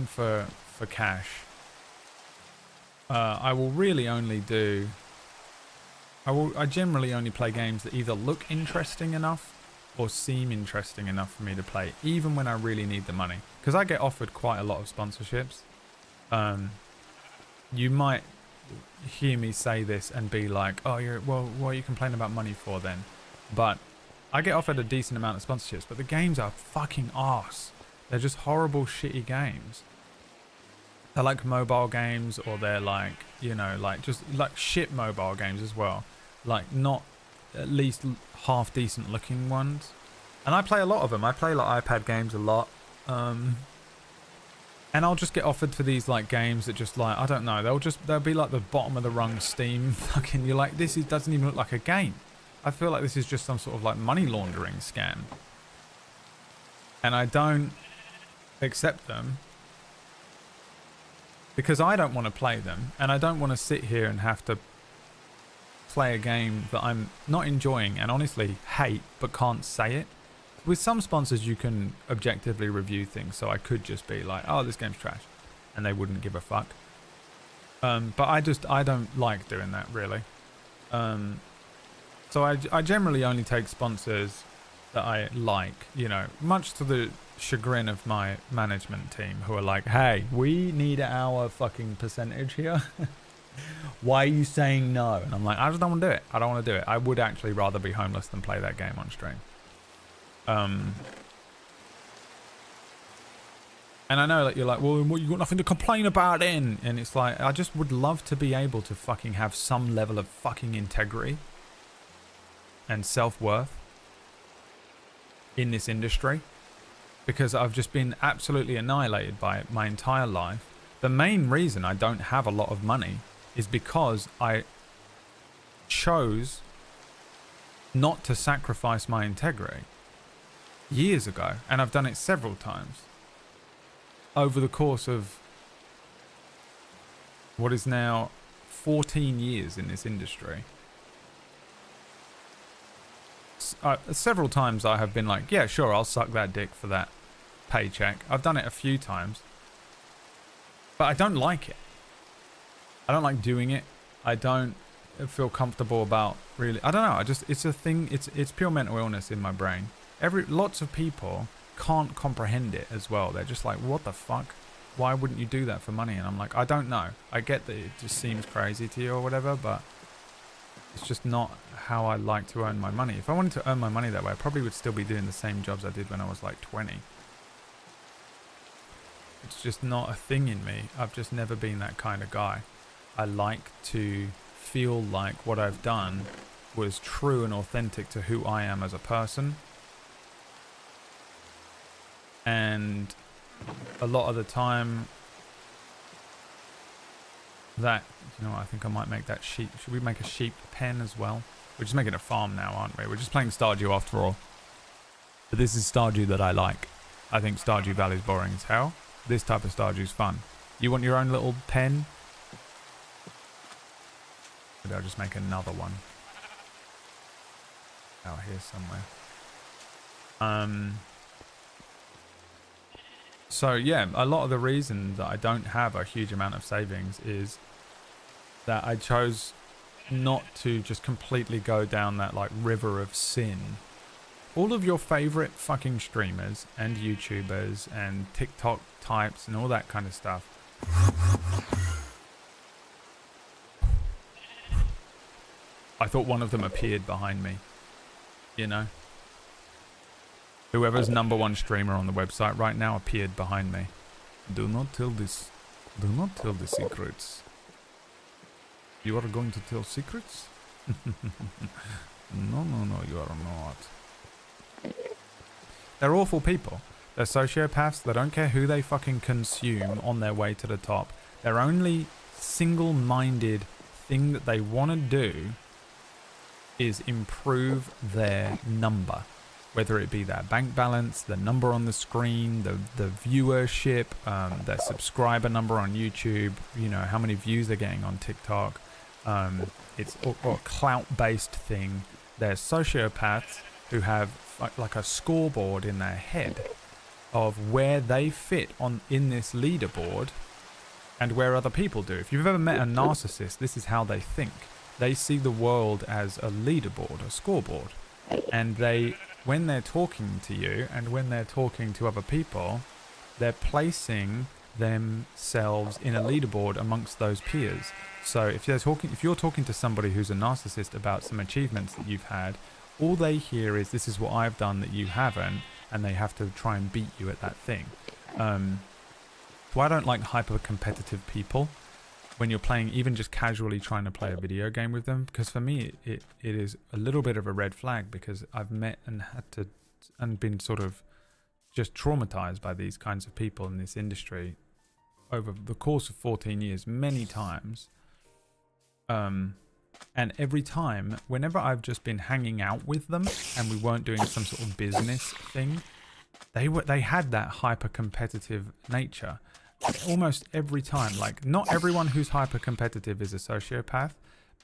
for cash, I will really only do. I generally only play games that either look interesting enough or seem interesting enough for me to play, even when I really need the money. Because I get offered quite a lot of sponsorships. You might hear me say this and be like, oh, what are you complaining about money for then? But I get offered a decent amount of sponsorships, but the games are fucking arse. They're just horrible, shitty games. They're like mobile games, or they're like, just like shit mobile games as well. Like not at least half decent looking ones. And I play a lot of them. I play like iPad games a lot. And I'll just get offered for these like games that just like, I don't know, they'll be like the bottom of the rung Steam fucking, you're like, doesn't even look like a game. I feel like this is just some sort of like money laundering scam. And I don't accept them because I don't want to play them, and I don't want to sit here and have to play a game that I'm not enjoying and honestly hate but can't say it. With some sponsors you can objectively review things, so I could just be like, oh, this game's trash, and they wouldn't give a fuck. But I don't like doing that really. So I generally only take sponsors that I like, much to the chagrin of my management team, who are like, hey, we need our fucking percentage here. Why are you saying no? And I'm like, I just don't want to do it. I don't want to do it. I would actually rather be homeless than play that game on stream. And I know that you're like, well, you got nothing to complain about then. And it's like, I just would love to be able to fucking have some level of fucking integrity and self-worth. in this industry because I've just been absolutely annihilated by it my entire life. The main reason I don't have a lot of money is because I chose not to sacrifice my integrity years ago, and I've done it several times over the course of what is now 14 years in this industry. Several times I have been like, yeah, sure, I'll suck that dick for that paycheck. I've done it a few times, but I don't like it. I don't like doing it. I don't feel comfortable about really. I don't know. It's a thing. It's pure mental illness in my brain. Lots of people can't comprehend it as well. They're just like, what the fuck? Why wouldn't you do that for money? And I'm like, I don't know. I get that it just seems crazy to you or whatever, but it's just not how I like to earn my money. If I wanted to earn my money that way, I probably would still be doing the same jobs I did when I was like 20. It's just not a thing in me. I've just never been that kind of guy. I like to feel like what I've done was true and authentic to who I am as a person. And a lot of the time that, you know, I think I might make that sheep. Should we make a sheep pen as well? We're just making a farm now, aren't we? We're just playing Stardew after all. But this is Stardew that I like. I think Stardew Valley is boring as hell. This type of Stardew is fun. You want your own little pen? Maybe I'll just make another one. Out here somewhere. So yeah, a lot of the reason that I don't have a huge amount of savings is that I chose not to just completely go down that like river of sin. All of your favorite fucking streamers and YouTubers and TikTok types and all that kind of stuff. I thought one of them appeared behind me, you know? Whoever's #1 streamer on the website right now appeared behind me. Do not tell this. Do not tell the secrets. You are going to tell secrets? No, you are not. They're awful people. They're sociopaths. They don't care who they fucking consume on their way to the top. Their only single-minded thing that they want to do is improve their number. Whether it be their bank balance, the number on the screen, the viewership, their subscriber number on YouTube, you know, how many views they're getting on TikTok. It's a clout-based thing. They're sociopaths who have like a scoreboard in their head of where they fit in this leaderboard and where other people do. If you've ever met a narcissist, this is how they think. They see the world as a leaderboard, a scoreboard. And when they're talking to you and when they're talking to other people, they're placing themselves in a leaderboard amongst those peers. So if you're talking to somebody who's a narcissist about some achievements that you've had, all they hear is, this is what I've done that you haven't, and they have to try and beat you at that thing. So I don't like hyper-competitive people when you're playing, even just casually trying to play a video game with them, because for me it is a little bit of a red flag, because I've met and been sort of just traumatized by these kinds of people in this industry over the course of 14 years many times. And every time, whenever I've just been hanging out with them and we weren't doing some sort of business thing, they had that hyper competitive nature. Almost every time. Like, not everyone who's hyper competitive is a sociopath,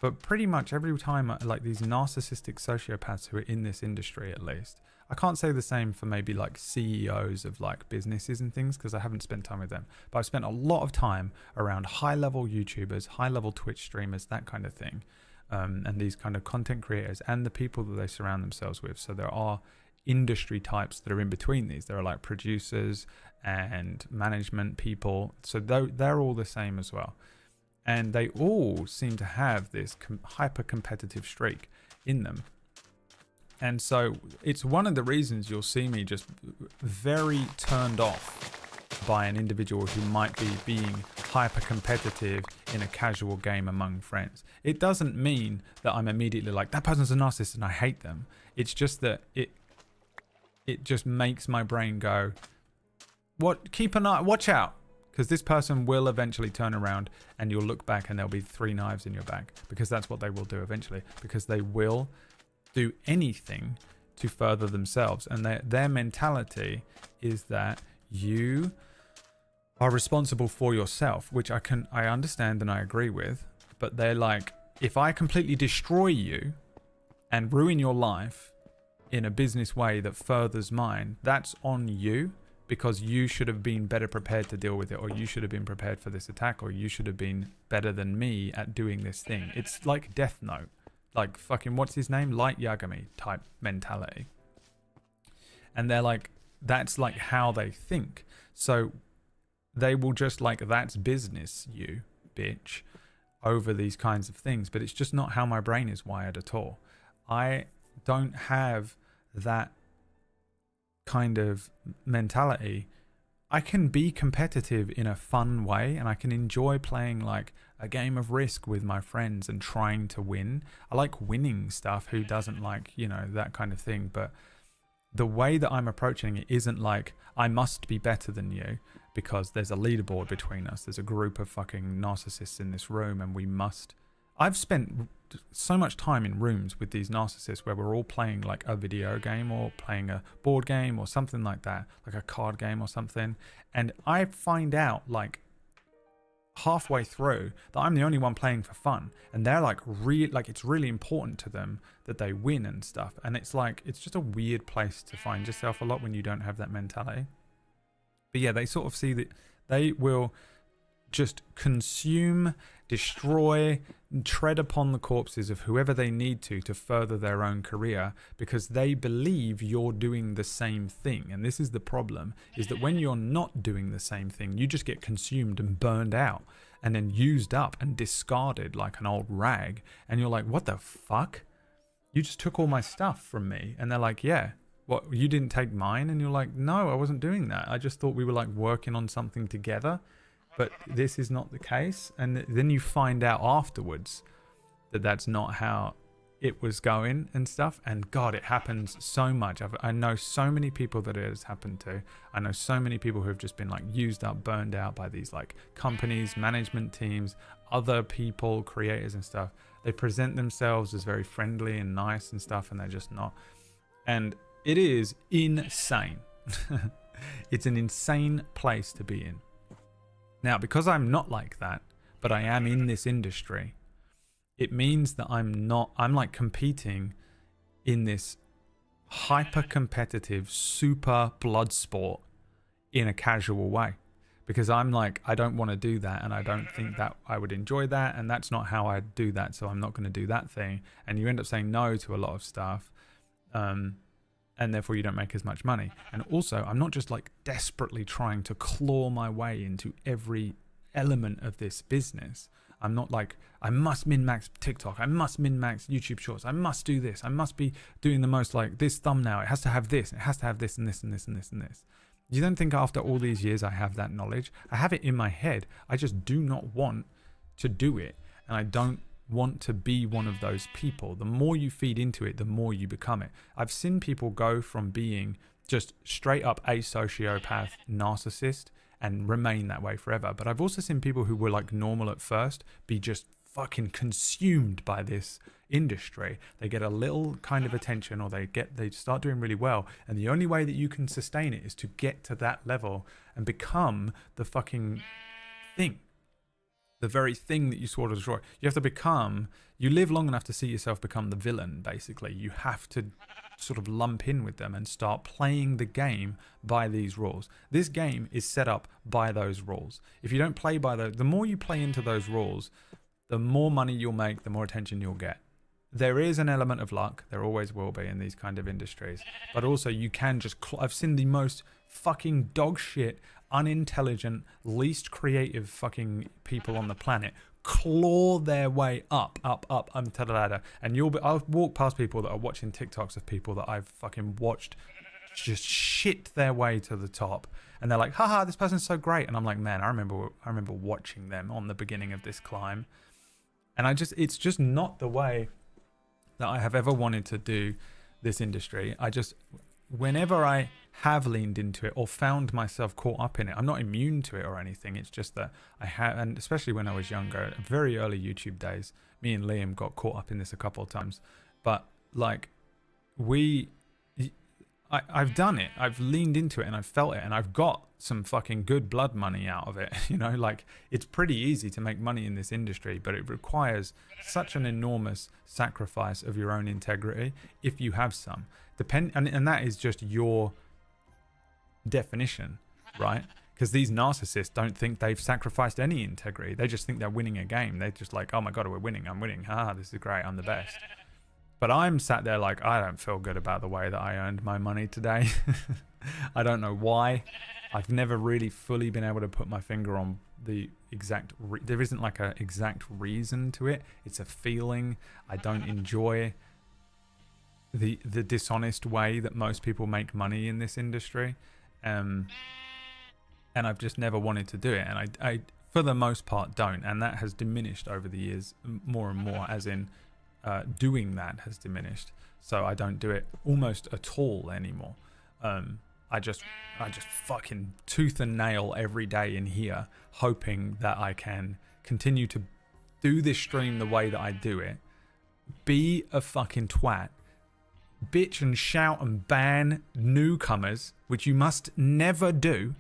but pretty much every time, like, these narcissistic sociopaths who are in this industry, at least. I can't say the same for maybe like CEOs of like businesses and things, because I haven't spent time with them, but I've spent a lot of time around high level YouTubers, high level Twitch streamers, that kind of thing, and these kind of content creators and the people that they surround themselves with. So there are industry types that are in between these. There are like producers and management people, so they're all the same as well, and they all seem to have this hyper competitive streak in them. And so it's one of the reasons you'll see me just very turned off by an individual who might be being hyper competitive in a casual game among friends. It doesn't mean that I'm immediately like, that person's a narcissist and I hate them. It's just that it just makes my brain go, what? Keep an eye, watch out. Because this person will eventually turn around and you'll look back and there'll be 3 knives in your back. Because that's what they will do eventually. Because they will do anything to further themselves. And their mentality is that you are responsible for yourself. Which I understand and I agree with. But they're like, if I completely destroy you and ruin your life in a business way that furthers mine, that's on you. Because you should have been better prepared to deal with it, or you should have been prepared for this attack, or you should have been better than me at doing this thing. It's like Death Note. Like fucking, what's his name? Light Yagami type mentality. And they're like, that's like how they think. So they will just like, that's business, you bitch, over these kinds of things. But it's just not how my brain is wired at all. I don't have that kind of mentality. I can be competitive in a fun way, and I can enjoy playing like a game of Risk with my friends and trying to win. I like winning stuff. Who doesn't like, you know, that kind of thing? But the way that I'm approaching it isn't like I must be better than you because there's a leaderboard between us. There's a group of fucking narcissists in this room and we must. I've spent so much time in rooms with these narcissists where we're all playing like a video game or playing a board game or something like that, like a card game or something. And I find out like halfway through that I'm the only one playing for fun. And they're like, it's really important to them that they win and stuff. And it's like, it's just a weird place to find yourself a lot when you don't have that mentality. But yeah, they sort of see that they will just consume, destroy, tread upon the corpses of whoever they need to further their own career because they believe you're doing the same thing. And this is the problem, is that when you're not doing the same thing, you just get consumed and burned out and then used up and discarded like an old rag. And you're like, what the fuck? You just took all my stuff from me. And they're like, yeah. What, you didn't take mine? And you're like, no, I wasn't doing that. I just thought we were like working on something together. But this is not the case. And then you find out afterwards that that's not how it was going and stuff. And God, it happens so much. I know so many people that it has happened to. I know so many people who have just been like used up, burned out by these like companies, management teams, other people, creators and stuff. They present themselves as very friendly and nice and stuff, and they're just not. And it is insane. It's an insane place to be in. Now, because I'm not like that, but I am in this industry, it means that I'm like competing in this hyper competitive, super blood sport in a casual way. Because I'm like, I don't want to do that, and I don't think that I would enjoy that, and that's not how I do that, so I'm not going to do that thing. And you end up saying no to a lot of stuff. And therefore you don't make as much money. And also, I'm not just like desperately trying to claw my way into every element of this business. I'm not like, I must min-max TikTok, I must min-max YouTube Shorts, I must do this, I must be doing the most like this thumbnail, it has to have this, it has to have this and this and this and this and this. You don't think after all these years I have that knowledge? I have it in my head. I just do not want to do it. And I don't want to be one of those people. The more you feed into it, the more you become it. I've seen people go from being just straight up a sociopath narcissist and remain that way forever. But I've also seen people who were like normal at first be just fucking consumed by this industry. They get a little kind of attention, or they start doing really well, and the only way that you can sustain it is to get to that level and become the fucking thing. The very thing that you sort of destroy. You have to become, you live long enough to see yourself become the villain, basically. You have to sort of lump in with them and start playing the game by these rules. This game is set up by those rules. If you don't play by the more you play into those rules, the more money you'll make, the more attention you'll get. There is an element of luck. There always will be in these kind of industries. But also you can just, I've seen the most fucking dog shit, unintelligent, least creative fucking people on the planet claw their way up onto the ladder. And I'll walk past people that are watching TikToks of people that I've fucking watched just shit their way to the top. And they're like, haha, this person's so great. And I'm like, man, I remember watching them on the beginning of this climb. And it's just not the way that I have ever wanted to do this industry. whenever I have leaned into it or found myself caught up in it, I'm not immune to it or anything. It's just that I have, and especially when I was younger, very early YouTube days, me and Liam got caught up in this a couple of times. But like, I've done it. I've leaned into it and I've felt it, and I've got some fucking good blood money out of it. You know, like, it's pretty easy to make money in this industry, but it requires such an enormous sacrifice of your own integrity if you have some. And that is just your definition, right? Because these narcissists don't think they've sacrificed any integrity. They just think they're winning a game. They're just like, oh my god, we're winning. I'm winning. Ah, this is great. I'm the best. But I'm sat there like, I don't feel good about the way that I earned my money today. I don't know why. I've never really fully been able to put my finger on the exact... there isn't like an exact reason to it. It's a feeling. I don't enjoy the dishonest way that most people make money in this industry. And I've just never wanted to do it. And I for the most part, don't. And that has diminished over the years more and more, as in... doing that has diminished, so I don't do it almost at all anymore. I just fucking tooth and nail every day in here, hoping that I can continue to do this stream the way that I do it, be a fucking twat, bitch and shout and ban newcomers, which you must never do,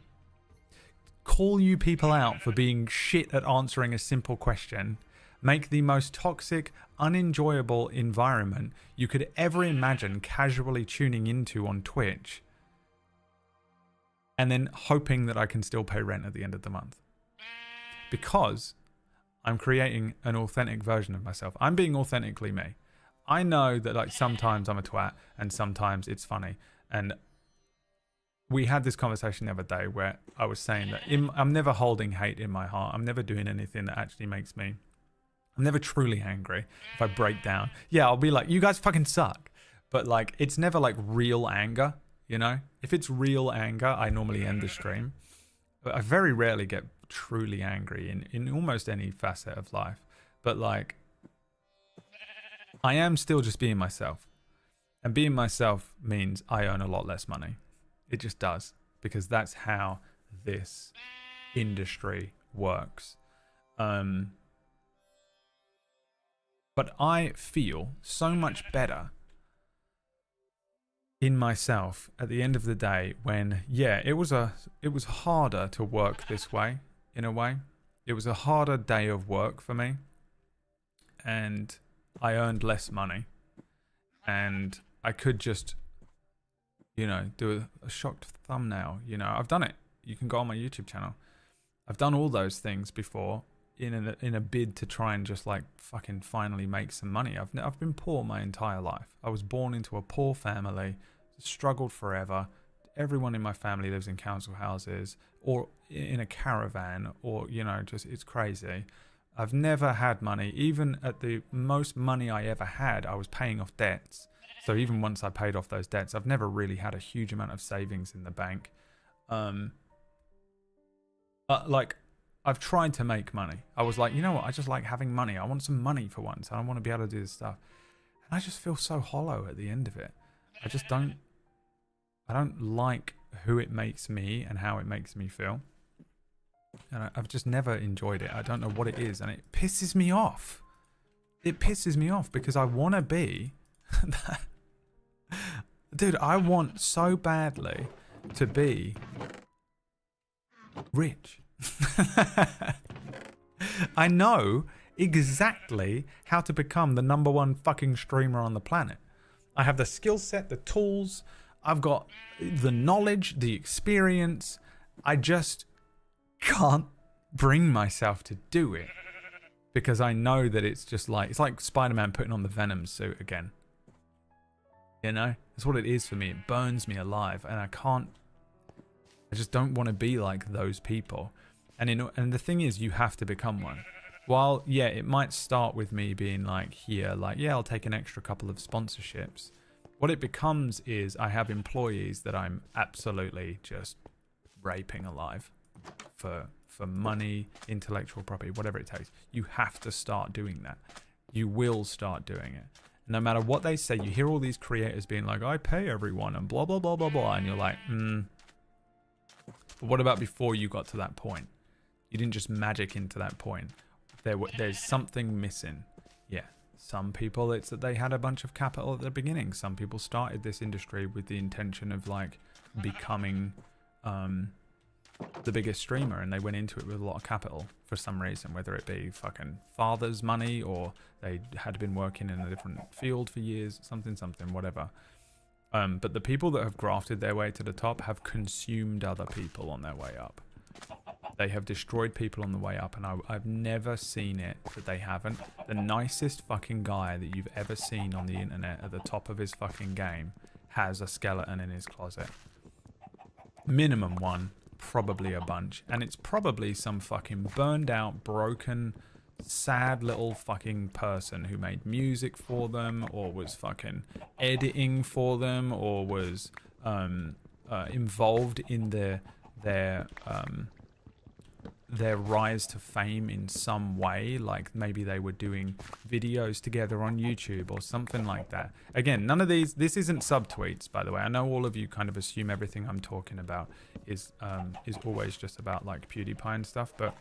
call you people out for being shit at answering a simple question, make the most toxic, unenjoyable environment you could ever imagine casually tuning into on Twitch, and then hoping that I can still pay rent at the end of the month. Because I'm creating an authentic version of myself. I'm being authentically me. I know that like sometimes I'm a twat and sometimes it's funny. And we had this conversation the other day where I was saying that I'm never holding hate in my heart. I'm never doing anything that actually makes me... I'm never truly angry. If I break down, yeah, I'll be like, you guys fucking suck. But like, it's never like real anger, you know? If it's real anger, I normally end the stream. But I very rarely get truly angry in almost any facet of life. But like, I am still just being myself. And being myself means I earn a lot less money. It just does. Because that's how this industry works. But I feel so much better in myself at the end of the day when, yeah, it was harder to work this way, in a way. It was a harder day of work for me. And I earned less money. And I could just, you know, do a shocked thumbnail. You know, I've done it. You can go on my YouTube channel. I've done all those things before. In a bid to try and just like fucking finally make some money. I've been poor my entire life. I was born into a poor family, struggled forever. Everyone in my family lives in council houses or in a caravan, or, you know, just, it's crazy. I've never had money. Even at the most money I ever had, I was paying off debts. So even once I paid off those debts, I've never really had a huge amount of savings in the bank. Like, I've tried to make money. I was like, you know what? I just like having money. I want some money for once. I want to be able to do this stuff. And I just feel so hollow at the end of it. I don't like who it makes me and how it makes me feel. And I've just never enjoyed it. I don't know what it is. And it pisses me off. It pisses me off because I want to be... Dude, I want so badly to be rich. I know exactly how to become the #1 fucking streamer on the planet. I have the skill set, the tools, I've got the knowledge, the experience. I just can't bring myself to do it because I know that it's just like, it's like Spider-Man putting on the Venom suit again. You know, that's what it is for me. It burns me alive, and I just don't want to be like those people. And the thing is, you have to become one. While, yeah, it might start with me being like here, like, yeah, I'll take an extra couple of sponsorships. What it becomes is I have employees that I'm absolutely just raping alive for money, intellectual property, whatever it takes. You have to start doing that. You will start doing it. No matter what they say, you hear all these creators being like, I pay everyone and blah, blah, blah, blah, blah. And you're like, But what about before you got to that point? You didn't just magic into that point. There's something missing. Yeah. Some people, it's that they had a bunch of capital at the beginning. Some people started this industry with the intention of like becoming the biggest streamer, and they went into it with a lot of capital for some reason, whether it be fucking father's money or they had been working in a different field for years, something, whatever. But the people that have grafted their way to the top have consumed other people on their way up. They have destroyed people on the way up, and I've never seen it that they haven't. The nicest fucking guy that you've ever seen on the internet at the top of his fucking game has a skeleton in his closet. Minimum one, probably a bunch. And it's probably some fucking burned out, broken, sad little fucking person who made music for them, or was fucking editing for them, or was involved in their rise to fame in some way, like maybe they were doing videos together on YouTube or something like that. Again, none of this isn't subtweets, by the way. I know all of you kind of assume everything I'm talking about is always just about like PewDiePie and stuff, but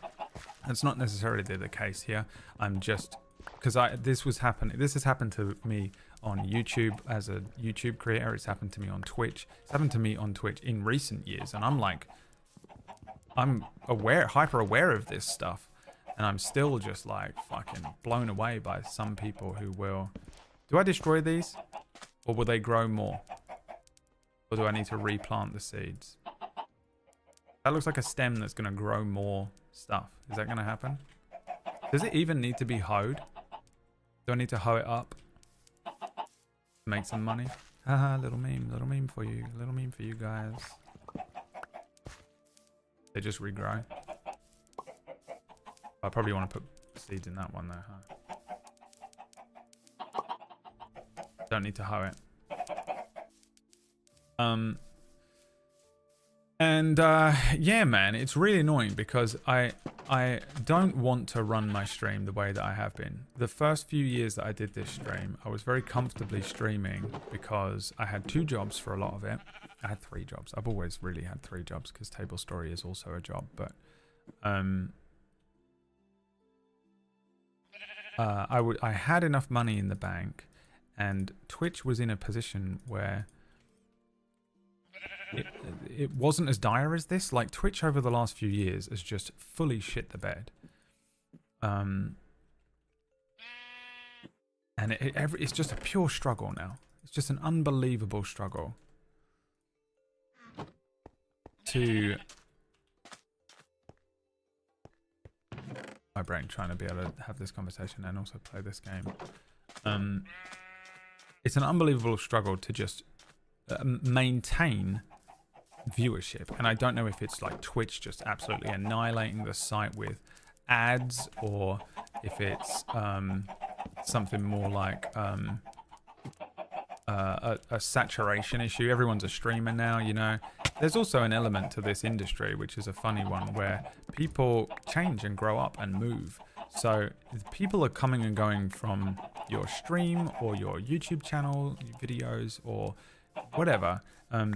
that's not necessarily the case here. I'm just, because this has happened to me on YouTube as a YouTube creator. It's happened to me on Twitch. It's happened to me on Twitch in recent years, and I'm hyper aware of this stuff, and I'm still just like fucking blown away by some people who will. Do I destroy these, or will they grow more, or do I need to replant the seeds? That looks like a stem that's going to grow more stuff. Is that going to happen? Does it even need to be hoed? Do I need to hoe it up to make some money? Haha, little meme for you, guys. They just regrow. I probably want to put seeds in that one though, huh? Don't need to hoe it. Yeah, man, it's really annoying because I don't want to run my stream the way that I have been. The first few years that I did this stream, I was very comfortably streaming because I had 2 jobs for a lot of it. I had 3 jobs. I've always really had 3 jobs because Table Story is also a job. But I had enough money in the bank, and Twitch was in a position where it wasn't as dire as this. Like, Twitch over the last few years has just fully shit the bed. And it's just a pure struggle now. It's just an unbelievable struggle to my brain trying to be able to have this conversation and also play this game. It's an unbelievable struggle to just maintain viewership, and I don't know if it's like Twitch just absolutely annihilating the site with ads, or if it's something more like a saturation issue. Everyone's a streamer now, you know. There's also an element to this industry, which is a funny one, where people change and grow up and move. So people are coming and going from your stream or your YouTube channel, videos, or whatever,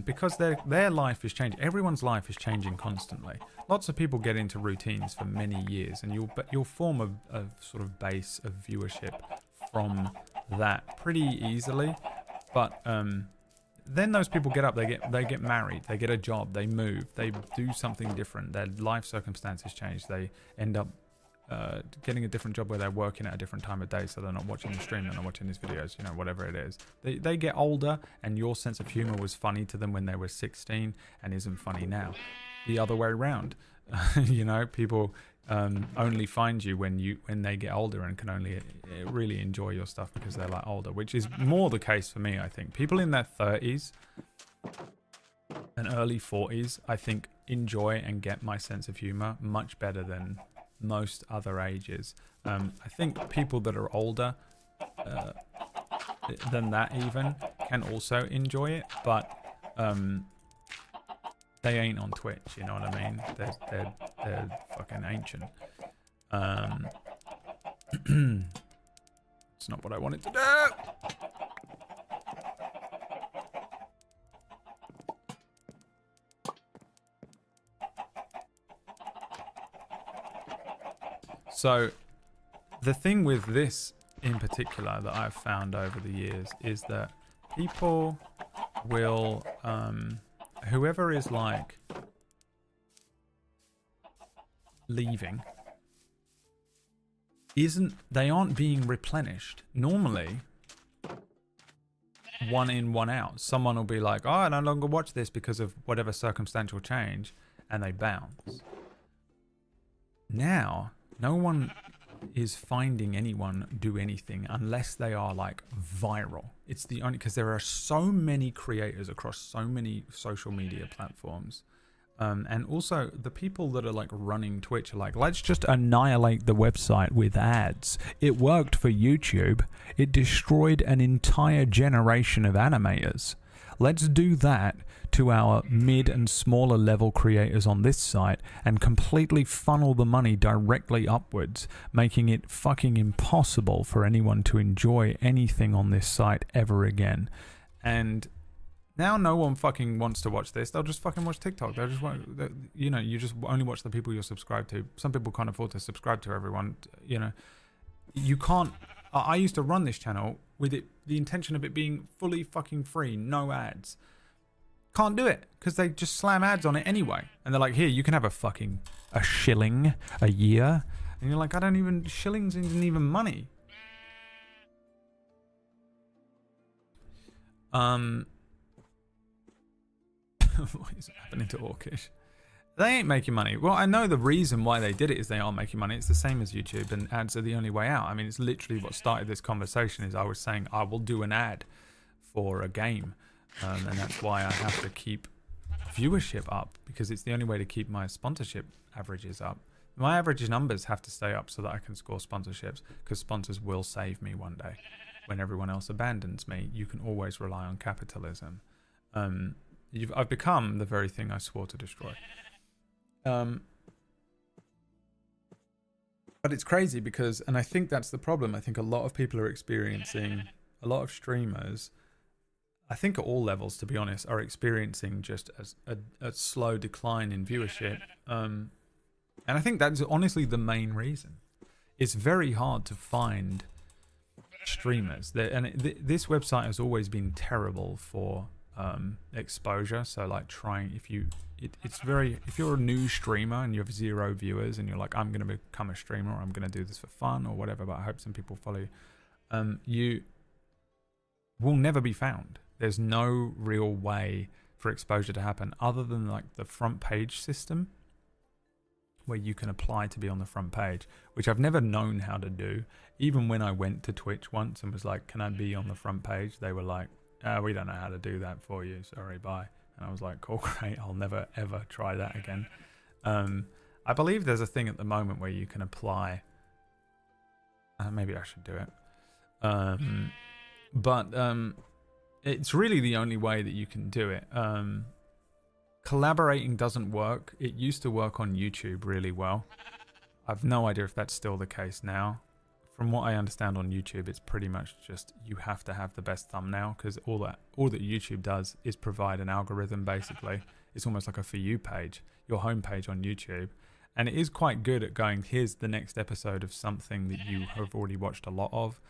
because their life is changing. Everyone's life is changing constantly. Lots of people get into routines for many years, and you'll form a sort of base of viewership from that pretty easily. But then those people get up, they get married, they get a job, they move, they do something different. Their life circumstances change. They end up getting a different job where they're working at a different time of day, so they're not watching the stream, they're not watching these videos, you know, whatever it is. They get older, and your sense of humor was funny to them when they were 16 and isn't funny now. The other way around. You know, people only find you when they get older and can only really enjoy your stuff because they're like older, which is more the case for me. I think people in their 30s and early 40s, I think, enjoy and get my sense of humor much better than most other ages. I think people that are older than that even can also enjoy it, but they ain't on Twitch, you know what I mean? They're fucking ancient. It's not what I wanted to do. So the thing with this in particular that I've found over the years is that people will, whoever is like leaving, they aren't being replenished. Normally, one in, one out. Someone will be like, oh, I no longer watch this because of whatever circumstantial change, and they bounce. Now, no one is finding anyone do anything unless they are like viral. It's the only, because there are so many creators across so many social media platforms. And also the people that are like running Twitch are like, let's just annihilate the website with ads. It worked for YouTube. It destroyed an entire generation of animators. Let's do that to our mid and smaller level creators on this site and completely funnel the money directly upwards, making it fucking impossible for anyone to enjoy anything on this site ever again. And now no one fucking wants to watch this. They'll just fucking watch TikTok. They'll just, you know, you just only watch the people you're subscribed to. Some people can't afford to subscribe to everyone. You know, you can't. I used to run this channel with the intention of it being fully fucking free, no ads. Can't do it because they just slam ads on it anyway. And they're like, here, you can have a shilling a year. And you're like, shillings isn't even money. What is happening to Orcish? They ain't making money. Well, I know the reason why they did it is they are making money. It's the same as YouTube, and ads are the only way out. I mean, it's literally what started this conversation. Is I was saying I will do an ad for a game, and that's why I have to keep viewership up, because it's the only way to keep my sponsorship averages up. My average numbers have to stay up so that I can score sponsorships, because sponsors will save me one day. When everyone else abandons me, you can always rely on capitalism. I've become the very thing I swore to destroy. But it's crazy because, and I think that's the problem. I think a lot of people are experiencing, a lot of streamers, I think at all levels, to be honest, are experiencing just a slow decline in viewership. And I think that's honestly the main reason. It's very hard to find streamers. This website has always been terrible for exposure. So like if you're a new streamer and you have 0 viewers and you're like, I'm going to become a streamer, or I'm going to do this for fun or whatever, but I hope some people follow you, you will never be found. There's no real way for exposure to happen other than like the front page system, where you can apply to be on the front page, which I've never known how to do. Even when I went to Twitch once and was like, can I be on the front page? They were like, we don't know how to do that for you. Sorry, bye. And I was like, cool, great. I'll never, ever try that again. I believe there's a thing at the moment where you can apply. Maybe I should do it. But it's really the only way that you can do it. Collaborating doesn't work. It used to work on YouTube really well. I've no idea if that's still the case now. From what I understand on YouTube, it's pretty much just you have to have the best thumbnail, because all that YouTube does is provide an algorithm, basically. It's almost like a For You page, your homepage on YouTube. And it is quite good at going, here's the next episode of something that you have already watched a lot of.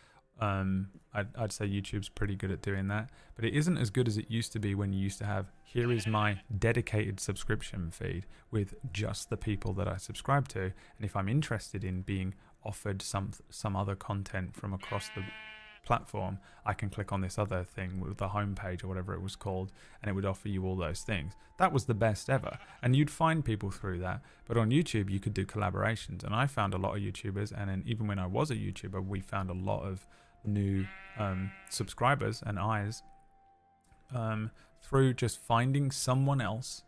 I'd say YouTube's pretty good at doing that, but it isn't as good as it used to be when you used to have, here is my dedicated subscription feed with just the people that I subscribe to, and if I'm interested in being offered some other content from across the platform, I can click on this other thing with the homepage or whatever it was called, and it would offer you all those things. That was the best ever, and you'd find people through that. But on YouTube you could do collaborations, and I found a lot of YouTubers, and then even when I was a YouTuber, we found a lot of new subscribers and eyes through just finding someone else,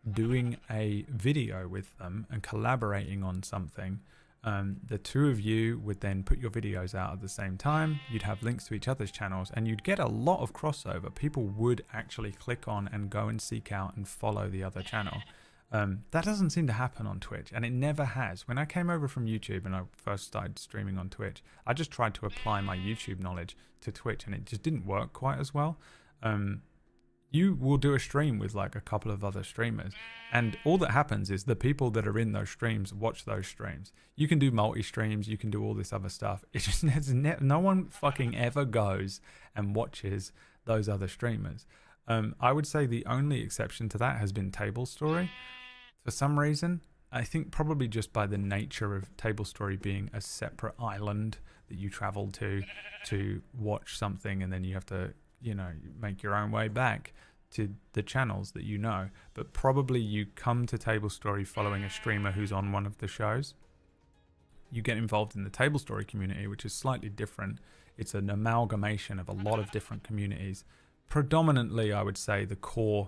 doing a video with them and collaborating on something. The two of you would then put your videos out at the same time. You'd have links to each other's channels, and you'd get a lot of crossover. People would actually click on and go and seek out and follow the other channel. That doesn't seem to happen on Twitch, and it never has. When I came over from YouTube and I first started streaming on Twitch, I just tried to apply my YouTube knowledge to Twitch, and it just didn't work quite as well. you will do a stream with like a couple of other streamers, and all that happens is the people that are in those streams watch those streams. You can do multi-streams, you can do all this other stuff. It's just no one fucking ever goes and watches those other streamers. I would say the only exception to that has been Table Story. For some reason, I think probably just by the nature of Table Story being a separate island that you travel to watch something, and then you have to, you know, make your own way back to the channels that you know. But probably you come to Table Story following a streamer who's on one of the shows. You get involved in the Table Story community, which is slightly different. It's an amalgamation of a lot of different communities. Predominantly, I would say the core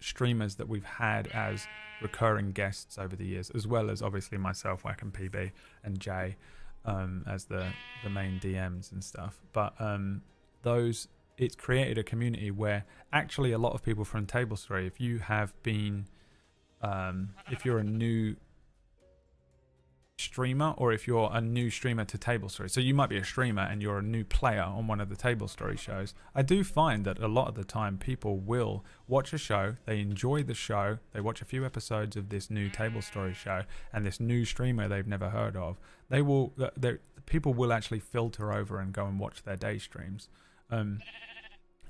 streamers that we've had as recurring guests over the years, as well as obviously myself, Wack and PB, and Jay as the main DMs and stuff. But it's created a community where actually a lot of people from Table Story, if you have been, if you're a new streamer, or if you're a new streamer to Table Story, so you might be a streamer and you're a new player on one of the Table Story shows, I do find that a lot of the time people will watch a show, they enjoy the show, they watch a few episodes of this new Table Story show, and this new streamer they've never heard of, people will actually filter over and go and watch their day streams.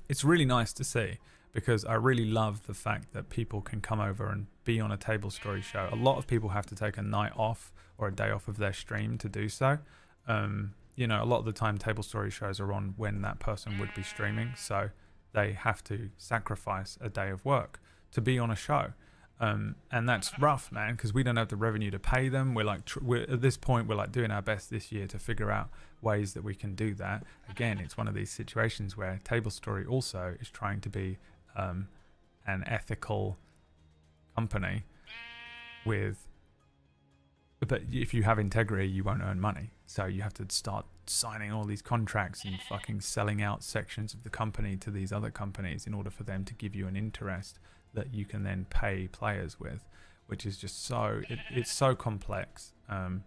It's really nice to see, because I really love the fact that people can come over and be on a Table Story show. A lot of people have to take a night off or a day off of their stream to do so. You know, a lot of the time Table Story shows are on when that person would be streaming, so they have to sacrifice a day of work to be on a show. And that's rough, man, because we don't have the revenue to pay them. We're at this point, we're like doing our best this year to figure out ways that we can do that. Again, it's one of these situations where Table Story also is trying to be an ethical company but if you have integrity, you won't earn money. So you have to start signing all these contracts and fucking selling out sections of the company to these other companies in order for them to give you an interest that you can then pay players with, which is just so, it's so complex. And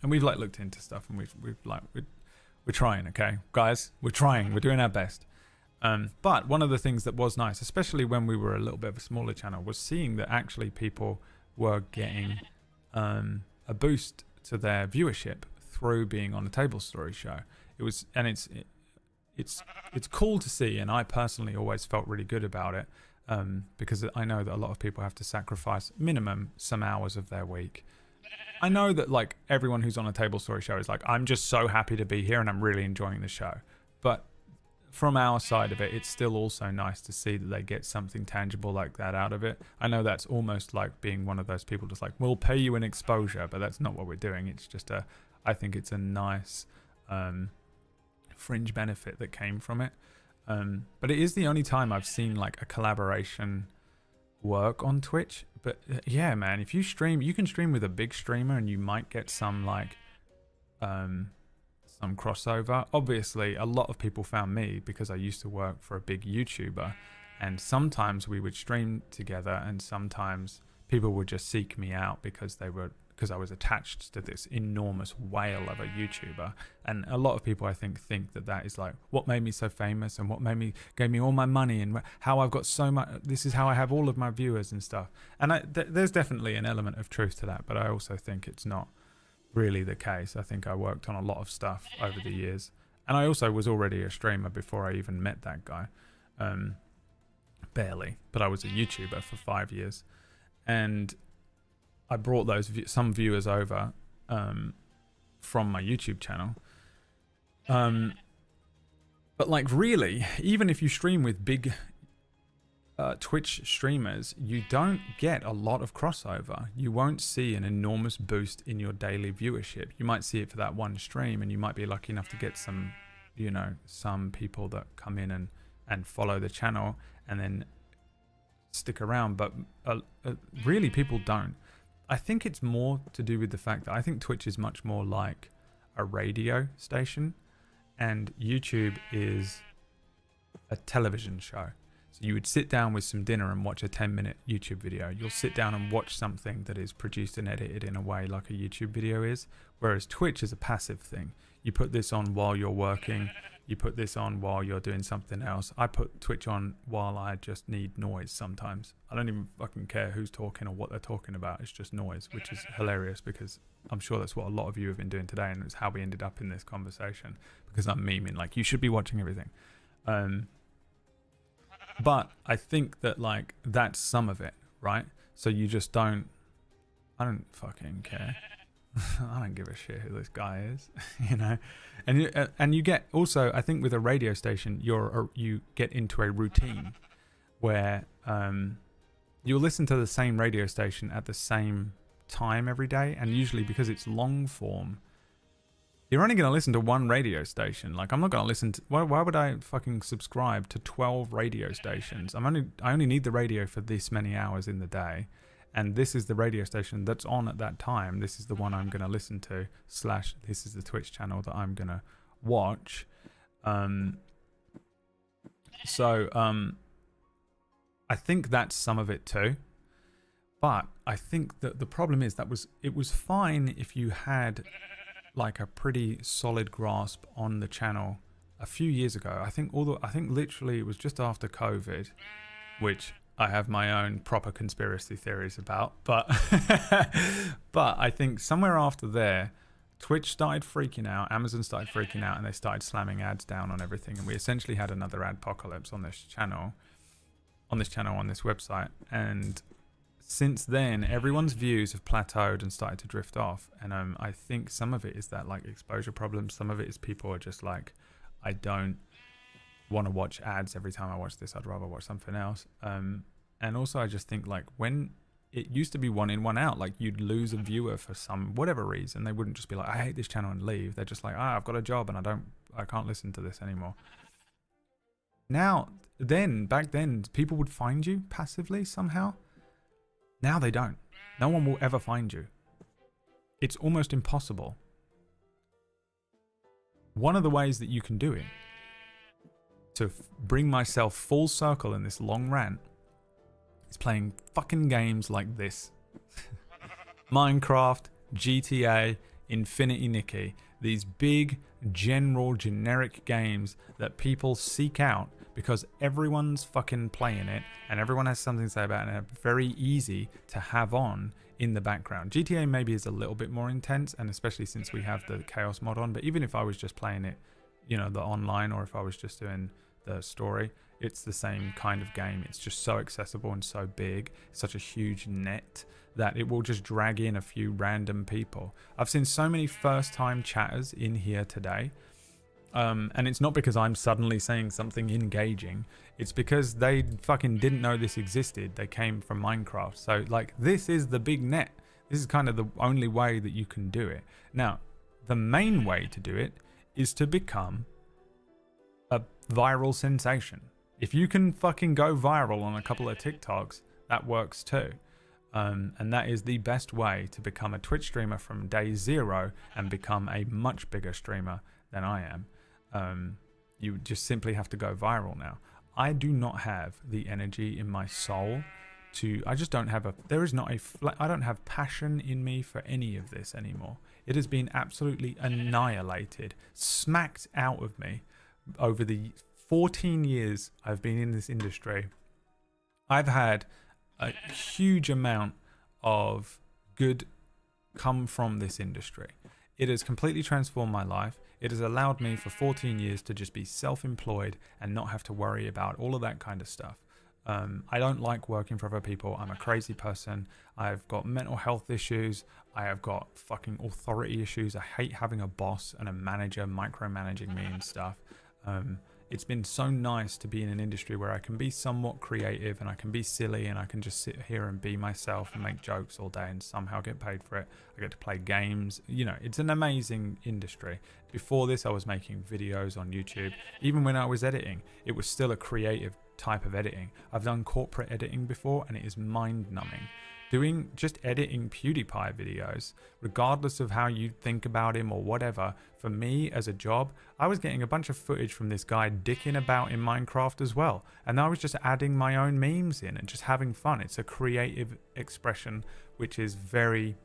we've like looked into stuff, and we're trying, okay, guys, we're trying, we're doing our best. But one of the things that was nice, especially when we were a little bit of a smaller channel, was seeing that actually people were getting a boost to their viewership through being on a Table Story show. It's cool to see, and I personally always felt really good about it, because I know that a lot of people have to sacrifice minimum some hours of their week. I know that like everyone who's on a Table Story show is like, I'm just so happy to be here and I'm really enjoying the show. But from our side of it, it's still also nice to see that they get something tangible like that out of it. I know that's almost like being one of those people just like, we'll pay you an exposure, but that's not what we're doing. It's just I think it's a nice fringe benefit that came from it. But it is the only time I've seen like a collaboration work on Twitch. But yeah, man, if you stream, you can stream with a big streamer and you might get some like some crossover. Obviously, a lot of people found me because I used to work for a big YouTuber, and sometimes we would stream together, and sometimes people would just seek me out because I was attached to this enormous whale of a YouTuber. And a lot of people, I think that is like what made me so famous, and what gave me all my money, and how I've got so much, this is how I have all of my viewers and stuff. And there's definitely an element of truth to that, but I also think it's not really the case. I think I worked on a lot of stuff over the years, and I also was already a streamer before I even met that guy. Barely, but I was a YouTuber for 5 years, and I brought some viewers over from my YouTube channel. But like really, even if you stream with big Twitch streamers, you don't get a lot of crossover. You won't see an enormous boost in your daily viewership. You might see it for that one stream, and you might be lucky enough to get some, you know, some people that come in and follow the channel and then stick around. But really, people don't. I think it's more to do with the fact that I think Twitch is much more like a radio station, and YouTube is a television show. So you would sit down with some dinner and watch a 10-minute YouTube video. You'll sit down and watch something that is produced and edited in a way like a YouTube video is, whereas Twitch is a passive thing. You put this on while you're working, you put this on while you're doing something else. I put Twitch on while I just need noise sometimes. I don't even fucking care who's talking or what they're talking about. It's just noise, which is hilarious because I'm sure that's what a lot of you have been doing today, and it's how we ended up in this conversation, because I'm memeing like you should be watching everything. But I think that like that's some of it, right? So you just don't, I don't fucking care. I don't give a shit who this guy is, you know. And you get also, I think with a radio station, you get into a routine where you'll listen to the same radio station at the same time every day, and usually because it's long form, you're only going to listen to one radio station. Like I'm not going to listen to, why would I fucking subscribe to 12 radio stations? I only need the radio for this many hours in the day. And this is the radio station that's on at that time. This is the one I'm going to listen to, / this is the Twitch channel that I'm going to watch. I think that's some of it too. But I think that the problem is it was fine if you had like a pretty solid grasp on the channel a few years ago. I think literally it was just after COVID, which I have my own proper conspiracy theories about, but but I think somewhere after there, Twitch started freaking out, Amazon started freaking out, and they started slamming ads down on everything, and we essentially had another adpocalypse on this channel, on this website. And since then, everyone's views have plateaued and started to drift off. And I think some of it is that like exposure problems. Some of it is people are just like, I don't want to watch ads every time I watch this. I'd rather watch something else. And also I just think like when it used to be one in, one out, like you'd lose a viewer for some whatever reason. They wouldn't just be like, I hate this channel and leave. They're just like, I've got a job and I can't listen to this anymore. Now, back then, people would find you passively somehow. Now they don't. No one will ever find you. It's almost impossible. One of the ways that you can do it, to bring myself full circle in this long rant, is playing fucking games like this. Minecraft, GTA, Infinity Nikki. These big, general, generic games that people seek out because everyone's fucking playing it and everyone has something to say about it, and they're very easy to have on in the background. GTA maybe is a little bit more intense, and especially since we have the Chaos mod on, but even if I was just playing it, you know, the online, or if I was just doing the story, it's the same kind of game. It's just so accessible and so big, such a huge net that it will just drag in a few random people. I've seen so many first-time chatters in here today, and it's not because I'm suddenly saying something engaging. It's because they fucking didn't know this existed. They came from Minecraft. So, like, this is the big net. This is kind of the only way that you can do it. Now, the main way to do it is to become a viral sensation. If you can fucking go viral on a couple of TikToks, that works too. And that is the best way to become a Twitch streamer from day zero and become a much bigger streamer than I am. You just simply have to go viral now. I do not have the energy in my soul to, I just don't have I don't have passion in me for any of this anymore. It has been absolutely annihilated, smacked out of me over the 14 years I've been in this industry. I've had a huge amount of good come from this industry. It has completely transformed my life. It has allowed me for 14 years to just be self-employed and not have to worry about all of that kind of stuff. I don't like working for other people. I'm a crazy person. I've got mental health issues. I have got fucking authority issues. I hate having a boss and a manager micromanaging me and stuff. It's been so nice to be in an industry where I can be somewhat creative and I can be silly and I can just sit here and be myself and make jokes all day and somehow get paid for it. I get to play games. You know, it's an amazing industry. Before this, I was making videos on YouTube. Even when I was editing, it was still a creative type of editing. I've done corporate editing before and it is mind-numbing. Doing just editing PewDiePie videos, regardless of how you think about him or whatever, for me as a job, I was getting a bunch of footage from this guy dicking about in Minecraft as well. And I was just adding my own memes in and just having fun. It's a creative expression, which is very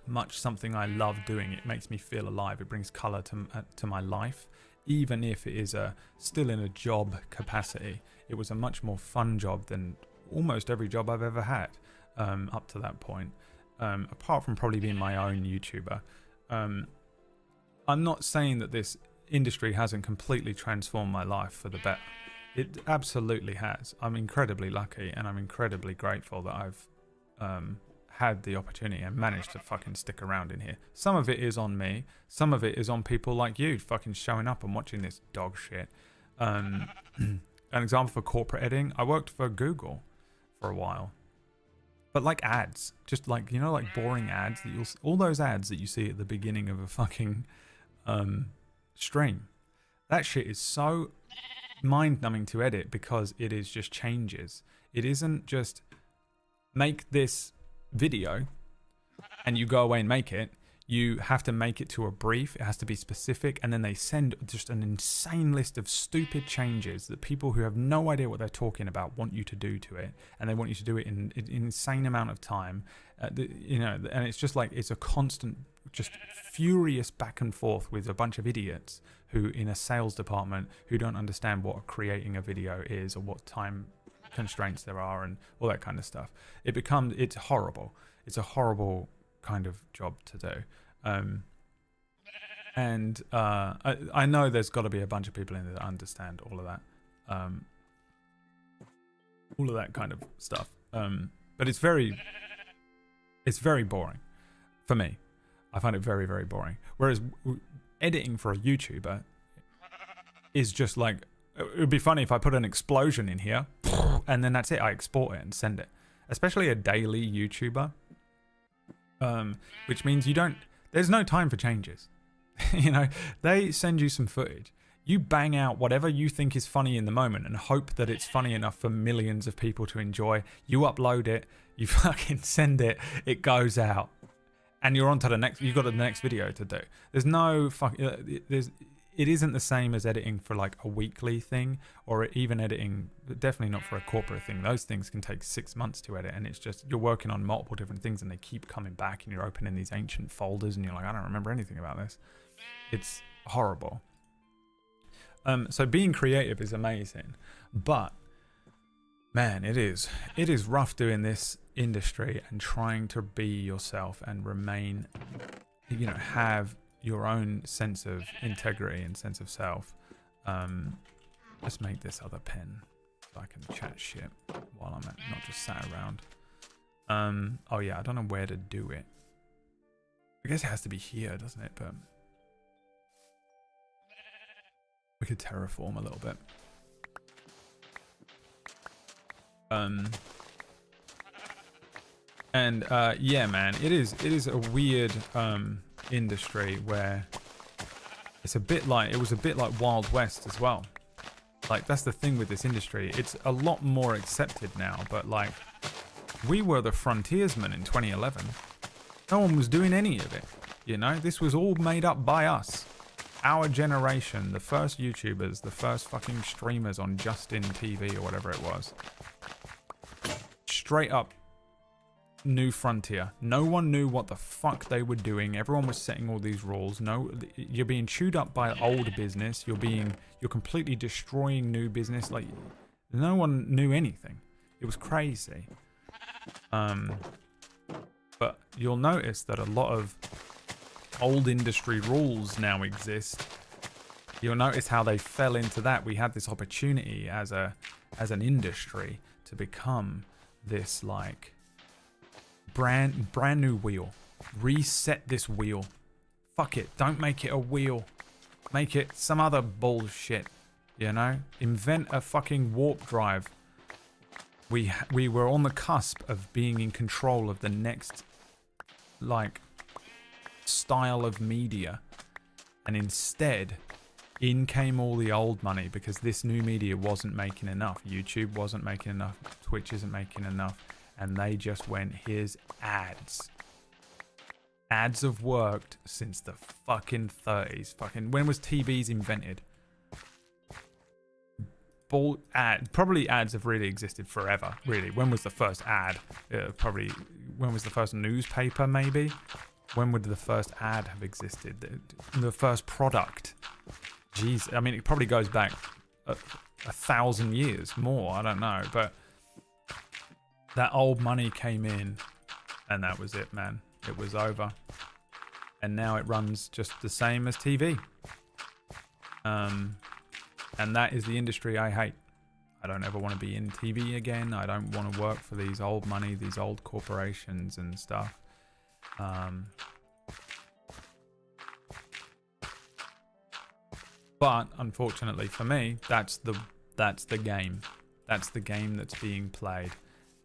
much something I love doing. It makes me feel alive. It brings color to my life. even if it is still in a job capacity, it was a much more fun job than almost every job I've ever had up to that point, apart from probably being my own YouTuber. I'm not saying that this industry hasn't completely transformed my life for the better. It absolutely has. I'm incredibly lucky and I'm incredibly grateful that I've had the opportunity and managed to fucking stick around in here. Some of it is on me. Some of it is on people like you fucking showing up and watching this dog shit. An example for corporate editing, I worked for Google for a while. But like ads, just like, you know, like boring ads that all those ads that you see at the beginning of a fucking stream. That shit is so mind-numbing to edit because it is just changes. It isn't just make this video and you go away and make it. You have to make it to a brief. It has to be specific, and then they send just an insane list of stupid changes that people who have no idea what they're talking about want you to do to it, and they want you to do it in an insane amount of time. You know, and it's just like it's a constant, just furious back and forth with a bunch of idiots who, in a sales department, who don't understand what creating a video is or what time constraints there are and all that kind of stuff. It's horrible. It's a horrible kind of job to do. I know there's got to be a bunch of people in there that understand all of that kind of stuff. But it's very boring for me. I find it very, very boring. Whereas editing for a YouTuber is just like, it would be funny if I put an explosion in here and then that's it. I export it and send it. Especially a daily YouTuber, which means there's no time for changes. You know, they send you some footage. You bang out whatever you think is funny in the moment and hope that it's funny enough for millions of people to enjoy. You upload it, you fucking send it, it goes out. And you're on to the next, you've got the next video to do. There's no it isn't the same as editing for like a weekly thing, or even editing, definitely not for a corporate thing. Those things can take 6 months to edit, and it's just, you're working on multiple different things and they keep coming back and you're opening these ancient folders and you're like, I don't remember anything about this. It's horrible. So being creative is amazing, but man, it is rough doing this industry and trying to be yourself and remain, you know, have your own sense of integrity and sense of self. Let's make this other pen so I can chat shit while I'm not just sat around. Oh yeah, I don't know where to do it. I guess it has to be here, doesn't it? But we could terraform a little bit. Yeah, man, it is a weird industry where it was a bit like Wild West as well. Like, that's the thing with this industry. It's a lot more accepted now, but like, we were the frontiersmen in 2011. No one was doing any of it, you know? This was all made up by us. Our generation, the first YouTubers, the first fucking streamers on Justin TV or whatever it was. Straight up new frontier. No one knew what the fuck they were doing. Everyone was setting all these rules. No, you're being chewed up by old business. You're completely destroying new business. Like, no one knew anything. It was crazy. But you'll notice that a lot of old industry rules now exist. You'll notice how they fell into that. We had this opportunity as an industry to become this like brand new wheel. Reset this wheel. Fuck it. Don't make it a wheel. Make it some other bullshit. You know? Invent a fucking warp drive. We were on the cusp of being in control of the next like style of media, and instead in came all the old money because this new media wasn't making enough. YouTube wasn't making enough. Twitch isn't making enough. And they just went, here's ads. Ads have worked since the fucking 30s. Fucking, when was TVs invented? Probably ads have really existed forever, really. When was the first ad? Probably, when was the first newspaper, maybe? When would the first ad have existed? The first product? Jeez, I mean, it probably goes back 1,000 years more. I don't know, but that old money came in, and that was it, man. It was over, and now it runs just the same as TV. And that is the industry I hate. I don't ever want to be in TV again. I don't want to work for these old money, these old corporations and stuff. But unfortunately for me, that's the game. That's the game that's being played,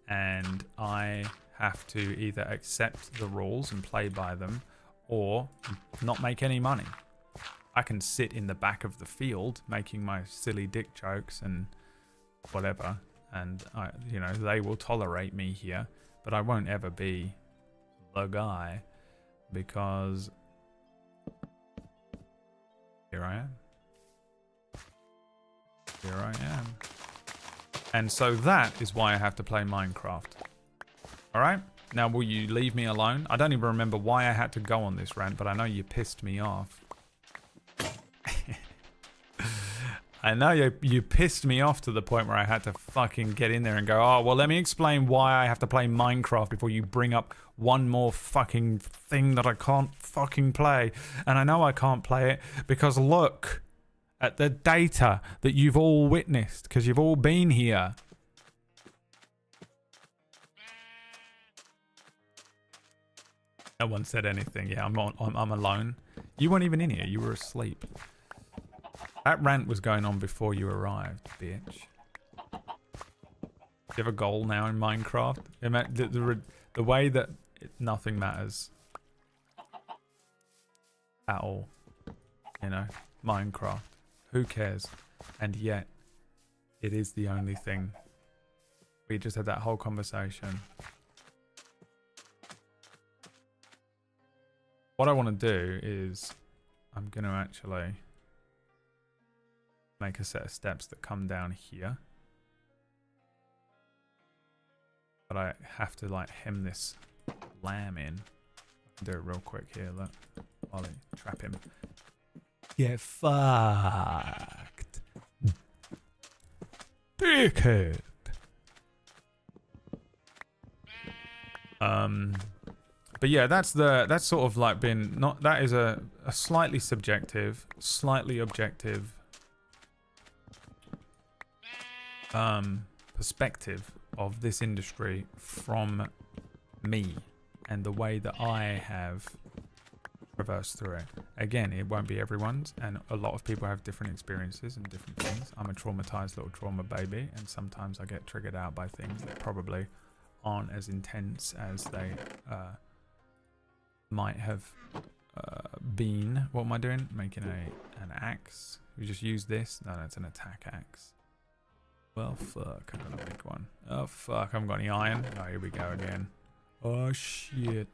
and I have to either accept the rules and play by them, or not make any money. I can sit in the back of the field making my silly dick jokes and whatever, and they will tolerate me here, but I won't ever be the guy, because here I am. Here I am. And so that is why I have to play Minecraft. Alright? Now, will you leave me alone? I don't even remember why I had to go on this rant, but I know you pissed me off. I know you pissed me off to the point where I had to fucking get in there and go, oh, well, let me explain why I have to play Minecraft before you bring up one more fucking thing that I can't fucking play. And I know I can't play it because look at the data that you've all witnessed, because you've all been here. No one said anything. Yeah, I'm alone. You weren't even in here. You were asleep. That rant was going on before you arrived, bitch. Do you have a goal now in Minecraft? The way that nothing matters at all. You know, Minecraft. Who cares? And yet, it is the only thing. We just had that whole conversation. What I want to do is, I'm going to actually make a set of steps that come down here. But I have to like hem this lamb in. I can do it real quick here, look. Ollie, trap him. Get fucked. Dickhead. But yeah, that's sort of like been that is a slightly subjective, slightly objective perspective of this industry from me and the way that I have traversed through it. Again, it won't be everyone's, and a lot of people have different experiences and different things. I'm a traumatized little trauma baby, and sometimes I get triggered out by things that probably aren't as intense as they might have been. What am I doing? Making an axe. We just use this. No, that's an attack axe. Well, fuck. I'm gonna make one. Oh, fuck. I haven't got any iron. Oh, here we go again. Oh, shit.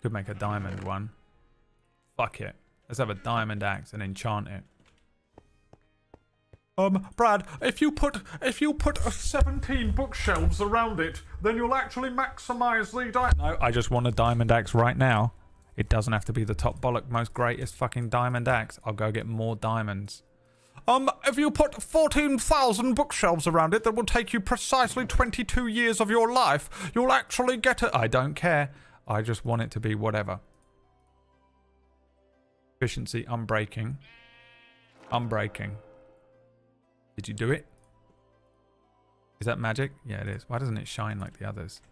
Could make a diamond one. Fuck it. Let's have a diamond axe and enchant it. Brad, if you put 17 bookshelves around it, then you'll actually maximize the diamond. No, I just want a diamond axe right now. It doesn't have to be the top bollock, most greatest fucking diamond axe. I'll go get more diamonds. If you put 14,000 bookshelves around it, that will take you precisely 22 years of your life. You'll actually get it. I don't care. I just want it to be whatever. Efficiency, unbreaking. Unbreaking. Did you do it? Is that magic? Yeah, it is. Why doesn't it shine like the others?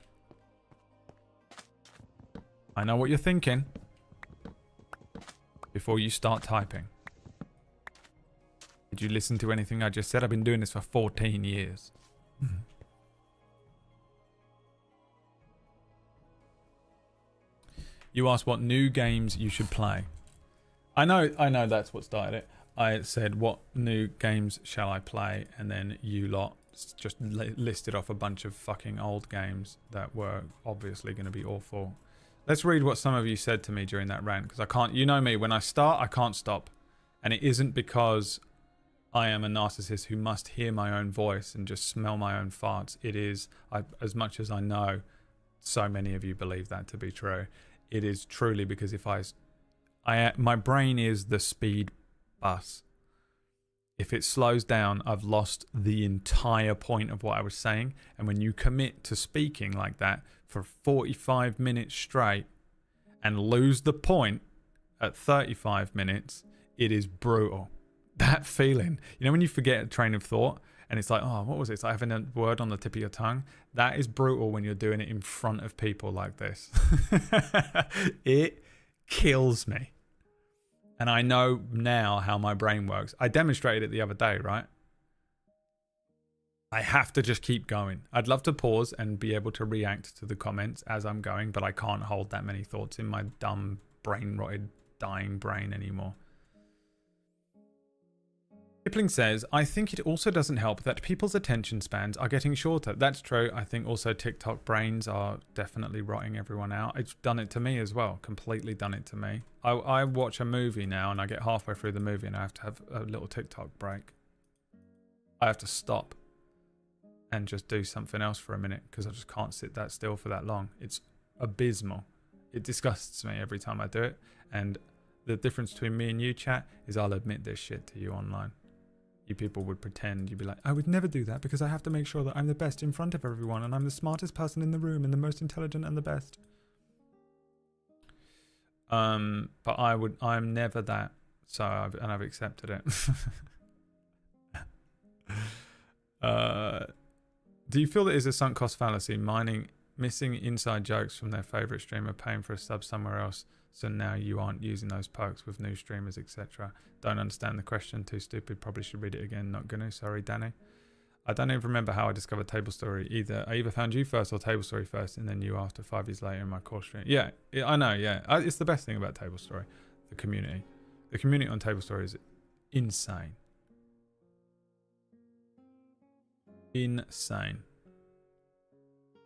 I know what you're thinking. Before you start typing. Did you listen to anything I just said? I've been doing this for 14 years. You asked what new games you should play. I know that's what started it. I said, what new games shall I play? And then you lot just listed off a bunch of fucking old games that were obviously going to be awful. Let's read what some of you said to me during that rant, because I can't, you know me, when I start, I can't stop. And it isn't because I am a narcissist who must hear my own voice and just smell my own farts. It is, as much as I know, so many of you believe that to be true. It is truly because if my brain is the speed bus. If it slows down, I've lost the entire point of what I was saying. And when you commit to speaking like that for 45 minutes straight and lose the point at 35 minutes, it is brutal. That feeling, you know, when you forget a train of thought and it's like, oh, what was it? It's like having a word on the tip of your tongue. That is brutal when you're doing it in front of people like this. It kills me. And I know now how my brain works. I demonstrated it the other day, right? I have to just keep going. I'd love to pause and be able to react to the comments as I'm going, but I can't hold that many thoughts in my dumb, brain-rotted, dying brain anymore. Kipling says, I think it also doesn't help that people's attention spans are getting shorter. That's true. I think also TikTok brains are definitely rotting everyone out. It's done it to me as well. Completely done it to me. I watch a movie now and I get halfway through the movie and I have to have a little TikTok break. I have to stop and just do something else for a minute because I just can't sit that still for that long. It's abysmal. It disgusts me every time I do it. And the difference between me and you, chat, is I'll admit this shit to you online. You people would pretend, you'd be like, I would never do that because I have to make sure that I'm the best in front of everyone and I'm the smartest person in the room and the most intelligent and the best. But I'm never that. So I've accepted it. Do you feel that is a sunk cost fallacy, missing inside jokes from their favorite streamer, paying for a sub somewhere else, so now you aren't using those perks with new streamers, etc.? Don't understand the question. Too stupid. Probably should read it again. Not gonna. Sorry, Danny. I don't even remember how I discovered Table Story either. I either found you first or Table Story first, and then you after 5 years later in my core stream. Yeah, I know. Yeah, it's the best thing about Table Story. The community. The community on Table Story is insane. Insane.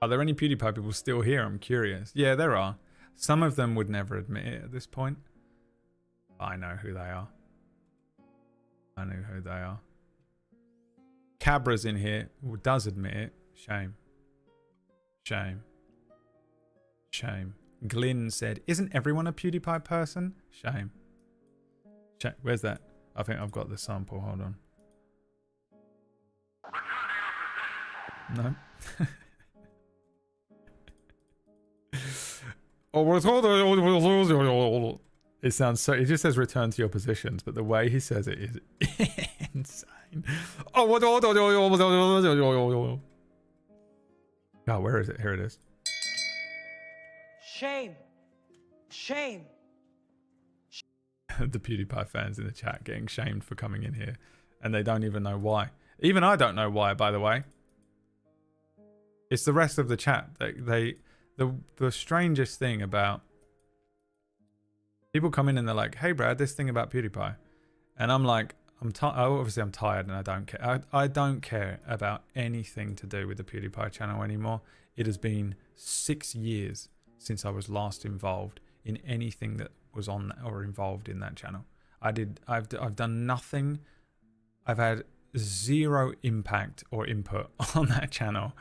Are there any PewDiePie people still here? I'm curious. Yeah, there are. Some of them would never admit it at this point. I know who they are. I know who they are. Cabra's in here who does admit it. Shame. Shame. Shame. Glyn said, isn't everyone a PewDiePie person? Shame. Where's that? I think I've got the sample. Hold on. No. It sounds so. It just says return to your positions, but the way he says it is insane. Oh, where is it? Here it is. Shame. Shame. The PewDiePie fans in the chat getting shamed for coming in here, and they don't even know why. Even I don't know why, by the way. It's the rest of the chat. The strangest thing about people come in and they're like, hey Brad, this thing about PewDiePie. And I'm like, obviously I'm tired and I don't care. I don't care about anything to do with the PewDiePie channel anymore. It has been 6 years since I was last involved in anything that was on or involved in that channel. I've done nothing. I've had zero impact or input on that channel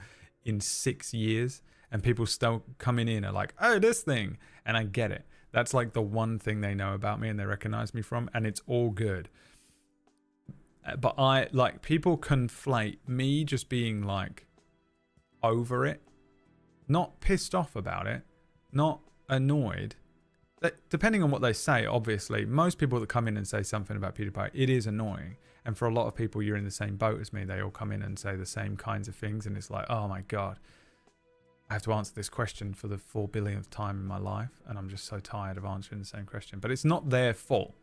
in 6 years, and people still coming in are like, oh, this thing, and I get it. That's like the one thing they know about me and they recognize me from, and it's all good. But people conflate me just being like over it, not pissed off about it, not annoyed. Depending on what they say, obviously, most people that come in and say something about PewDiePie, it is annoying. And for a lot of people, you're in the same boat as me. They all come in and say the same kinds of things. And it's like, oh my God, I have to answer this question for the 4 billionth time in my life. And I'm just so tired of answering the same question. But it's not their fault.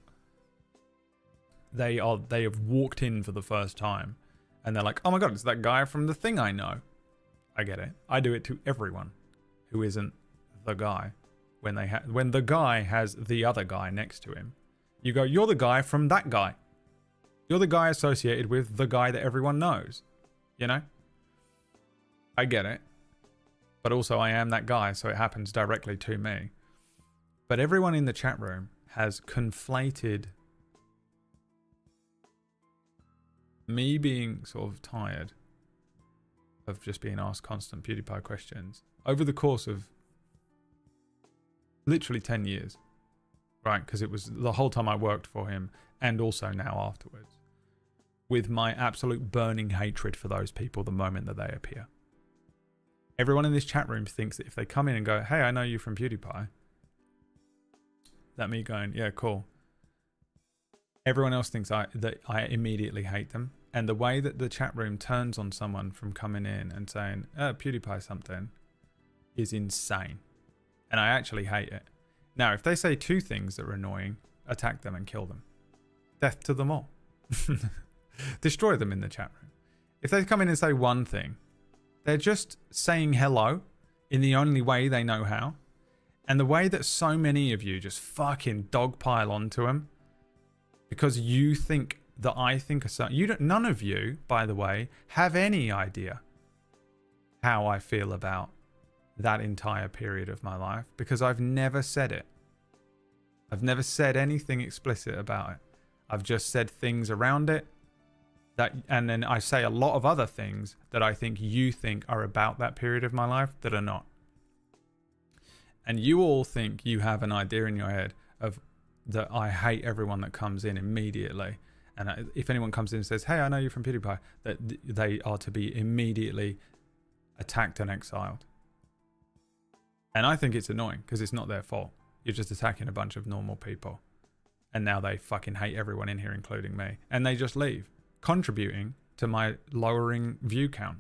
They have walked in for the first time. And they're like, oh my God, it's that guy from the thing I know. I get it. I do it to everyone who isn't the guy. When the guy has the other guy next to him, you go, you're the guy from that guy. You're the guy associated with the guy that everyone knows. You know? I get it. But also I am that guy, so it happens directly to me. But everyone in the chat room has conflated me being sort of tired of just being asked constant PewDiePie questions over the course of literally 10 years. Right? Because it was the whole time I worked for him and also now afterwards. with my absolute burning hatred for those people the moment that they appear. Everyone in this chat room thinks that if they come in and go, hey, I know you from PewDiePie, that me going, yeah, cool. Everyone else thinks that I immediately hate them. And the way that the chat room turns on someone from coming in and saying, PewDiePie something, is insane. And I actually hate it. Now, if they say two things that are annoying, attack them and kill them. Death to them all. Destroy them in the chat room. If they come in and say one thing, they're just saying hello in the only way they know how. And the way that so many of you just fucking dogpile onto them because you think that I think a certain... You don't, none of you, by the way, have any idea how I feel about that entire period of my life because I've never said it. I've never said anything explicit about it. I've just said things around it that, and then I say a lot of other things that I think you think are about that period of my life that are not. And you all think you have an idea in your head of that I hate everyone that comes in immediately. And if anyone comes in and says, hey, I know you from PewDiePie, that they are to be immediately attacked and exiled. And I think it's annoying because it's not their fault. You're just attacking a bunch of normal people. And now they fucking hate everyone in here, including me. And they just leave, contributing to my lowering view count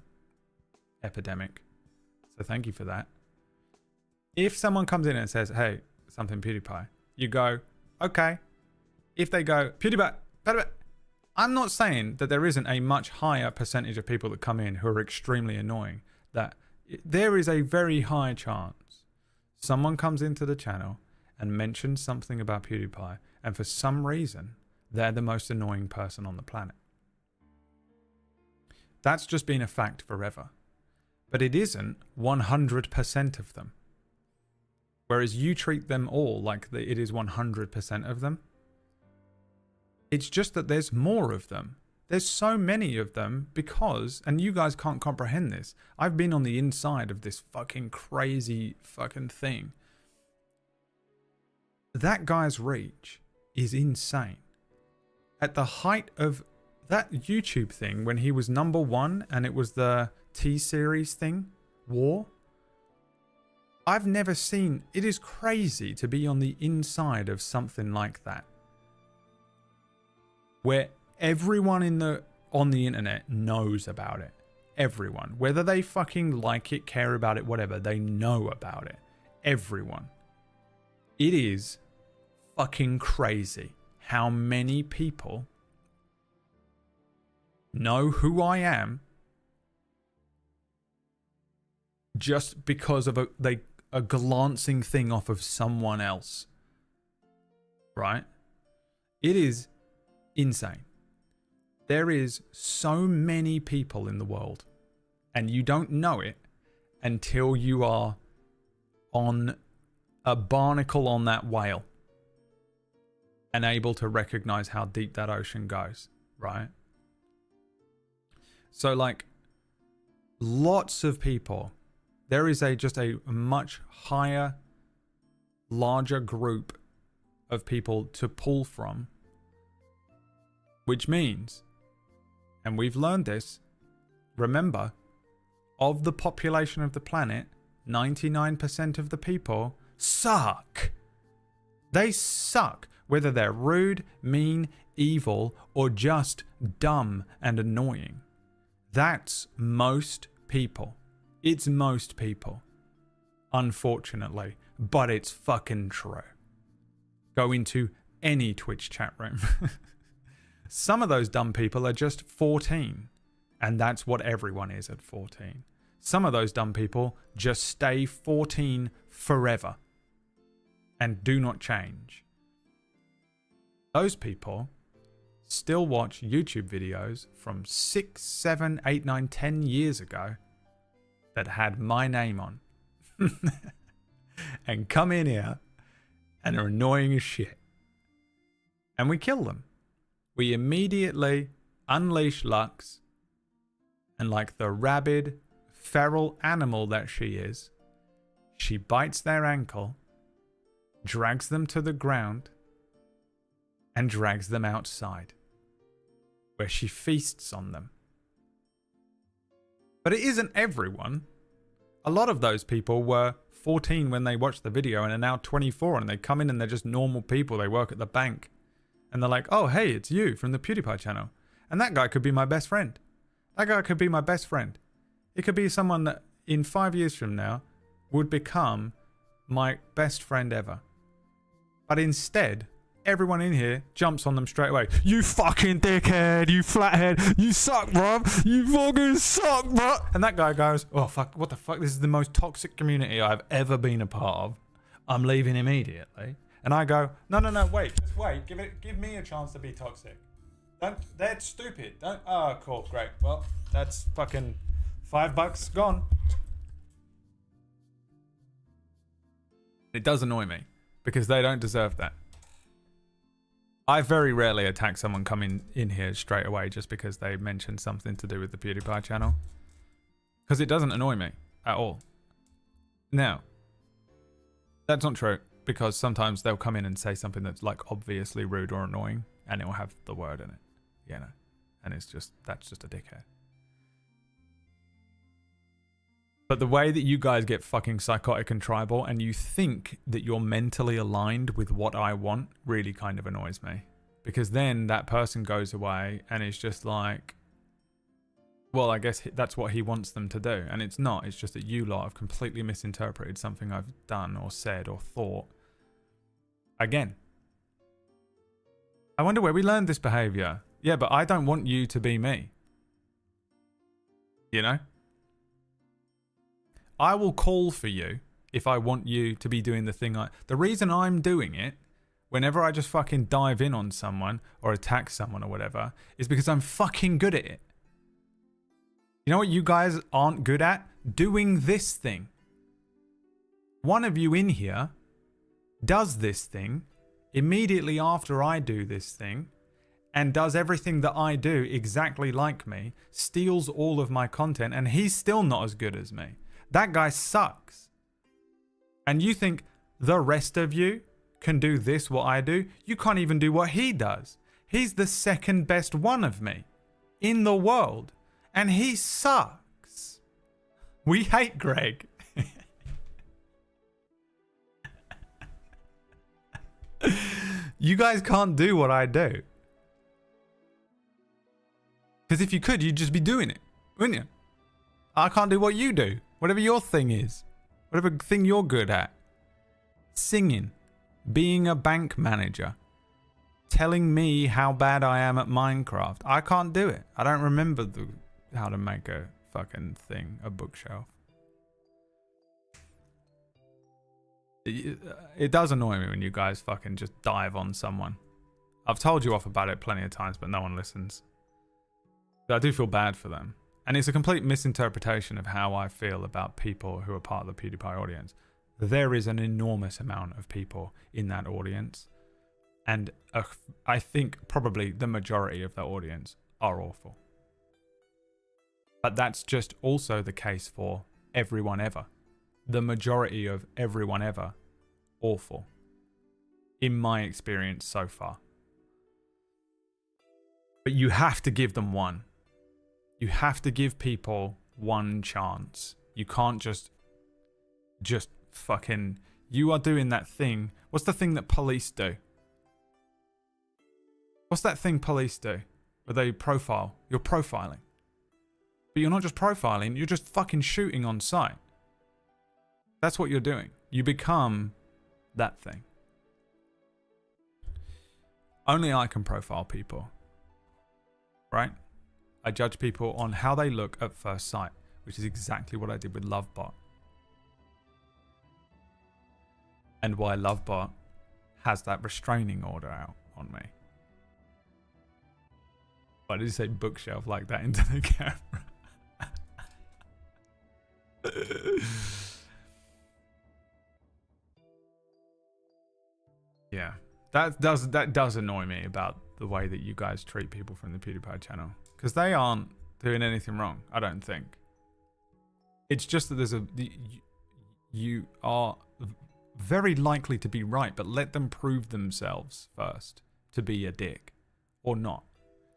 epidemic. So thank you for that. If someone comes in and says, hey, something PewDiePie, you go, okay. If they go, PewDiePie, I'm not saying that there isn't a much higher percentage of people that come in who are extremely annoying. That there is a very high chance someone comes into the channel and mentions something about PewDiePie, and for some reason, they're the most annoying person on the planet. That's just been a fact forever. But it isn't 100% of them. Whereas you treat them all like it is 100% of them. It's just that there's more of them. There's so many of them because, and you guys can't comprehend this, I've been on the inside of this fucking crazy fucking thing. That guy's reach is insane. At the height of that YouTube thing, when he was #1 and it was the T-Series thing, War, I've never seen... It is crazy to be on the inside of something like that. Where everyone on the internet knows about it. Everyone. Whether they fucking like it, care about it, whatever, they know about it. Everyone. It is fucking crazy how many people know who I am just because of a glancing thing off of someone else. Right? It is insane. There is so many people in the world, and you don't know it until you are on a barnacle on that whale and able to recognize how deep that ocean goes, right? So like lots of people, there is just a much higher, larger group of people to pull from, which means, and we've learned this, remember, of the population of the planet, 99% of the people suck. They suck, whether they're rude, mean, evil, or just dumb and annoying. That's most people. It's most people. Unfortunately, but it's fucking true. Go into any Twitch chat room. Some of those dumb people are just 14, and that's what everyone is at 14. Some of those dumb people just stay 14 forever and do not change. Those people still watch YouTube videos from 6, 7, 8, 9, 10 years ago that had my name on and come in here and are annoying as shit. And we kill them. We immediately unleash Lux, and like the rabid, feral animal that she is, she bites their ankle, drags them to the ground, and drags them outside. where she feasts on them. But it isn't everyone. A lot of those people were 14 when they watched the video and are now 24, and they come in and they're just normal people. They work at the bank. And they're like, oh, hey, it's you from the PewDiePie channel. And that guy could be my best friend. That guy could be my best friend. It could be someone that in 5 years from now would become my best friend ever. But instead, everyone in here jumps on them straight away. You fucking dickhead, you flathead, you suck, bruv. You fucking suck, bruv. And that guy goes, oh, fuck, what the fuck? This is the most toxic community I've ever been a part of. I'm leaving immediately. And I go, no, wait, just wait. Give me a chance to be toxic. That's stupid. Oh, cool, great. Well, that's fucking $5 gone. It does annoy me because they don't deserve that. I very rarely attack someone coming in here straight away just because they mentioned something to do with the PewDiePie channel. Because it doesn't annoy me at all. Now, that's not true, because sometimes they'll come in and say something that's like obviously rude or annoying and it'll have the word in it, you know, and it's just, that's just a dickhead. But the way that you guys get fucking psychotic and tribal and you think that you're mentally aligned with what I want really kind of annoys me. Because then that person goes away and is just like, well, I guess that's what he wants them to do. And it's not. It's just that you lot have completely misinterpreted something I've done or said or thought. Again. I wonder where we learned this behavior. Yeah, but I don't want you to be me. You know? I will call for you if I want you to be doing the thing the reason I'm doing it, whenever I just fucking dive in on someone or attack someone or whatever, is because I'm fucking good at it. You know what you guys aren't good at? Doing this thing. One of you in here does this thing immediately after I do this thing and does everything that I do exactly like me, steals all of my content, and he's still not as good as me. That guy sucks. And you think the rest of you can do this, what I do? You can't even do what he does. He's the second best one of me in the world. And he sucks. We hate Greg. You guys can't do what I do. Because if you could, you'd just be doing it, wouldn't you? I can't do what you do. Whatever your thing is. Whatever thing you're good at. Singing. Being a bank manager. Telling me how bad I am at Minecraft. I can't do it. I don't remember how to make a fucking thing. A bookshelf. It does annoy me when you guys fucking just dive on someone. I've told you off about it plenty of times, but no one listens. I do feel bad for them. And it's a complete misinterpretation of how I feel about people who are part of the PewDiePie audience. There is an enormous amount of people in that audience. And I think probably the majority of that audience are awful. But that's just also the case for everyone ever. The majority of everyone ever, awful. In my experience so far. But you have to give them one. You have to give people one chance. You can't just fucking... You are doing that thing. What's the thing that police do? What's that thing police do? Where they profile. You're profiling. But you're not just profiling, you're just fucking shooting on sight. That's what you're doing. You become that thing. Only I can profile people. Right? I judge people on how they look at first sight, which is exactly what I did with Lovebot. And why Lovebot has that restraining order out on me. Why did you say bookshelf like that into the camera? Yeah, that does annoy me about the way that you guys treat people from the PewDiePie channel. Because they aren't doing anything wrong, I don't think. It's just that you are very likely to be right, but let them prove themselves first to be a dick. Or not.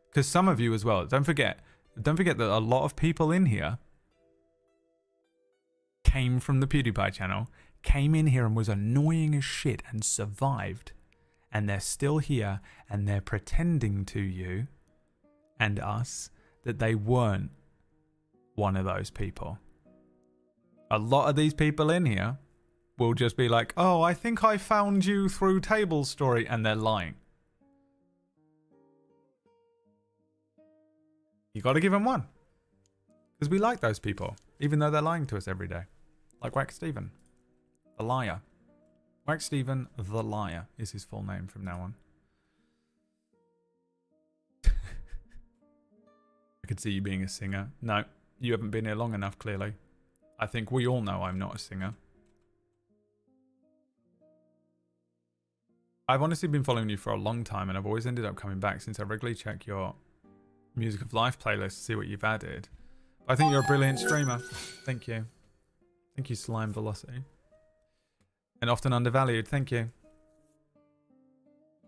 Because some of you as well, don't forget that a lot of people in here came from the PewDiePie channel, came in here and was annoying as shit and survived. And they're still here and they're pretending to you and us that they weren't one of those people. A lot of these people in here will just be like, oh, I think I found you through Table Story, and they're lying. You got to give them one. Because we like those people, even though they're lying to us every day. Like Wax Steven, the liar. Wax Steven, the liar, is his full name from now on. I could see you being a singer. No, you haven't been here long enough, clearly. I think we all know I'm not a singer. I've honestly been following you for a long time, and I've always ended up coming back since I regularly check your Music of Life playlist to see what you've added. I think you're a brilliant streamer. Thank you. Thank you, Slime Velocity. And often undervalued. Thank you.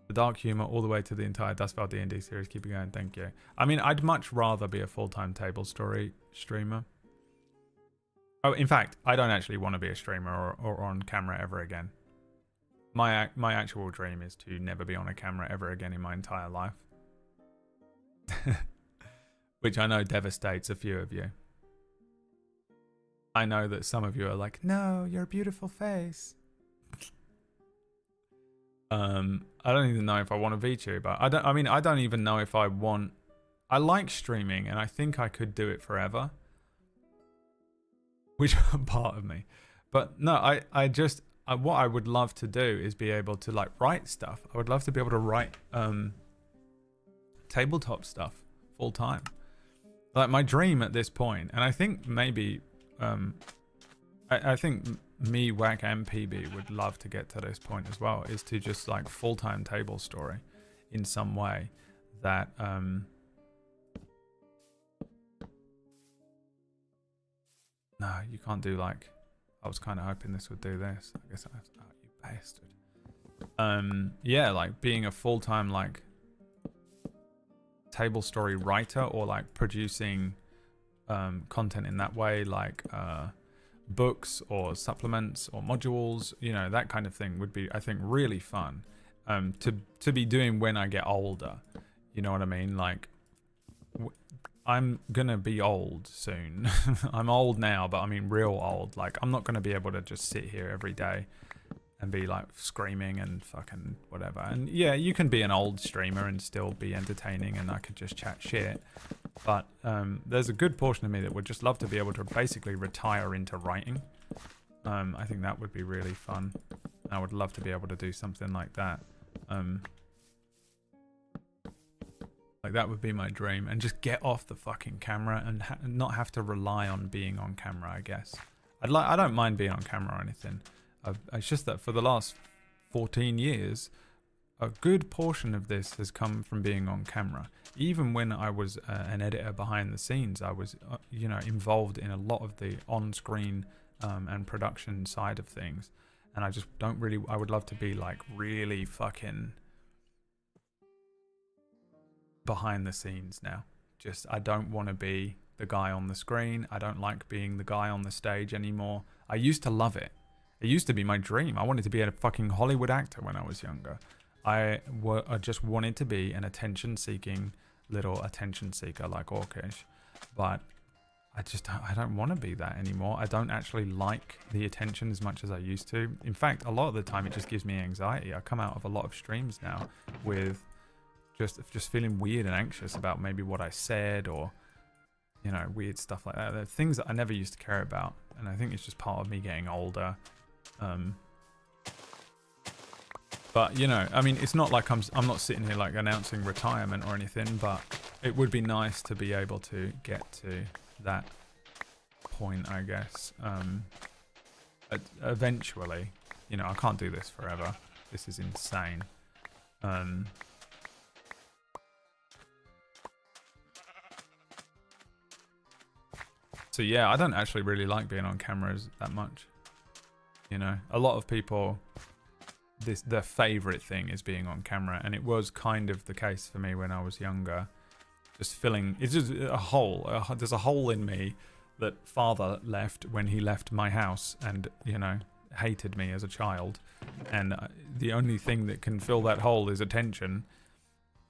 The dark humor all the way to the entire Dustfell D&D series. Keep it going. Thank you. I mean, I'd much rather be a full-time Table Story streamer. Oh, in fact, I don't actually want to be a streamer or on camera ever again. My actual dream is to never be on a camera ever again in my entire life. Which I know devastates a few of you. I know that some of you are like, no, your beautiful face. I don't even know if I want a VTuber. I don't even know if I want... I like streaming and I think I could do it forever. Which part of me. But no, what I would love to do is be able to like write stuff. I would love to be able to write tabletop stuff full time. Like my dream at this point, and I think maybe I think me, Wack, and PB would love to get to this point as well, is to just like full-time Table Story in some way that no, you can't do like, I was kind of hoping this would do this. I guess I have to, oh, you bastard. Yeah, like being a full-time like Table Story writer, or like producing content in that way, like books or supplements or modules, you know, that kind of thing would be, I think, really fun to be doing when I get older. You know what I mean? Like, I'm gonna be old soon. I'm old now, but I mean real old. Like, I'm not gonna be able to just sit here every day and be like screaming and fucking whatever. And yeah, you can be an old streamer and still be entertaining, and I could just chat shit. But there's a good portion of me that would just love to be able to basically retire into writing. I think that would be really fun. I would love to be able to do something like that. Like, that would be my dream, and just get off the fucking camera and not have to rely on being on camera, I guess. I don't mind being on camera or anything. It's just that for the last 14 years, a good portion of this has come from being on camera. Even when I was an editor behind the scenes, I was, you know, involved in a lot of the on-screen and production side of things. And I just don't really, I would love to be like really fucking behind the scenes now. Just, I don't want to be the guy on the screen. I don't like being the guy on the stage anymore. I used to love it. It used to be my dream. I wanted to be a fucking Hollywood actor when I was younger. I just wanted to be an attention-seeking little attention seeker like Orkish, but I don't want to be that anymore. I don't actually like the attention as much as I used to. In fact, a lot of the time it just gives me anxiety. I come out of a lot of streams now with just feeling weird and anxious about maybe what I said, or, you know, weird stuff like that. They're things that I never used to care about, and I think it's just part of me getting older. But, you know, I mean, it's not like I'm not sitting here like announcing retirement or anything, but it would be nice to be able to get to that point, I guess. Eventually, you know, I can't do this forever. This is insane. So yeah, I don't actually really like being on cameras that much. You know, a lot of people, their favorite thing is being on camera, and it was kind of the case for me when I was younger. just filling. It's just a hole. There's a hole in me that father left when he left my house, and you know, hated me as a child, and the only thing that can fill that hole is attention.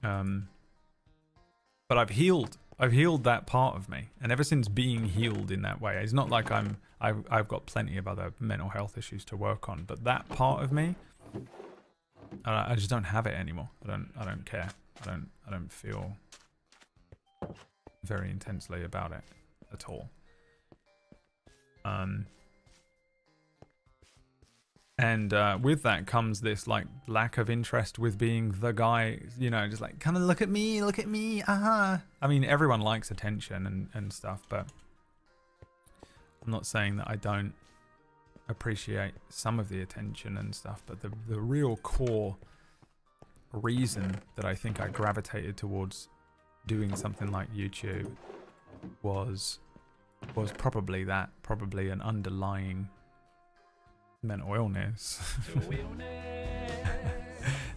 But I've healed that part of me, and ever since being healed in that way, it's not like I've got plenty of other mental health issues to work on, but that part of me, I just don't have it anymore. I don't care. I don't feel very intensely about it at all. And with that comes this like lack of interest with being the guy, you know, just like, come and look at me, aha. I mean, everyone likes attention and stuff, but I'm not saying that I don't appreciate some of the attention and stuff, but the real core reason that I think I gravitated towards doing something like YouTube was probably an underlying mental illness.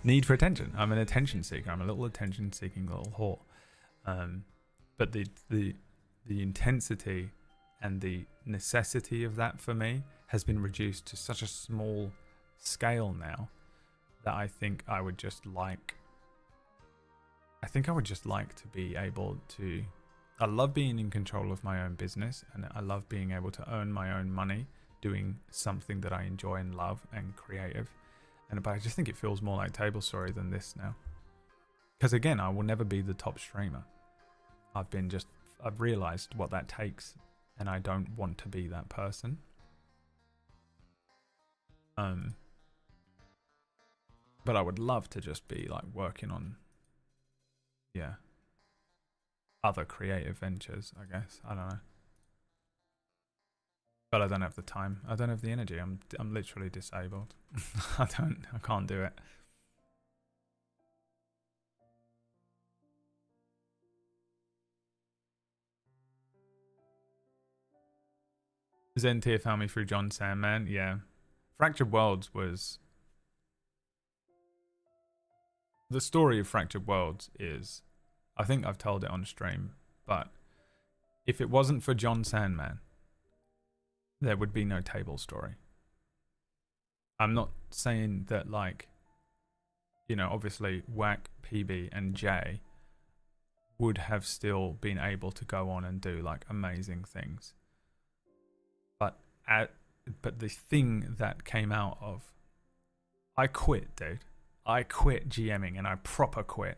Need for attention. I'm an attention seeker. I'm a little attention seeking little whore. But the intensity and the necessity of that for me has been reduced to such a small scale now that I think I would just like to be able to. I love being in control of my own business, and I love being able to earn my own money doing something that I enjoy and love and creative. But I just think it feels more like Table Story than this now. Because again, I will never be the top streamer. I've realized what that takes, and I don't want to be that person. But I would love to just be like working on, other creative ventures, I guess. I don't know. But I don't have the time. I don't have the energy. I'm literally disabled. I can't do it. Zen Tier found me through John Sandman. Yeah. Fractured Worlds was... The story of Fractured Worlds is... I think I've told it on stream, but if it wasn't for John Sandman, there would be no Table Story. I'm not saying that, like, you know, obviously Whack, PB, and Jay would have still been able to go on and do like amazing things. But the thing that came out of, I quit, dude. I quit GMing, and I proper quit.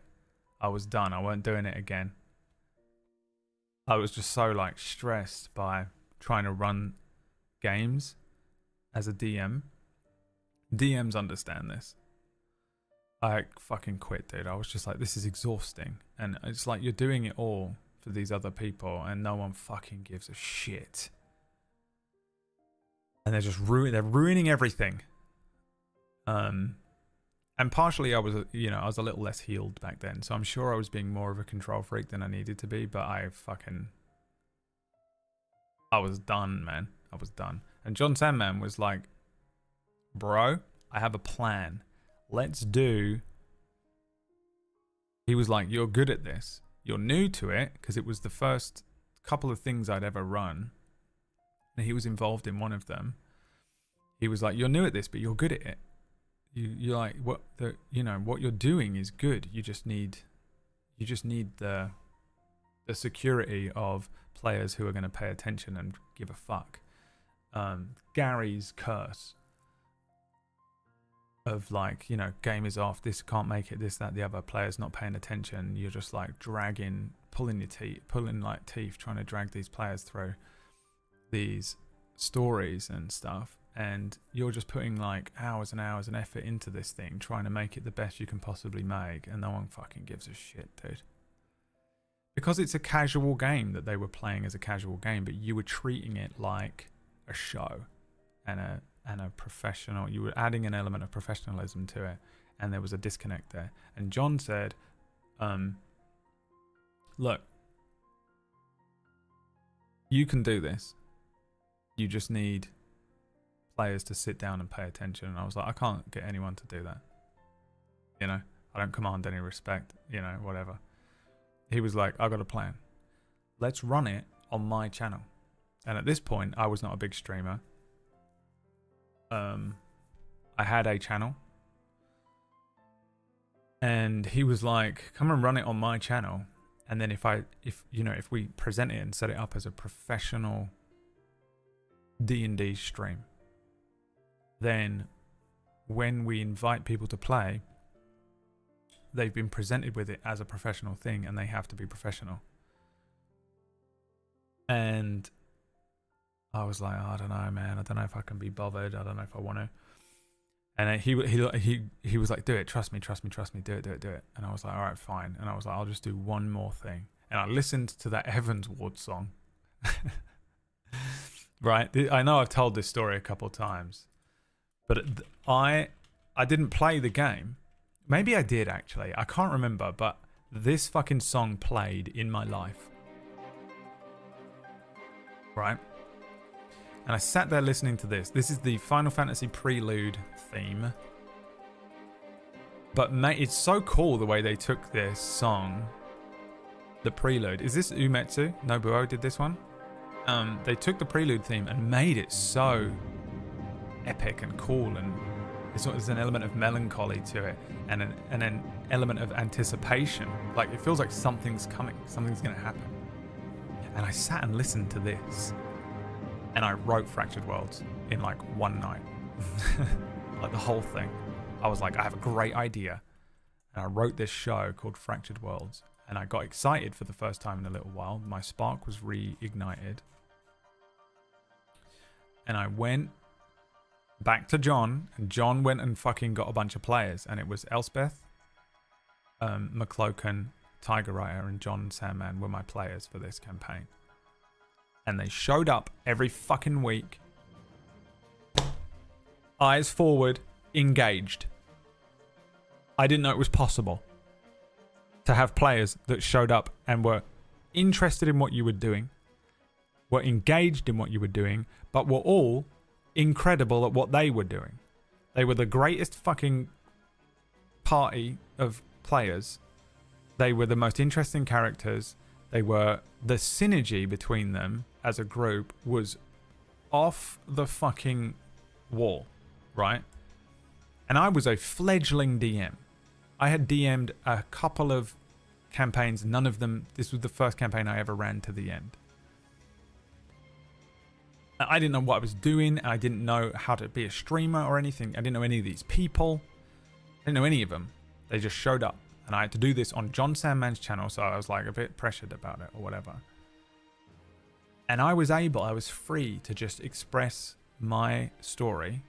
I was done. I weren't doing it again. I was just so like stressed by trying to run games as a DM. DMs understand this. I fucking quit, dude. I was just like, this is exhausting. And it's like you're doing it all for these other people and no one fucking gives a shit. And they're just ruining everything. And partially I was a little less healed back then. So I'm sure I was being more of a control freak than I needed to be, but I was done, man. I was done. And John Sandman was like, bro, I have a plan. Let's do... He was like, you're good at this. You're new to it, because it was the first couple of things I'd ever run. And he was involved in one of them. He was like, you're new at this, but you're good at it. You're like, what you're doing is good. You just need the security of players who are going to pay attention and give a fuck. Gary's curse of like, game is off, this can't make it, this, that, the other, players not paying attention. You're just like pulling like teeth, trying to drag these players through these stories and stuff. And you're just putting like hours and hours and effort into this thing, trying to make it the best you can possibly make, and no one fucking gives a shit, dude. Because it's a casual game that they were playing as a casual game, but you were treating it like a show and a professional. You were adding an element of professionalism to it, and there was a disconnect there. And John said, look, you can do this. You just need players to sit down and pay attention. And I was like, I can't get anyone to do that. I don't command any respect, whatever. he was like, I got a plan. Let's run it on my channel. And at this point, I was not a big streamer. I had a channel. And he was like, come and run it on my channel. And then if we present it and set it up as a professional D&D stream, then when we invite people to play, they've been presented with it as a professional thing and they have to be professional. And I was like, I don't know, man. I don't know if I can be bothered. I don't know if I want to. And he was like, do it. Trust me. Do it. And I was like, all right, fine. And I was like, I'll just do one more thing. And I listened to that Evans Ward song. Right? I know I've told this story a couple of times. But I didn't play the game. Maybe I did, actually. I can't remember. But this fucking song played in my life. Right? And I sat there listening to this. This is the Final Fantasy Prelude theme. But mate, it's so cool the way they took this song. The Prelude. Is this Umetsu? Nobuo did this one. They took the Prelude theme and made it so epic and cool. And there's an element of melancholy to it. And an element of anticipation. Like, it feels like something's coming. Something's going to happen. And I sat and listened to this. And I wrote Fractured Worlds in like one night. Like the whole thing. I was like, I have a great idea. And I wrote this show called Fractured Worlds. And I got excited for the first time in a little while. My spark was reignited. And I went back to John. And John went and fucking got a bunch of players. And it was Elspeth, McCloken, Tiger Rider, and John Sandman were my players for this campaign. And they showed up every fucking week. Eyes forward, engaged. I didn't know it was possible to have players that showed up and were interested in what you were doing, were engaged in what you were doing, but were all incredible at what they were doing. They were the greatest fucking party of players. They were the most interesting characters. They were, the synergy between them as a group was off the fucking wall, right? And I was a fledgling DM. I had DM'd a couple of campaigns, none of them, this was the first campaign I ever ran to the end. I didn't know what I was doing. I didn't know how to be a streamer or anything. I didn't know any of these people. I didn't know any of them. They just showed up. And I had to do this on John Sandman's channel, so I was like a bit pressured about it or whatever. And I was free to just express my story,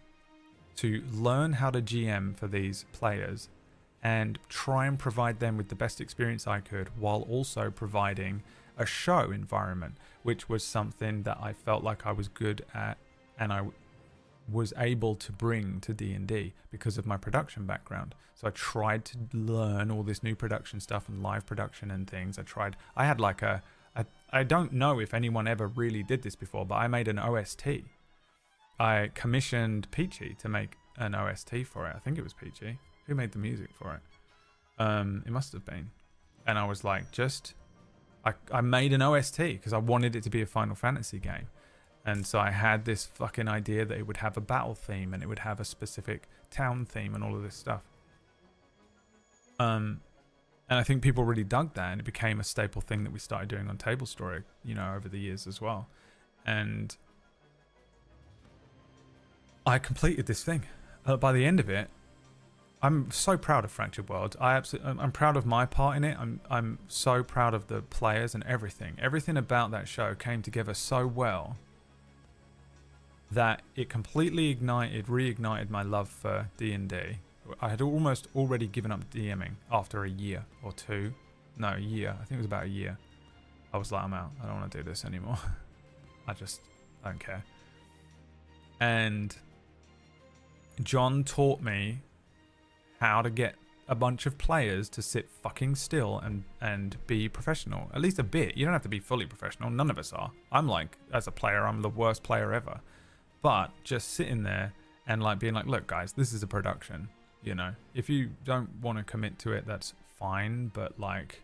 to learn how to GM for these players and try and provide them with the best experience I could while also providing a show environment, which was something that I felt like I was good at and I was able to bring to D&D because of my production background. So I tried to learn all this new production stuff and live production and things. I had like I don't know if anyone ever really did this before, but I made an OST. I commissioned Peachy to make an OST for it. I think it was Peachy. Who made the music for it? It must have been. And I was like, I made an OST because I wanted it to be a Final Fantasy game. And so I had this fucking idea that it would have a battle theme and it would have a specific town theme and all of this stuff. And I think people really dug that, and it became a staple thing that we started doing on Table Story, over the years as well. And I completed this thing. By the end of it, I'm so proud of Fractured Worlds. I'm proud of my part in it. I'm so proud of the players and everything. Everything about that show came together so well that it completely reignited my love for D&D. I had almost already given up DMing after a year or two. No, a year. I think it was about a year. I was like, I'm out. I don't want to do this anymore. I don't care. And John taught me how to get a bunch of players to sit fucking still and be professional. At least a bit. You don't have to be fully professional. None of us are. I'm like, as a player, I'm the worst player ever. But just sitting there and like being like, look guys, this is a production. If you don't want to commit to it, that's fine. But like,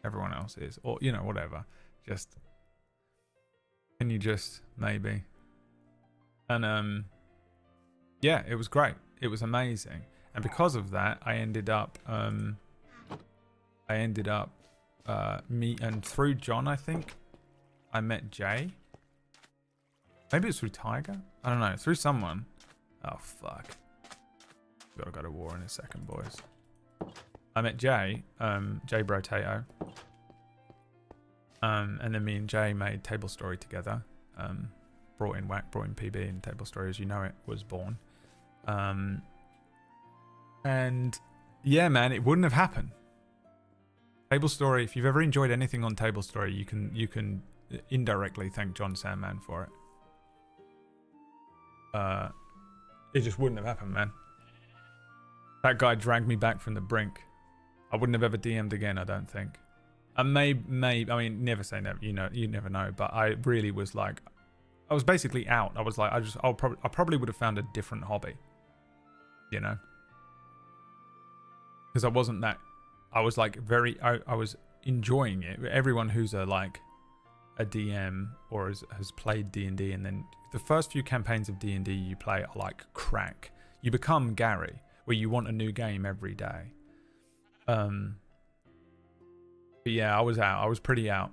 everyone else is, or you know, whatever. Just, can you just maybe? And yeah, it was great. It was amazing, and because of that, I ended up and through John, I think, I met Jay. Maybe it's through Tiger. I don't know. Through someone. Oh fuck. Gotta go to war in a second, boys. I met Jay, Jay BradWOTO. And then me and Jay made Table Story together. Brought in Whack, brought in PB, and Table Story, as you know it, was born. And yeah, man, it wouldn't have happened. Table Story, if you've ever enjoyed anything on Table Story, you can indirectly thank John Sandman for it. It just wouldn't have happened, man. That guy dragged me back from the brink. I wouldn't have ever DM'd again, I don't think. And maybe, I mean, never say never, you know, you never know. But I really was like, I was basically out. I was like, I probably would have found a different hobby, you know, because I wasn't that. I was like I was enjoying it. Everyone who's a DM or has played D&D, and then the first few campaigns of D&D you play are like crack. You become Gary, where you want a new game every day. But yeah, I was out. I was pretty out.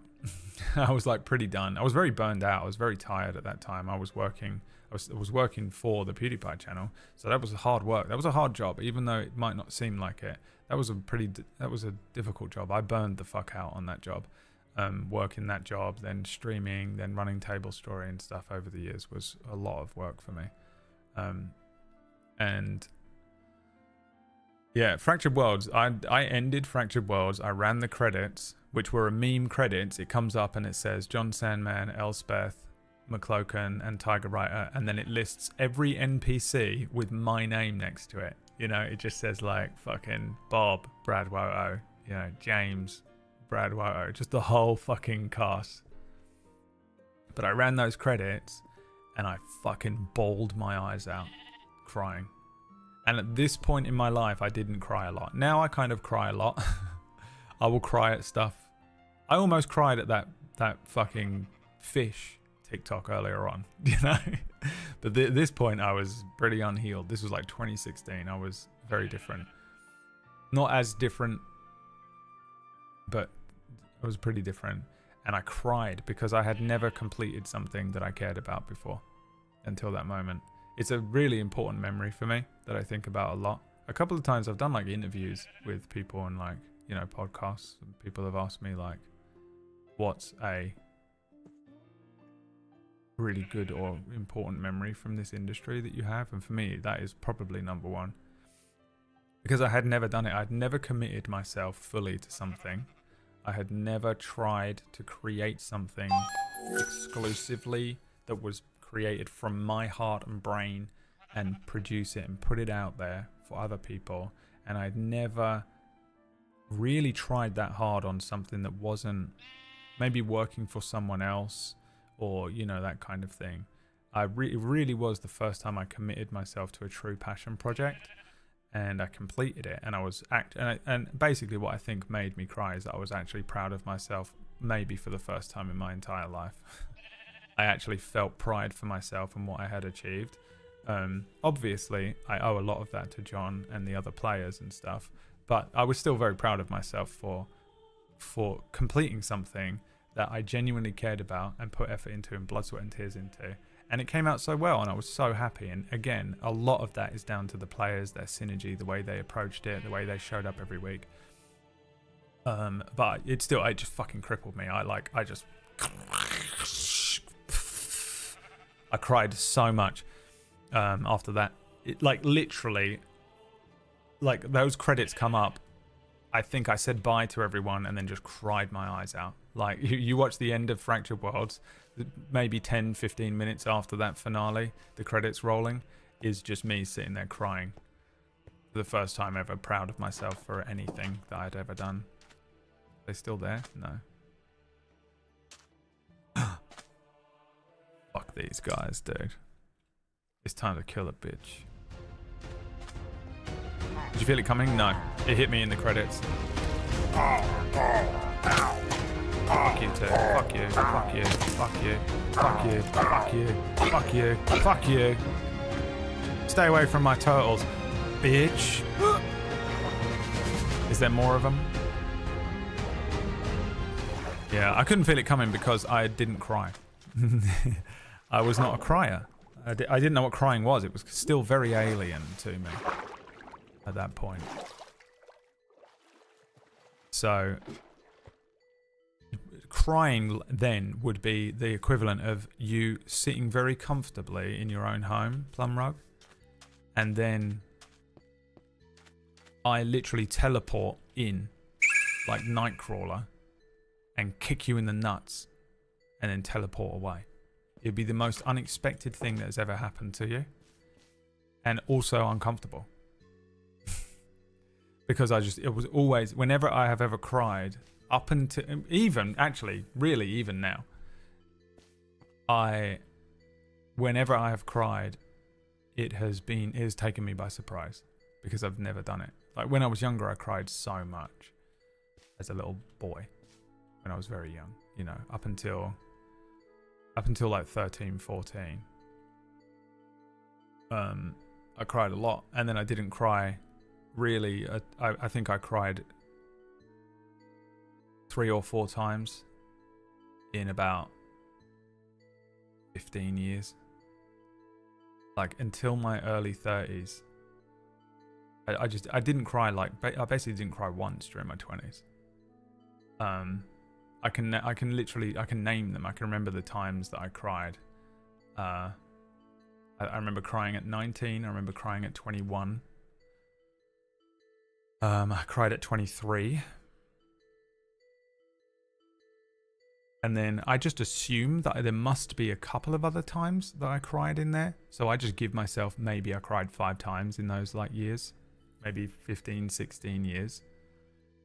I was like pretty done. I was very burned out. I was very tired at that time. I was working for the PewDiePie channel, so that was hard work. That was a hard job, even though it might not seem like it. That was a difficult job. I burned the fuck out on that job. Working that job, then streaming, then running Table Story and stuff over the years was a lot of work for me. And yeah, Fractured Worlds. I ended Fractured Worlds. I ran the credits, which were a meme credits. It comes up and it says John Sandman, Elspeth, McCloken, and Tiger Writer, and then it lists every NPC with my name next to it. You know, it just says like fucking Bob, BradWOTO, you know, James, BradWOTO, just the whole fucking cast. But I ran those credits and I fucking bawled my eyes out crying. And at this point in my life, I didn't cry a lot. Now I kind of cry a lot. I will cry at stuff. I almost cried at that fucking fish TikTok earlier on, you know? But at this point, I was pretty unhealed. This was like 2016. I was very different. Not as different, but I was pretty different. And I cried because I had never completed something that I cared about before until that moment. It's a really important memory for me that I think about a lot. A couple of times I've done like interviews with people and like, you know, podcasts. And people have asked me like, what's a really good or important memory from this industry that you have? And for me, that is probably number one. Because I had never done it. I'd never committed myself fully to something. I had never tried to create something exclusively that was created from my heart and brain and produce it and put it out there for other people. And I'd never really tried that hard on something that wasn't maybe working for someone else or, you know, that kind of thing. It really was the first time I committed myself to a true passion project, and I completed it. And I was and basically what I think made me cry is that I was actually proud of myself, maybe for the first time in my entire life. I actually felt pride for myself and what I had achieved. Obviously, I owe a lot of that to John and the other players and stuff, but I was still very proud of myself for completing something that I genuinely cared about and put effort into and blood, sweat and tears into. And it came out so well and I was so happy. And again, a lot of that is down to the players, their synergy, the way they approached it, the way they showed up every week. But it just fucking crippled me. I cried so much after that. It, like literally, like those credits come up, I think I said bye to everyone and then just cried my eyes out. Like you watch the end of Fractured Worlds, maybe 10-15 minutes after that finale, the credits rolling, is just me sitting there crying for the first time ever, proud of myself for anything that I'd ever done. Are they still there? No. Fuck these guys, dude. It's time to kill a bitch. Did you feel it coming? No. It hit me in the credits. Ow. Fuck you too. Fuck you. Fuck you. Fuck you. Fuck you. Fuck you. Fuck you. Fuck you. Stay away from my turtles, bitch. Is there more of them? Yeah, I couldn't feel it coming because I didn't cry. I was not a crier. I didn't know what crying was. It was still very alien to me at that point. So, crying then would be the equivalent of you sitting very comfortably in your own home, plum rug, and then I literally teleport in like Nightcrawler and kick you in the nuts and then teleport away. It'd be the most unexpected thing that has ever happened to you, and also uncomfortable. Because it was always, whenever I have ever cried, up until, even, actually, really even now, whenever I have cried, it has taken me by surprise, because I've never done it. Like when I was younger, I cried so much as a little boy, when I was very young, you know, up until like 13, 14. I cried a lot, and then I didn't cry really. I think I cried 3 or 4 times in about 15 years. Like until my early 30s, I didn't cry. Like I basically didn't cry once during my 20s. I can name them. I can remember the times that I cried. I remember crying at 19. I remember crying at 21. I cried at 23. And then I just assumed that there must be a couple of other times that I cried in there. So I just give myself, maybe I cried 5 times in those like years. Maybe 15, 16 years.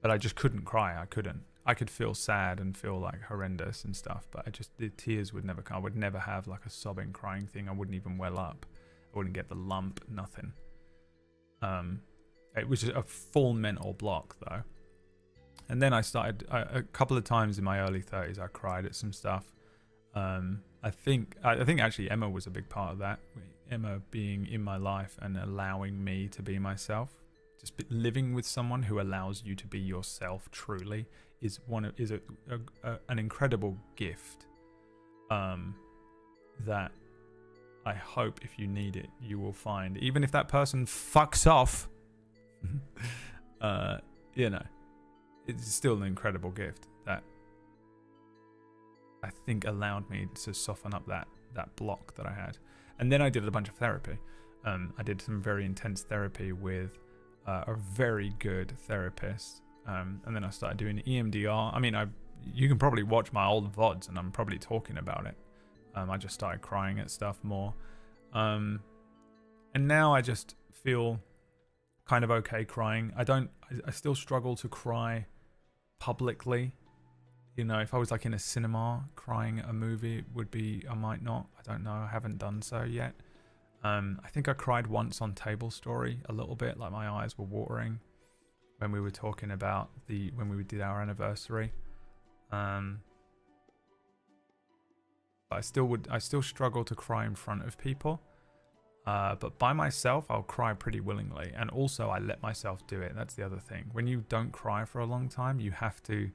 But I just couldn't cry. I couldn't. I could feel sad and feel like horrendous and stuff, but the tears would never come. I would never have like a sobbing, crying thing. I wouldn't even well up. I wouldn't get the lump, nothing. It was just a full mental block though. And then I started, a couple of times in my early 30s, I cried at some stuff. I think actually Emma was a big part of that. Emma being in my life and allowing me to be myself. Just living with someone who allows you to be yourself truly is an incredible gift that I hope if you need it you will find, even if that person fucks off. You know, it's still an incredible gift that I think allowed me to soften up that block that I had. And then I did a bunch of therapy. I did some very intense therapy with a very good therapist. And then I started doing EMDR. I mean, you can probably watch my old VODs and I'm probably talking about it. I just started crying at stuff more. And now I just feel kind of okay crying. I still struggle to cry publicly. You know, if I was like in a cinema crying at a movie, I might not. I don't know. I haven't done so yet. I think I cried once on Table Story a little bit, like my eyes were watering when we were talking about when we did our anniversary. But I still struggle to cry in front of people. But by myself, I'll cry pretty willingly. And also I let myself do it. That's the other thing. When you don't cry for a long time, you have to,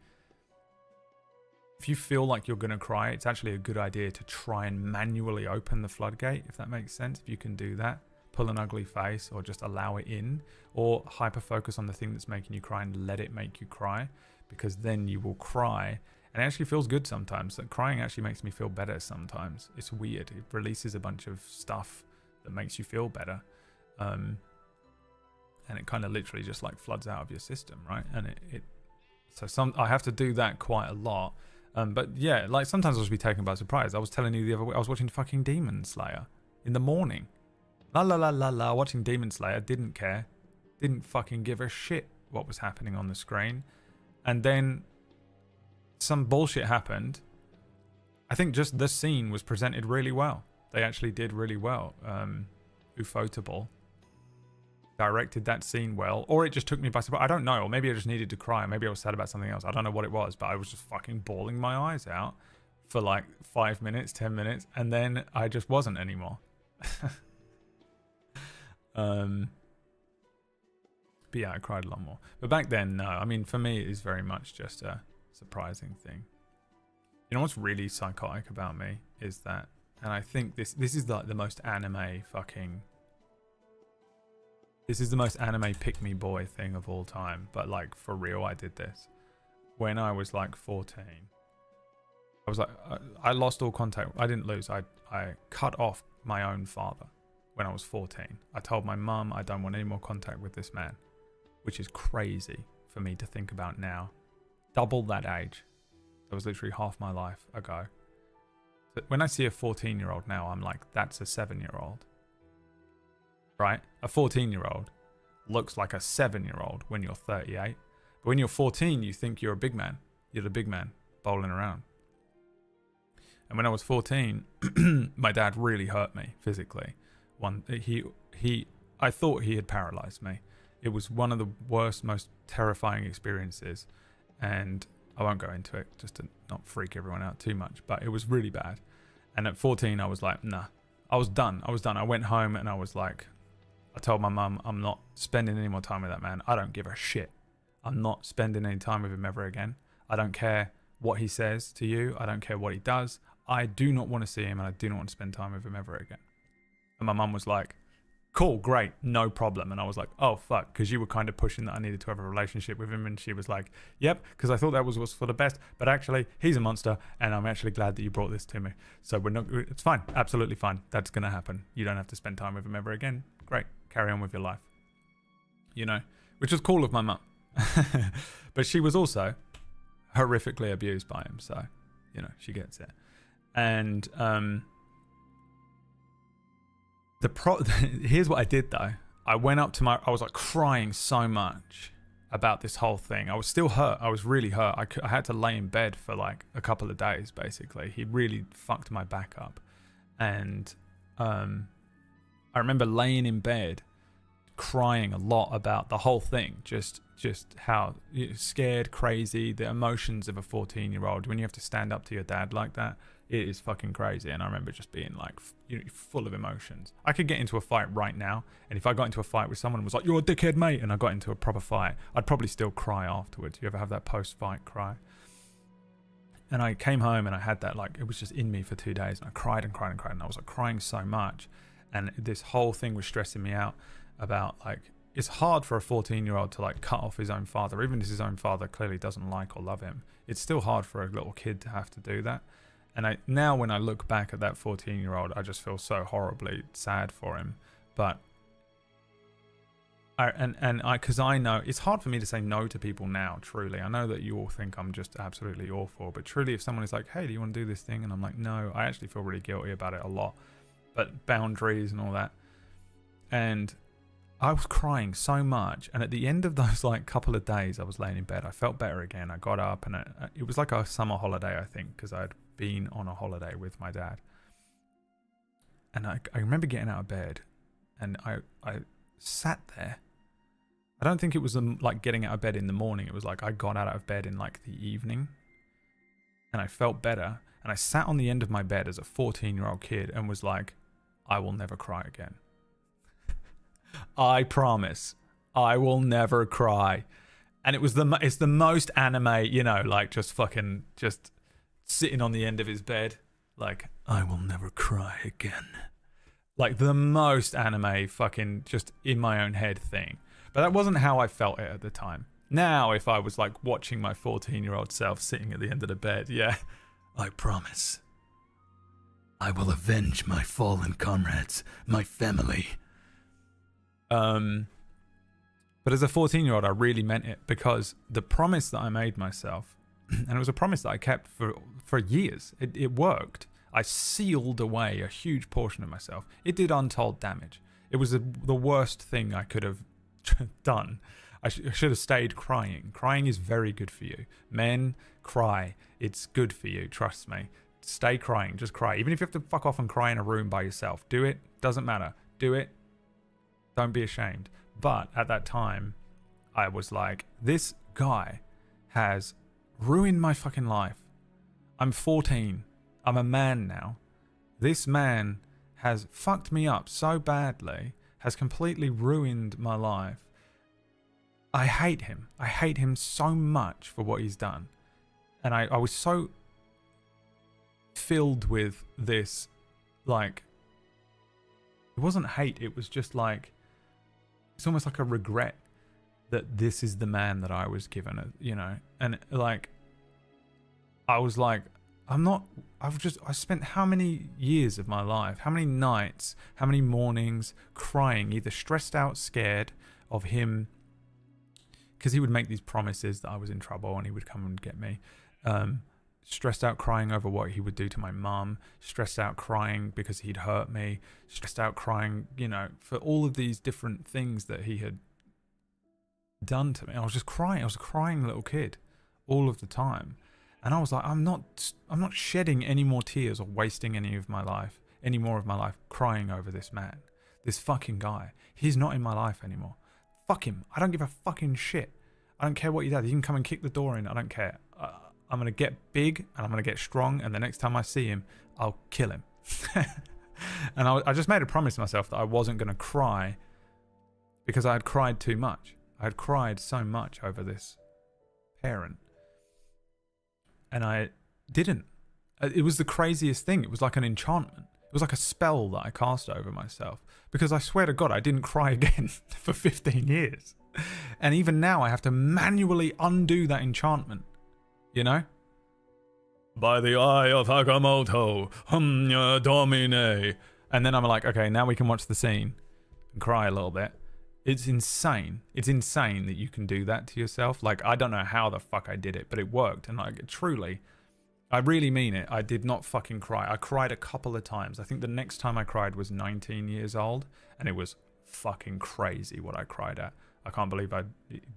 if you feel like you're going to cry, it's actually a good idea to try and manually open the floodgate, if that makes sense. If you can do that, pull an ugly face or just allow it in, or hyper focus on the thing that's making you cry and let it make you cry, because then you will cry. And it actually feels good sometimes. Like, crying actually makes me feel better sometimes. It's weird. It releases a bunch of stuff that makes you feel better. And it kind of literally just like floods out of your system, right? And I have to do that quite a lot. But yeah, like sometimes I'll just be taken by surprise. I was telling you the other way, I was watching fucking Demon Slayer in the morning. Watching Demon Slayer, didn't care. Didn't fucking give a shit what was happening on the screen. And then some bullshit happened. I think just the scene was presented really well. They actually did really well. Ufotable. directed that scene well, or it just took me by surprise. I don't know, or maybe I just needed to cry, or maybe I was sad about something else. I don't know what it was, but I was just fucking bawling my eyes out for like 5 minutes, 10 minutes, and then I just wasn't anymore. But yeah, I cried a lot more. But back then, no. I mean, for me, it is very much just a surprising thing. You know what's really psychotic about me is that, and I think this is like the most anime fucking... This is the most anime pick-me boy thing of all time. But like, for real, I did this. When I was like 14, I was like, I lost all contact. I didn't lose. I cut off my own father when I was 14. I told my mum I don't want any more contact with this man, which is crazy for me to think about now. Double that age. That was literally half my life ago. But when I see a 14-year-old now, I'm like, that's a 7-year-old. Right? A 14-year-old looks like a 7-year-old when you're 38. But when you're 14, you think you're a big man. You're the big man bowling around. And when I was 14, my dad really hurt me physically. I thought he had paralyzed me. It was one of the worst, most terrifying experiences. And I won't go into it just to not freak everyone out too much, but it was really bad. And at 14, I was like, nah, I was done. I went home and I was like, I told my mum, I'm not spending any more time with that man. I don't give a shit. I'm not spending any time with him ever again. I don't care what he says to you. I don't care what he does. I do not want to see him, and I do not want to spend time with him ever again. And my mum was like, cool, great, no problem. And I was like, oh, fuck, because you were kind of pushing that I needed to have a relationship with him. And she was like, yep, because I thought that was for the best. But actually, he's a monster, and I'm actually glad that you brought this to me. So it's fine, absolutely fine. That's going to happen. You don't have to spend time with him ever again. Great, carry on with your life. You know, which was cool of my mum. But she was also horrifically abused by him. So, you know, she gets it. And here's what I did though. I went up to I was like crying so much about this whole thing. I was still hurt. I was really hurt. I had to lay in bed for like a couple of days basically. He really fucked my back up. And I remember laying in bed crying a lot about the whole thing. Just how scared, crazy, the emotions of a 14-year-old when you have to stand up to your dad like that. It is fucking crazy. And I remember just being like, full of emotions. I could get into a fight right now, and if I got into a fight with someone and was like, you're a dickhead, mate, and I got into a proper fight, I'd probably still cry afterwards. You ever have that post-fight cry? And I came home and I had that, like, it was just in me for 2 days, and I cried and cried and cried, and I was like crying so much, and this whole thing was stressing me out about, like, it's hard for a 14-year-old to like cut off his own father, even if his own father clearly doesn't like or love him. It's still hard for a little kid to have to do that. And now when I look back at that 14-year-old, I just feel so horribly sad for him. But because I know it's hard for me to say no to people now, truly. I know that you all think I'm just absolutely awful, but truly if someone is like, hey, do you want to do this thing? And I'm like, no, I actually feel really guilty about it a lot. But boundaries and all that. And I was crying so much. And at the end of those like couple of days, I was laying in bed. I felt better again. I got up, and it was like a summer holiday, I think, because I'd been on a holiday with my dad. And I remember getting out of bed, and I sat there. I don't think it was like getting out of bed in the morning. It was like I got out of bed in like the evening, and I felt better. And I sat on the end of my bed as a 14-year-old kid and was like, I will never cry again. I promise I will never cry. And it's the most anime, you know, like just sitting on the end of his bed, like, I will never cry again. Like the most anime fucking just in my own head thing. But that wasn't how I felt it at the time. Now, if I was like watching my 14-year-old self sitting at the end of the bed, yeah, I promise I will avenge my fallen comrades, my family. But as a 14-year-old, I really meant it, because the promise that I made myself, and it was a promise that I kept for years. It worked. I sealed away a huge portion of myself. It did untold damage. It was the worst thing I could have done. I should have stayed crying. Crying is very good for you. Men, cry. It's good for you. Trust me. Stay crying. Just cry. Even if you have to fuck off and cry in a room by yourself. Do it. Doesn't matter. Do it. Don't be ashamed. But at that time, I was like, this guy has ruined my fucking life. I'm 14. I'm a man now. This man has fucked me up so badly, has completely ruined my life. I hate him. I hate him so much for what he's done. And I was so filled with this, like, it wasn't hate, it was just like, it's almost like a regret that this is the man that I was given, you know? And like, I was like, I spent how many years of my life, how many nights, how many mornings crying, either stressed out, scared of him, because he would make these promises that I was in trouble and he would come and get me. Stressed out crying over what he would do to my mum, stressed out crying because he'd hurt me, stressed out crying, you know, for all of these different things that he had done to me. I was just crying. I was a crying little kid all of the time. And I was like, I'm not shedding any more tears or wasting any more of my life crying over this man, this fucking guy. He's not in my life anymore. Fuck him. I don't give a fucking shit. I don't care what he does. He can come and kick the door in. I don't care. I'm going to get big and I'm going to get strong. And the next time I see him, I'll kill him. And I just made a promise to myself that I wasn't going to cry because I had cried too much. I had cried so much over this parent. And I didn't. It was the craziest thing. It was like an enchantment. It was like a spell that I cast over myself. Because I swear to God, I didn't cry again for 15 years. And even now, I have to manually undo that enchantment. You know? By the eye of Agamotto, Domine. And then I'm like, okay, now we can watch the scene and cry a little bit. It's insane. It's insane that you can do that to yourself. Like, I don't know how the fuck I did it, but it worked. And like, truly, I really mean it. I did not fucking cry. I cried a couple of times. I think the next time I cried was 19 years old. And it was fucking crazy what I cried at. I can't believe I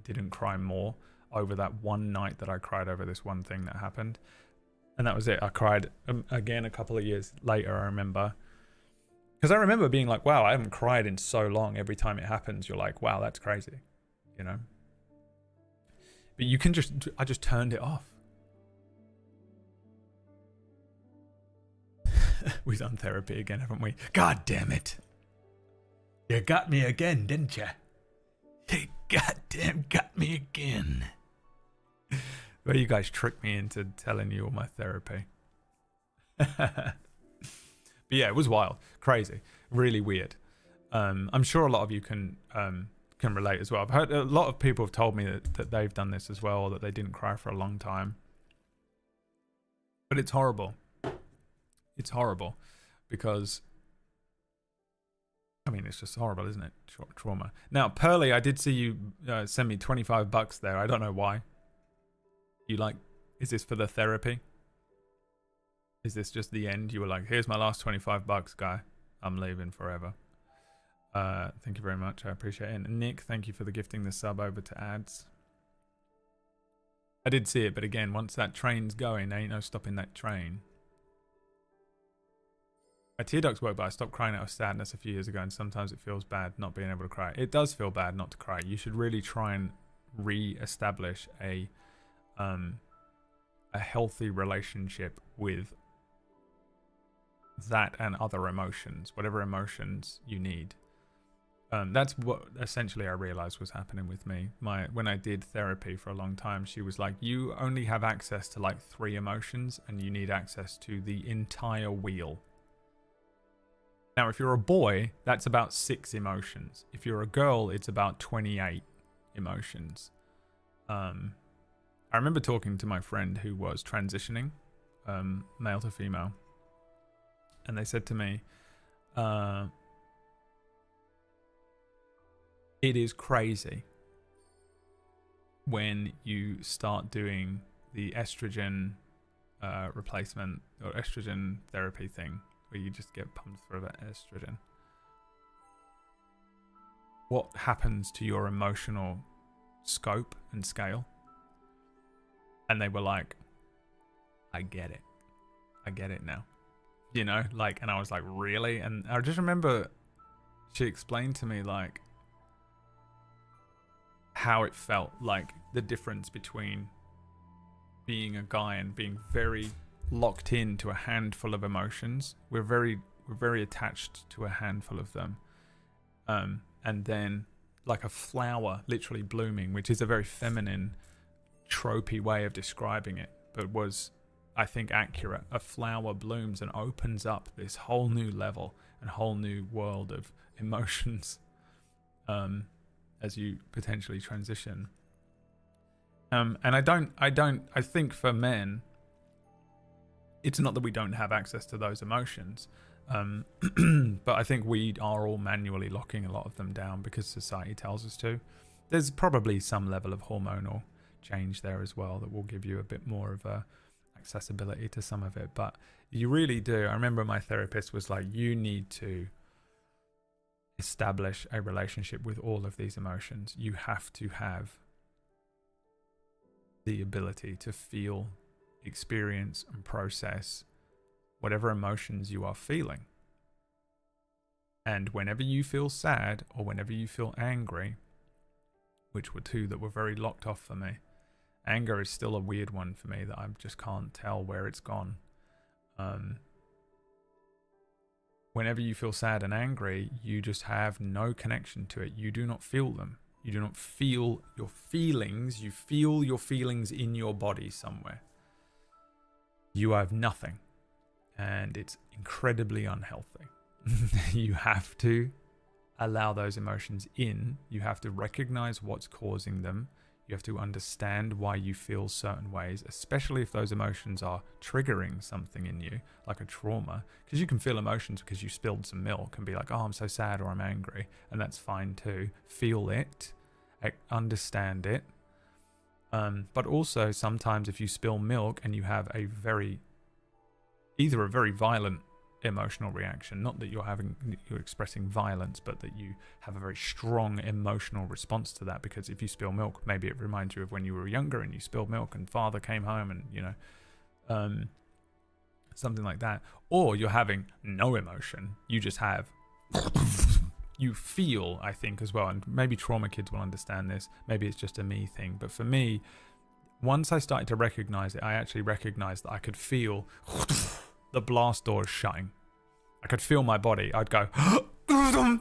didn't cry more over that one night that I cried over this one thing that happened. And that was it. I cried again a couple of years later, I remember. Because I remember being like, wow, I haven't cried in so long. Every time it happens, you're like, wow, that's crazy. You know? But you can I just turned it off. We've done therapy again, haven't we? God damn it. You got me again, didn't you? You goddamn got me again. Well, you guys tricked me into telling you all my therapy. But yeah, it was wild, crazy, really weird. I'm sure a lot of you can relate as well. I've heard a lot of people have told me that they've done this as well, or that they didn't cry for a long time. But it's horrible. It's horrible because, I mean, it's just horrible, isn't it? Trauma. Now, Pearly, I did see you send me $25 there. I don't know why. You like, is this for the therapy? Is this just the end? You were like, here's my last $25, guy. I'm leaving forever. Thank you very much. I appreciate it. And Nick, thank you for the gifting the sub over to ads. I did see it, but again, once that train's going, there ain't no stopping that train. My tear ducts work, but I stopped crying out of sadness a few years ago, and sometimes it feels bad not being able to cry. It does feel bad not to cry. You should really try and re-establish a healthy relationship with that and other emotions, whatever emotions you need. That's what essentially I realized was happening with me. When I did therapy for a long time, she was like, you only have access to like 3 emotions and you need access to the entire wheel. Now, if you're a boy, that's about 6 emotions. If you're a girl, it's about 28 emotions. I remember talking to my friend who was transitioning, male to female, and they said to me, it is crazy when you start doing the estrogen replacement or estrogen therapy thing, where you just get pumped for that estrogen. What happens to your emotional scope and scale? And they were like, I get it. I get it now. You know, like, and I was like, really? And I just remember she explained to me, like, how it felt, like the difference between being a guy and being very locked into a handful of emotions. We're very attached to a handful of them. And then like a flower literally blooming, which is a very feminine, tropey way of describing it, but was, I think, accurate. A flower blooms and opens up this whole new level and whole new world of emotions as you potentially transition. And I think for men, it's not that we don't have access to those emotions, but I think we are all manually locking a lot of them down because society tells us to. There's probably some level of hormonal change there as well that will give you a bit more of a accessibility to some of it, but you really do. I remember my therapist was like, you need to establish a relationship with all of these emotions. You have to have the ability to feel, experience, and process whatever emotions you are feeling. And whenever you feel sad or whenever you feel angry, which were two that were very locked off for me, anger is still a weird one for me that I just can't tell where it's gone. Whenever you feel sad and angry, you just have no connection to it. You do not feel them. You do not feel your feelings. You feel your feelings in your body somewhere. You have nothing. And it's incredibly unhealthy. You have to allow those emotions in. You have to recognize what's causing them. You have to understand why you feel certain ways, especially if those emotions are triggering something in you, like a trauma. Because you can feel emotions because you spilled some milk and be like, oh, I'm so sad or I'm angry. And that's fine too. Feel it, understand it. But also sometimes if you spill milk and you have either a very violent emotional reaction, not that you're expressing violence, but that you have a very strong emotional response to that, because if you spill milk, maybe it reminds you of when you were younger and you spilled milk and father came home and something like that. Or you're having no emotion, you just have you feel, I think, as well, and maybe trauma kids will understand this, maybe it's just a me thing, but for me, once I started to recognize it, I actually recognized that I could feel the blast doors shutting. I could feel my body. I'd go, and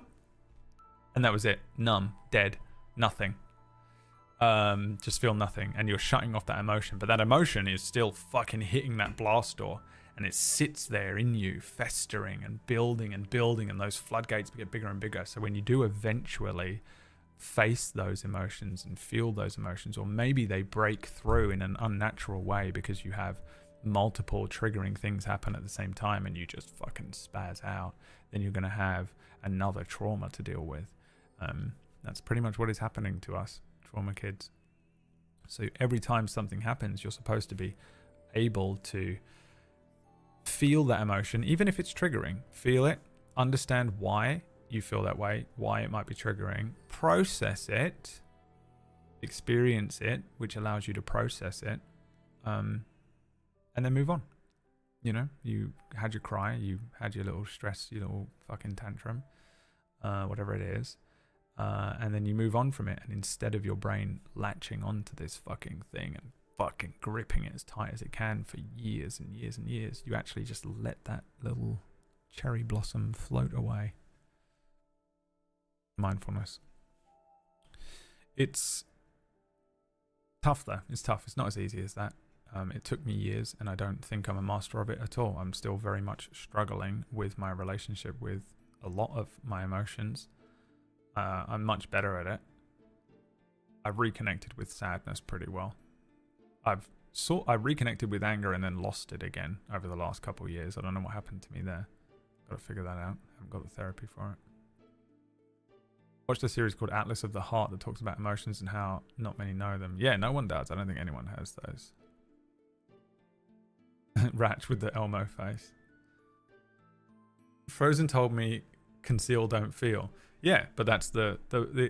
that was it. Numb, dead, nothing. Just feel nothing. And you're shutting off that emotion. But that emotion is still fucking hitting that blast door. And it sits there in you, festering and building, and those floodgates get bigger and bigger. So when you do eventually face those emotions and feel those emotions, or maybe they break through in an unnatural way because you have multiple triggering things happen at the same time and you just fucking spaz out, then you're going to have another trauma to deal with. That's pretty much what is happening to us trauma kids. So every time something happens, you're supposed to be able to feel that emotion, even if it's triggering. Feel it, understand why you feel that way, why it might be triggering, process it, experience it, which allows you to process it, and then move on. You know, you had your cry, you had your little stress, your little fucking tantrum, whatever it is, and then you move on from it. And instead of your brain latching onto this fucking thing and fucking gripping it as tight as it can for years and years and years, you actually just let that little cherry blossom float away. Mindfulness. It's tough though. It's tough. It's not as easy as that. It took me years, and I don't think I'm a master of it at all. I'm still very much struggling with my relationship with a lot of my emotions. I'm much better at it. I've reconnected with sadness pretty well. I reconnected with anger and then lost it again over the last couple of years. I don't know what happened to me there. Got to figure that out. I haven't got the therapy for it. Watched a series called Atlas of the Heart that talks about emotions and how not many know them. Yeah, no one does. I don't think anyone has those. Ratch with the Elmo face. Frozen told me conceal, don't feel. Yeah, but that's the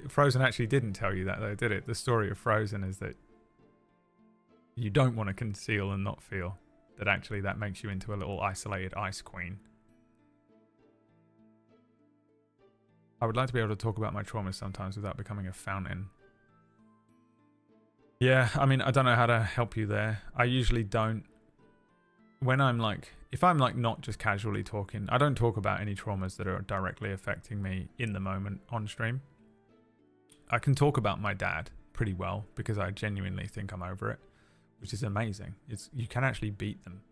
Frozen actually didn't tell you that though, did it? The story of Frozen is that you don't want to conceal and not feel. That actually that makes you into a little isolated ice queen. I would like to be able to talk about my traumas sometimes without becoming a fountain. Yeah, I mean, I don't know how to help you there. I usually don't. When I'm like, if I'm like not just casually talking, I don't talk about any traumas that are directly affecting me in the moment on stream. I can talk about my dad pretty well because I genuinely think I'm over it, which is amazing. You can actually beat them.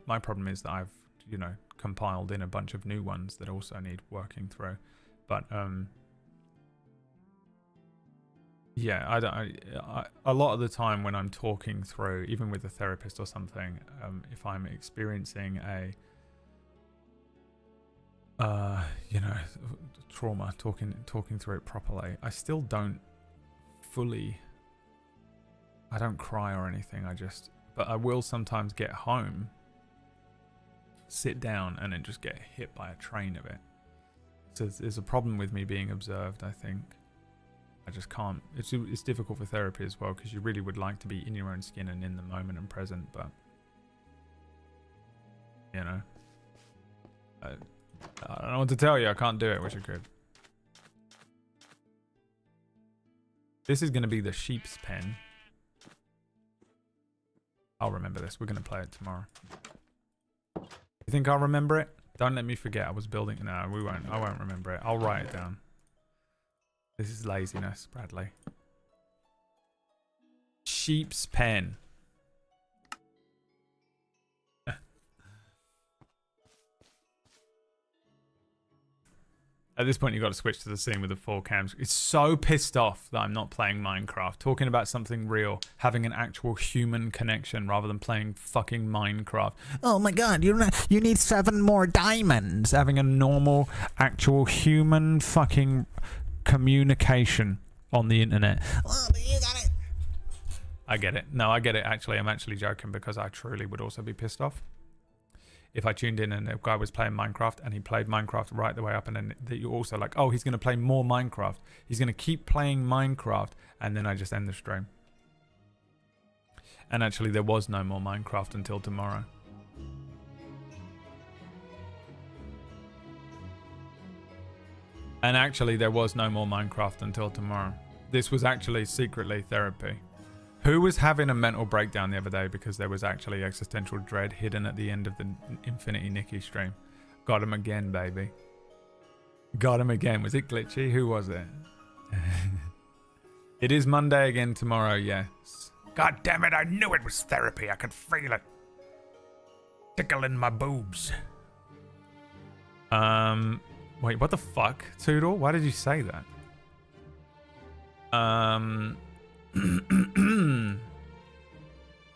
My problem is that I've, you know, compiled in a bunch of new ones that also need working through. But yeah, a lot of the time when I'm talking through, even with a therapist or something, if I'm experiencing a you know, trauma, talking through it properly, I still don't fully, I don't cry or anything. But I will sometimes get home, sit down, and then just get hit by a train of it. So there's a problem with me being observed, I think. I just can't. It's difficult for therapy as well, because you really would like to be in your own skin and in the moment and present, but you know, I don't know what to tell you. I can't do it. Wish I could. This is going to be the sheep's pen. I'll remember this. We're going to play it tomorrow. You think I'll remember it? Don't let me forget I was building. No, we won't. I won't remember it. I'll write it down. This is laziness, Bradley. Sheep's pen. At this point, you've got to switch to the scene with the 4 cams. It's so pissed off that I'm not playing Minecraft. Talking about something real. Having an actual human connection rather than playing fucking Minecraft. Oh my god, you need 7 more diamonds. Having a normal, actual human fucking communication on the internet. Oh, you got it. I get it. No, I get it, actually. I'm actually joking because I truly would also be pissed off if I tuned in and a guy was playing Minecraft and he played Minecraft right the way up, and then you're also like, oh, he's going to play more Minecraft. He's going to keep playing Minecraft, and then I just end the stream. And actually, there was no more Minecraft until tomorrow. And actually, there was no more Minecraft until tomorrow. This was actually secretly therapy. Who was having a mental breakdown the other day because there was actually existential dread hidden at the end of the Infinity Nikki stream? Got him again, baby. Got him again. Was it glitchy? Who was it? It is Monday again tomorrow, yes. God damn it, I knew it was therapy. I could feel it. Tickling my boobs. Wait, what the fuck, Toodle? Why did you say that? I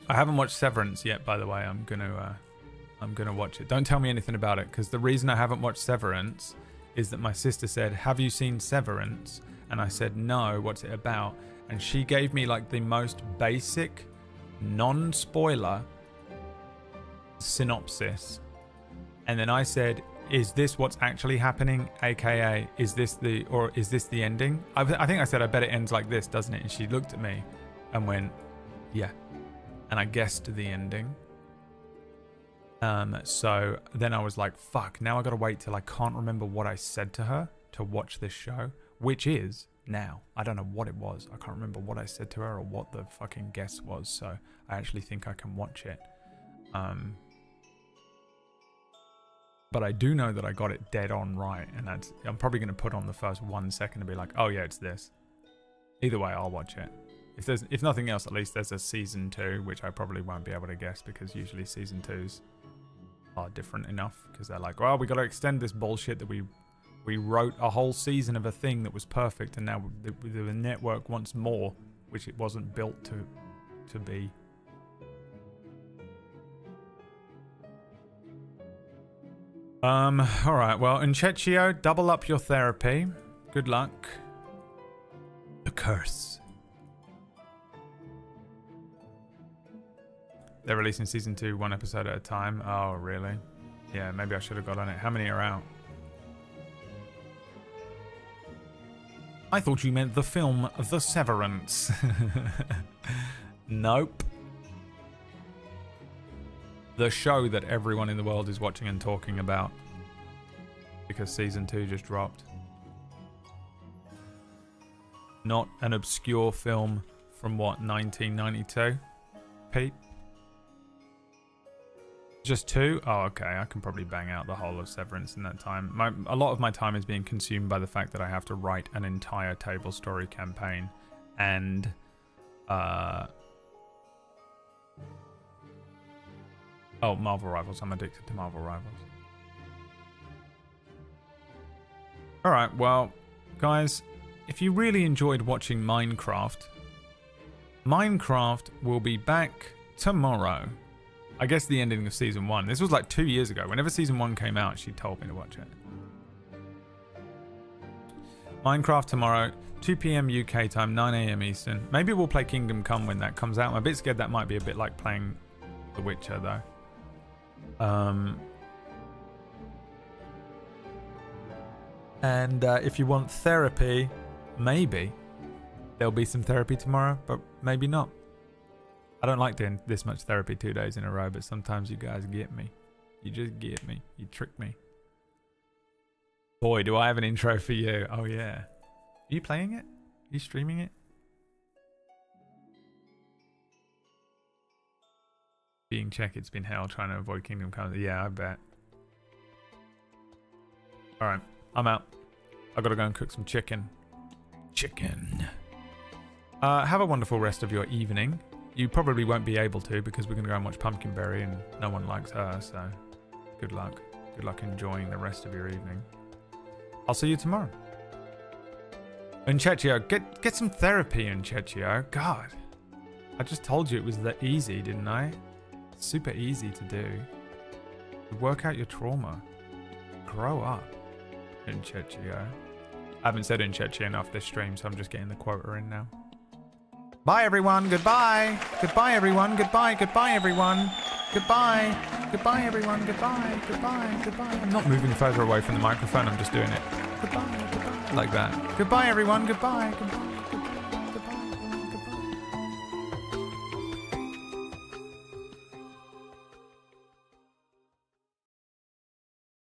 haven't watched Severance yet, by the way. I'm gonna watch it. Don't tell me anything about it, because the reason I haven't watched Severance is that my sister said, "Have you seen Severance?" And I said, "No. What's it about?" And she gave me like the most basic, non-spoiler synopsis, and then I said, "Is this what's actually happening? AKA, is this the ending?" I think I said, "I bet it ends like this, doesn't it?" And she looked at me and went, "Yeah." And I guessed the ending. So then I was like, fuck, now I gotta wait till I can't remember what I said to her to watch this show, which is now. I don't know what it was. I can't remember what I said to her or what the fucking guess was, so I actually think I can watch it. But I do know that I got it dead on right, and I'm probably going to put on the first 1 second and be like, oh yeah, it's this. Either way, I'll watch it. If nothing else, at least there's a season 2, which I probably won't be able to guess, because usually season 2s are different enough, because they're like, well, we got to extend this bullshit that we wrote a whole season of a thing that was perfect, and now the network wants more, which it wasn't built to be. Alright, well, Uncecchio, double up your therapy. Good luck. The curse. They're releasing season 2, 1 episode at a time. Oh, really? Yeah, maybe I should have got on it. How many are out? I thought you meant the film The Severance. Nope. The show that everyone in the world is watching and talking about, because season 2 just dropped. Not an obscure film from what, 1992? Pete? Just 2? Oh, okay. I can probably bang out the whole of Severance in that time. A lot of my time is being consumed by the fact that I have to write an entire table story campaign and oh, Marvel Rivals. I'm addicted to Marvel Rivals. Alright, well, guys, if you really enjoyed watching Minecraft will be back tomorrow. I guess the ending of Season 1. This was like 2 years ago. Whenever Season 1 came out, she told me to watch it. Minecraft tomorrow, 2 PM UK time, 9 AM Eastern. Maybe we'll play Kingdom Come when that comes out. I'm a bit scared that might be a bit like playing The Witcher, though. And if you want therapy, maybe there'll be some therapy tomorrow, but maybe not. I don't like doing this much therapy 2 days in a row, but sometimes you guys get me. You just get me. You trick me. Boy, do I have an intro for you. Oh, yeah. Are you playing it? Are you streaming it? Being checked, it's been hell trying to avoid Kingdom Come. Yeah, I bet. Alright, I'm out. I gotta go and cook some chicken. Have a wonderful rest of your evening. You probably won't be able to because we're gonna go and watch Pumpkinberry and no one likes her, so good luck. Good luck enjoying the rest of your evening. I'll see you tomorrow. And Chechio, get some therapy in Chechio. God. I just told you it was that easy, didn't I? It's super easy to do. Work out your trauma. Grow up. In Chechio. I haven't said in Chechio enough this stream, so I'm just getting the quota in now. Bye everyone, goodbye. Goodbye everyone, goodbye, goodbye everyone. Goodbye. Goodbye everyone, goodbye, goodbye, goodbye. I'm not moving further away from the microphone, I'm just doing it. Goodbye, goodbye. Like that. Goodbye everyone, goodbye, goodbye.